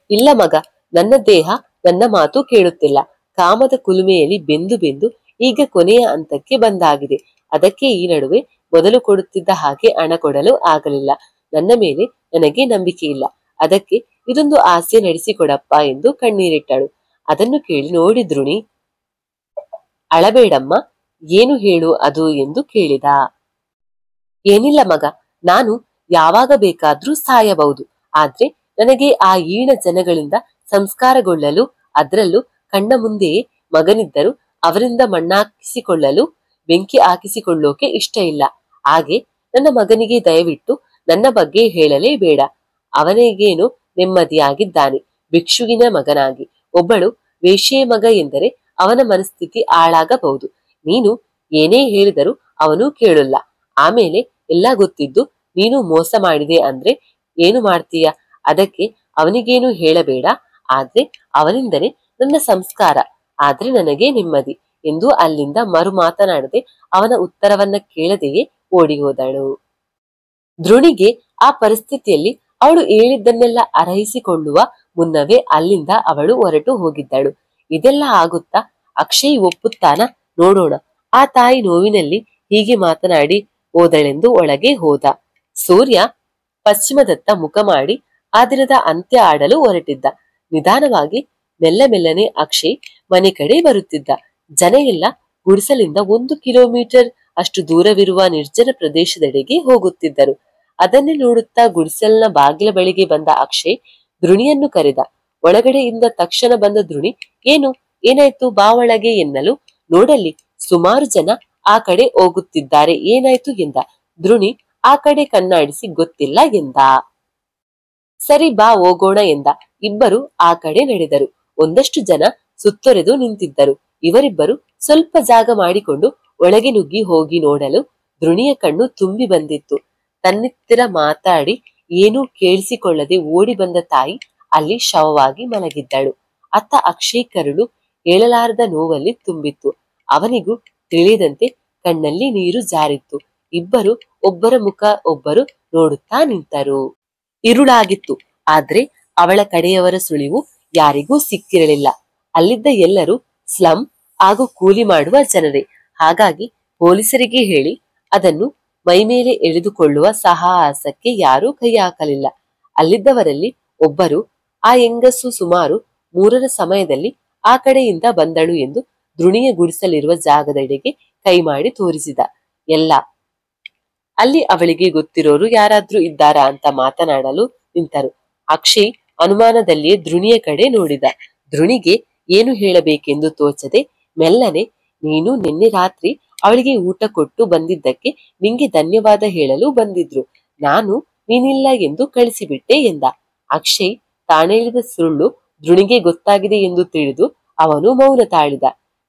ಇಲ್ಲ ಮಗ, ನನ್ನ ದೇಹ ನನ್ನ ಮಾತು ಕೇಳುತ್ತಿಲ್ಲ. ಕಾಮದ ಕುಲುಮೆಯಲ್ಲಿ ಬೆಂದು ಬೆಂದು ಈಗ ಕೊನೆಯ ಹಂತಕ್ಕೆ ಬಂದಾಗಿದೆ. ಅದಕ್ಕೆ ಈ ನಡುವೆ ಮೊದಲು ಕೊಡುತ್ತಿದ್ದ ಹಾಗೆ ಹಣ ಕೊಡಲು ಆಗಲಿಲ್ಲ. ನನ್ನ ಮೇಲೆ ನನಗೆ ನಂಬಿಕೆ ಇಲ್ಲ. ಅದಕ್ಕೆ ಇದೊಂದು ಆಸೆ ನಡೆಸಿಕೊಡಪ್ಪ ಎಂದು ಕಣ್ಣೀರಿಟ್ಟಳು. ಅದನ್ನು ಕೇಳಿ ನೋಡಿ ಧ್ರುಣಿ, ಅಳಬೇಡಮ್ಮ, ಏನು ಹೇಳು ಅದು ಎಂದು ಕೇಳಿದ. ಏನಿಲ್ಲ ಮಗ, ನಾನು ಯಾವಾಗ ಬೇಕಾದ್ರೂ ಸಾಯಬಹುದು. ಆದ್ರೆ ನನಗೆ ಆ ಈಣ ಜನಗಳಿಂದ ಸಂಸ್ಕಾರಗೊಳ್ಳಲು, ಅದರಲ್ಲೂ ಕಣ್ಣ ಮುಂದೆಯೇ ಮಗನಿದ್ದರು ಅವರಿಂದ ಮಣ್ಣಾಕಿಸಿಕೊಳ್ಳಲು, ಬೆಂಕಿ ಹಾಕಿಸಿಕೊಳ್ಳೋಕೆ ಇಷ್ಟ ಇಲ್ಲ. ಹಾಗೆ ನನ್ನ ಮಗನಿಗೆ ದಯವಿಟ್ಟು ನನ್ನ ಬಗ್ಗೆ ಹೇಳಲೇ ಬೇಡ. ಅವನಿಗೇನು ನೆಮ್ಮದಿಯಾಗಿದ್ದಾನೆ ಭಿಕ್ಷುಗಿನ ಮಗನಾಗಿ. ಒಬ್ಬಳು ವೇಶ್ಯೆಯ ಮಗ ಎಂದರೆ ಅವನ ಮನಸ್ಥಿತಿ ಹಾಳಾಗಬಹುದು. ನೀನು ಏನೇ ಹೇಳಿದರೂ ಅವನು ಕೇಳಲ್ಲ. ಆಮೇಲೆ ಎಲ್ಲ ಗೊತ್ತಿದ್ದು ನೀನು ಮೋಸ ಮಾಡಿದೆ ಅಂದ್ರೆ ಏನು ಮಾಡ್ತೀಯ? ಅದಕ್ಕೆ ಅವನಿಗೇನು ಹೇಳಬೇಡ. ಆದ್ರೆ ಅವನಿಂದನೇ ನನ್ನ ಸಂಸ್ಕಾರ, ಆದ್ರೆ ನನಗೆ ನೆಮ್ಮದಿ ಎಂದು ಅಲ್ಲಿಂದ ಮರು ಮಾತನಾಡದೆ ಅವನ ಉತ್ತರವನ್ನ ಕೇಳದೆಯೇ ಓಡಿ ಹೋದಳು. ಧ್ರುಣಿಗೆ ಆ ಪರಿಸ್ಥಿತಿಯಲ್ಲಿ ಅವಳು ಹೇಳಿದ್ದನ್ನೆಲ್ಲ ಅರಹಿಸಿಕೊಳ್ಳುವ ಮುನ್ನವೇ ಅಲ್ಲಿಂದ ಅವಳು ಹೊರಟು ಹೋಗಿದ್ದಳು. ಇದೆಲ್ಲ ಆಗುತ್ತಾ ಅಕ್ಷಯ್ ಒಪ್ಪುತ್ತಾನ ನೋಡೋಣ. ಆ ತಾಯಿ ನೋವಿನಲ್ಲಿ ಹೀಗೆ ಮಾತನಾಡಿ ಹೋದಳೆಂದು ಒಳಗೆ ಹೋದ. ಸೂರ್ಯ ಪಶ್ಚಿಮದತ್ತ ಮುಖ ಮಾಡಿ ಆ ದಿನದ ಅಂತ್ಯ ಆಡಲು ಹೊರಟಿದ್ದ. ನಿಧಾನವಾಗಿ ಮೆಲ್ಲ ಮೆಲ್ಲನೆ ಅಕ್ಷಯ್ ಮನೆ ಕಡೆ ಬರುತ್ತಿದ್ದ. ಜನ ಎಲ್ಲ ಗುಡಿಸಲಿಂದ 1 ಕಿಲೋಮೀಟರ್ ಅಷ್ಟು ದೂರವಿರುವ ನಿರ್ಜನ ಪ್ರದೇಶದೆಡೆಗೆ ಹೋಗುತ್ತಿದ್ದರು. ಅದನ್ನೇ ನೋಡುತ್ತಾ ಗುಡಿಸಲಿನ ಬಾಗಿಲ ಬಳಿಗೆ ಬಂದ ಅಕ್ಷಯ್ ಧ್ರುಣಿಯನ್ನು ಕರೆದ. ಒಳಗಡೆಯಿಂದ ತಕ್ಷಣ ಬಂದ ಧ್ರುಣಿ, ಏನಾಯ್ತು, ಬಾ ಒಳಗೆ ಎನ್ನಲು, ನೋಡಲ್ಲಿ ಸುಮಾರು ಜನ ಆ ಕಡೆ ಹೋಗುತ್ತಿದ್ದಾರೆ, ಏನಾಯ್ತು ಎಂದ. ಧ್ರುಣಿ ಆ ಕಡೆ ಕಣ್ಣಾಡಿಸಿ ಗೊತ್ತಿಲ್ಲ ಎಂದ. ಸರಿ ಬಾ ಹೋಗೋಣ ಎಂದ. ಇಬ್ಬರು ಆ ಕಡೆ ನಡೆದರು. ಒಂದಷ್ಟು ಜನ ಸುತ್ತೊರೆದು ನಿಂತಿದ್ದರು. ಇವರಿಬ್ಬರು ಸ್ವಲ್ಪ ಜಾಗ ಮಾಡಿಕೊಂಡು ಒಳಗೆ ನುಗ್ಗಿ ಹೋಗಿ ನೋಡಲು ಧ್ರುಣಿಯ ಕಣ್ಣು ತುಂಬಿ ಬಂದಿತ್ತು. ತನ್ನಿತ್ತಿರ ಮಾತಾಡಿ ಏನೂ ಕೇಳಿಸಿಕೊಳ್ಳದೆ ಓಡಿ ಬಂದ ತಾಯಿ ಅಲ್ಲಿ ಶವವಾಗಿ ಮಲಗಿದ್ದಳು. ಅತ್ತ ಅಕ್ಷಯ್ ಕರುಳು ಹೇಳಲಾರದ ನೋವಲ್ಲಿ ತುಂಬಿತ್ತು. ಅವನಿಗೂ ತಿಳಿದಂತೆ ಕಣ್ಣಲ್ಲಿ ನೀರು ಜಾರಿತ್ತು. ಇಬ್ಬರು ಒಬ್ಬರ ಮುಖ ಒಬ್ಬರು ನೋಡುತ್ತಾ ನಿಂತರು. ಇರುಳಾಗಿತ್ತು. ಆದ್ರೆ ಅವಳ ಕಡೆಯವರ ಸುಳಿವು ಯಾರಿಗೂ ಸಿಕ್ಕಿರಲಿಲ್ಲ. ಅಲ್ಲಿದ್ದ ಎಲ್ಲರೂ ಸ್ಲಂ ಹಾಗೂ ಕೂಲಿ ಮಾಡುವ ಜನರೇ. ಹಾಗಾಗಿ ಪೊಲೀಸರಿಗೆ ಹೇಳಿ ಅದನ್ನು ಮೈಮೇಲೆ ಎಳೆದುಕೊಳ್ಳುವ ಸಾಹಸಕ್ಕೆ ಯಾರೂ ಕೈ ಹಾಕಲಿಲ್ಲ. ಅಲ್ಲಿದ್ದವರಲ್ಲಿ ಒಬ್ಬರು, ಆ ಹೆಂಗಸು ಸುಮಾರು 3ರ ಸಮಯದಲ್ಲಿ ಆ ಕಡೆಯಿಂದ ಬಂದಳು ಎಂದು ಧ್ರುಣಿಯ ಗುಡಿಸಲಿರುವ ಜಾಗದೆಡೆಗೆ ಕೈ ಮಾಡಿ ತೋರಿಸಿದ. ಎಲ್ಲ ಅಲ್ಲಿ ಅವಳಿಗೆ ಗೊತ್ತಿರೋರು ಯಾರಾದ್ರೂ ಇದ್ದಾರಾ ಅಂತ ಮಾತನಾಡಲು ನಿಂತರು. ಅಕ್ಷಯ್ ಅನುಮಾನದಲ್ಲಿಯೇ ಧ್ರುಣಿಯ ಕಡೆ ನೋಡಿದ. ಧ್ರುಣಿಗೆ ಏನು ಹೇಳಬೇಕೆಂದು ತೋಚದೆ ಮೆಲ್ಲನೆ, ನೀನು ನಿನ್ನೆ ರಾತ್ರಿ ಅವಳಿಗೆ ಊಟ ಕೊಟ್ಟು ಬಂದಿದ್ದಕ್ಕೆ ನಿಂಗೆ ಧನ್ಯವಾದ ಹೇಳಲು ಬಂದಿದ್ರು. ನಾನು ನೀನಿಲ್ಲ ಎಂದು ಕಳಿಸಿಬಿಟ್ಟೆ ಎಂದ. ಅಕ್ಷಯ್ ತಾನೇಳಿದ ಸುಳ್ಳು ಧ್ರುಣಿಗೆ ಗೊತ್ತಾಗಿದೆ ಎಂದು ತಿಳಿದು ಅವನು ಮೌನ ತಾಳಿದ.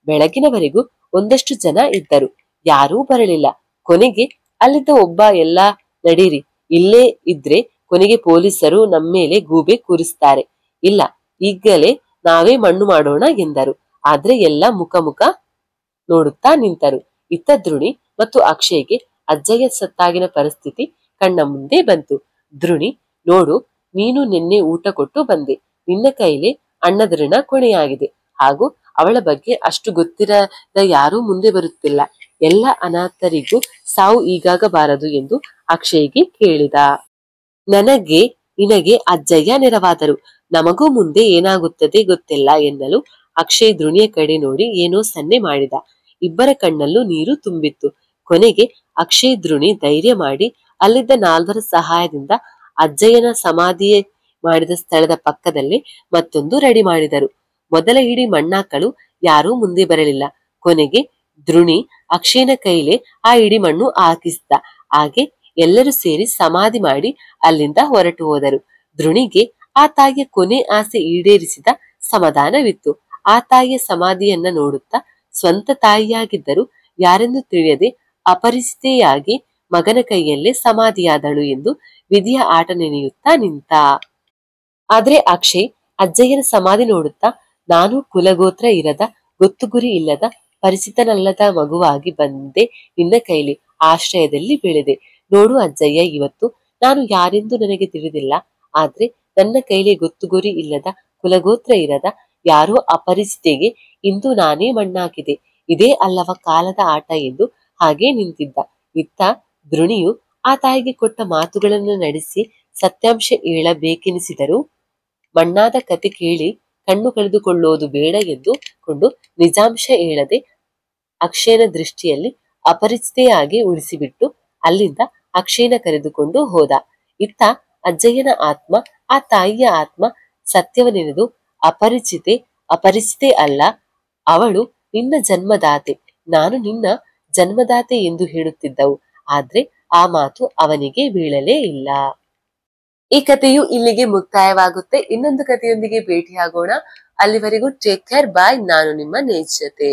ಬೆಳಗಿನವರೆಗೂ ಒಂದಷ್ಟು ಜನ ಇದ್ದರು, ಯಾರೂ ಬರಲಿಲ್ಲ. ಕೊನೆಗೆ ಅಲ್ಲಿದ್ದ ಒಬ್ಬ, ಎಲ್ಲಾ ನಡೀರಿ, ಇಲ್ಲೇ ಇದ್ರೆ ಕೊನೆಗೆ ಪೊಲೀಸರು ನಮ್ಮೇಲೆ ಗೂಬೆ ಕೂರಿಸ್ತಾರೆ, ಇಲ್ಲ ಈಗಲೇ ನಾವೇ ಮಣ್ಣು ಮಾಡೋಣ ಎಂದರು. ಆದ್ರೆ ಎಲ್ಲ ಮುಖ ನೋಡುತ್ತಾ ನಿಂತರು. ಇತ್ತ ಧ್ರುಣಿ ಮತ್ತು ಅಕ್ಷಯ್ಗೆ ಅಜ್ಜಯ್ಯ ಸತ್ತಾಗಿನ ಪರಿಸ್ಥಿತಿ ಕಣ್ಣ ಮುಂದೆ ಬಂತು. ಧ್ರುಣಿ, ನೋಡು, ನೀನು ನಿನ್ನೆ ಊಟ ಕೊಟ್ಟು ಬಂದೆ, ನಿನ್ನ ಕೈಲೇ ಅಣ್ಣದ ಋಣ ಕೊನೆಯಾಗಿದೆ, ಹಾಗೂ ಅವಳ ಬಗ್ಗೆ ಅಷ್ಟು ಗೊತ್ತಿರದ ಯಾರೂ ಮುಂದೆ ಬರುತ್ತಿಲ್ಲ. ಎಲ್ಲ ಅನಾಥರಿಗೂ ಸಾವು ಈಗಾಗಬಾರದು ಎಂದು ಅಕ್ಷಯ್ಗೆ ಕೇಳಿದ. ನನಗೆ ನಿನಗೆ ಅಜ್ಜಯ್ಯ ನೆರವಾದರು, ನಮಗೂ ಮುಂದೆ ಏನಾಗುತ್ತದೆ ಗೊತ್ತಿಲ್ಲ ಎನ್ನಲು ಅಕ್ಷಯ್ ಧ್ರುಣಿಯ ಕಡೆ ನೋಡಿ ಏನೋ ಸನ್ನೆ ಮಾಡಿದ. ಇಬ್ಬರ ಕಣ್ಣಲ್ಲೂ ನೀರು ತುಂಬಿತ್ತು. ಕೊನೆಗೆ ಅಕ್ಷಯ್ ಧ್ರುಣಿ ಧೈರ್ಯ ಮಾಡಿ ಅಲ್ಲಿದ್ದ ನಾಲ್ವರ ಸಹಾಯದಿಂದ ಅಜ್ಜಯ್ಯನ ಸಮಾಧಿ ಮಾಡಿದ ಸ್ಥಳದ ಪಕ್ಕದಲ್ಲೇ ಮತ್ತೊಂದು ರೆಡಿ ಮಾಡಿದರು. ಮೊದಲ ಇಡೀ ಮಣ್ಣಾಕಲು ಯಾರೂ ಮುಂದೆ ಬರಲಿಲ್ಲ. ಕೊನೆಗೆ ಧ್ರುಣಿ ಅಕ್ಷಯನ ಕೈಲೇ ಆ ಇಡೀ ಮಣ್ಣು ಹಾಕಿಸಿದ. ಹಾಗೆ ಎಲ್ಲರೂ ಸೇರಿ ಸಮಾಧಿ ಮಾಡಿ ಅಲ್ಲಿಂದ ಹೊರಟು ಹೋದರು. ಧ್ರುಣಿಗೆ ಆ ತಾಯಿಯ ಕೊನೆ ಆಸೆ ಈಡೇರಿಸಿದ ಸಮಾಧಾನವಿತ್ತು. ಆ ತಾಯಿಯ ಸಮಾಧಿಯನ್ನ ನೋಡುತ್ತಾ ಸ್ವಂತ ತಾಯಿಯಾಗಿದ್ದರು ಯಾರೆಂದು ತಿಳಿಯದೆ ಅಪರಿಚಿತೆಯಾಗಿ ಮಗನ ಕೈಯಲ್ಲೇ ಸಮಾಧಿಯಾದಳು ಎಂದು ವಿಧಿಯ ಆಟ ನೆನೆಯುತ್ತಾ ನಿಂತ. ಆದ್ರೆ ಅಕ್ಷಯ್ ಅಜ್ಜಯ್ಯನ ಸಮಾಧಿ ನೋಡುತ್ತಾ, ನಾನು ಕುಲಗೋತ್ರ ಇರದ, ಗೊತ್ತು ಗುರಿ ಇಲ್ಲದ, ಪರಿಚಿತನಲ್ಲದ ಮಗುವಾಗಿ ಬಂದೆ ನಿನ್ನ ಕೈಲಿ, ಆಶ್ರಯದಲ್ಲಿ ಬೆಳೆದೆ. ನೋಡು ಅಜ್ಜಯ್ಯ, ಇವತ್ತು ನಾನು ಯಾರೆಂದು ನನಗೆ ತಿಳಿದಿಲ್ಲ. ಆದ್ರೆ ನನ್ನ ಕೈಲಿ ಗೊತ್ತು ಗುರಿ ಇಲ್ಲದ, ಕುಲಗೋತ್ರ ಇರದ ಯಾರೋ ಅಪರಿಚಿತೆಗೆ ಇಂದು ನಾನೇ ಮಣ್ಣಾಕಿದೆ. ಇದೇ ಅಲ್ಲವ ಕಾಲದ ಆಟ ಎಂದು ಹಾಗೆ ನಿಂತಿದ್ದ. ಇತ್ತ ಧ್ರುಣಿಯು ಆ ತಾಯಿಗೆ ಕೊಟ್ಟ ಮಾತುಗಳನ್ನು ನಡೆಸಿ ಸತ್ಯಾಂಶ ಹೇಳಬೇಕೆನಿಸಿದರು. ಮಣ್ಣಾದ ಕತೆ ಕೇಳಿ ಕಣ್ಣು ಕಳೆದುಕೊಳ್ಳೋದು ಬೇಡ ಎಂದು ಕೊಂಡು ನಿಜಾಂಶ ಹೇಳದೆ ಅಕ್ಷಯನ ದೃಷ್ಟಿಯಲ್ಲಿ ಅಪರಿಚಿತೆಯಾಗಿ ಉಳಿಸಿಬಿಟ್ಟು ಅಲ್ಲಿಂದ ಅಕ್ಷಯನ ಕರೆದುಕೊಂಡು ಹೋದ. ಇತ್ತ ಅಜ್ಜಯ್ಯನ ಆತ್ಮ, ಆ ತಾಯಿಯ ಆತ್ಮ ಸತ್ಯವನೆನೆದು ಅಪರಿಚಿತೆ ಅಲ್ಲ, ಅವಳು ನಿನ್ನ ಜನ್ಮದಾತೆ, ನಾನು ನಿನ್ನ ಜನ್ಮದಾತೆ ಎಂದು ಹೇಳುತ್ತಿದ್ದವು. ಆದ್ರೆ ಆ ಮಾತು ಅವನಿಗೆ ಬೀಳಲೇ ಇಲ್ಲ. ಈ ಕಥೆಯು ಇಲ್ಲಿಗೆ ಮುಕ್ತಾಯವಾಗುತ್ತೆ. ಇನ್ನೊಂದು ಕಥೆಯೊಂದಿಗೆ ಭೇಟಿಯಾಗೋಣ. ಅಲ್ಲಿವರೆಗೂ ಟೇಕ್ ಕೇರ್, ಬಾಯ್. ನಾನು ನಿಮ್ಮ ನೇಚತೆ.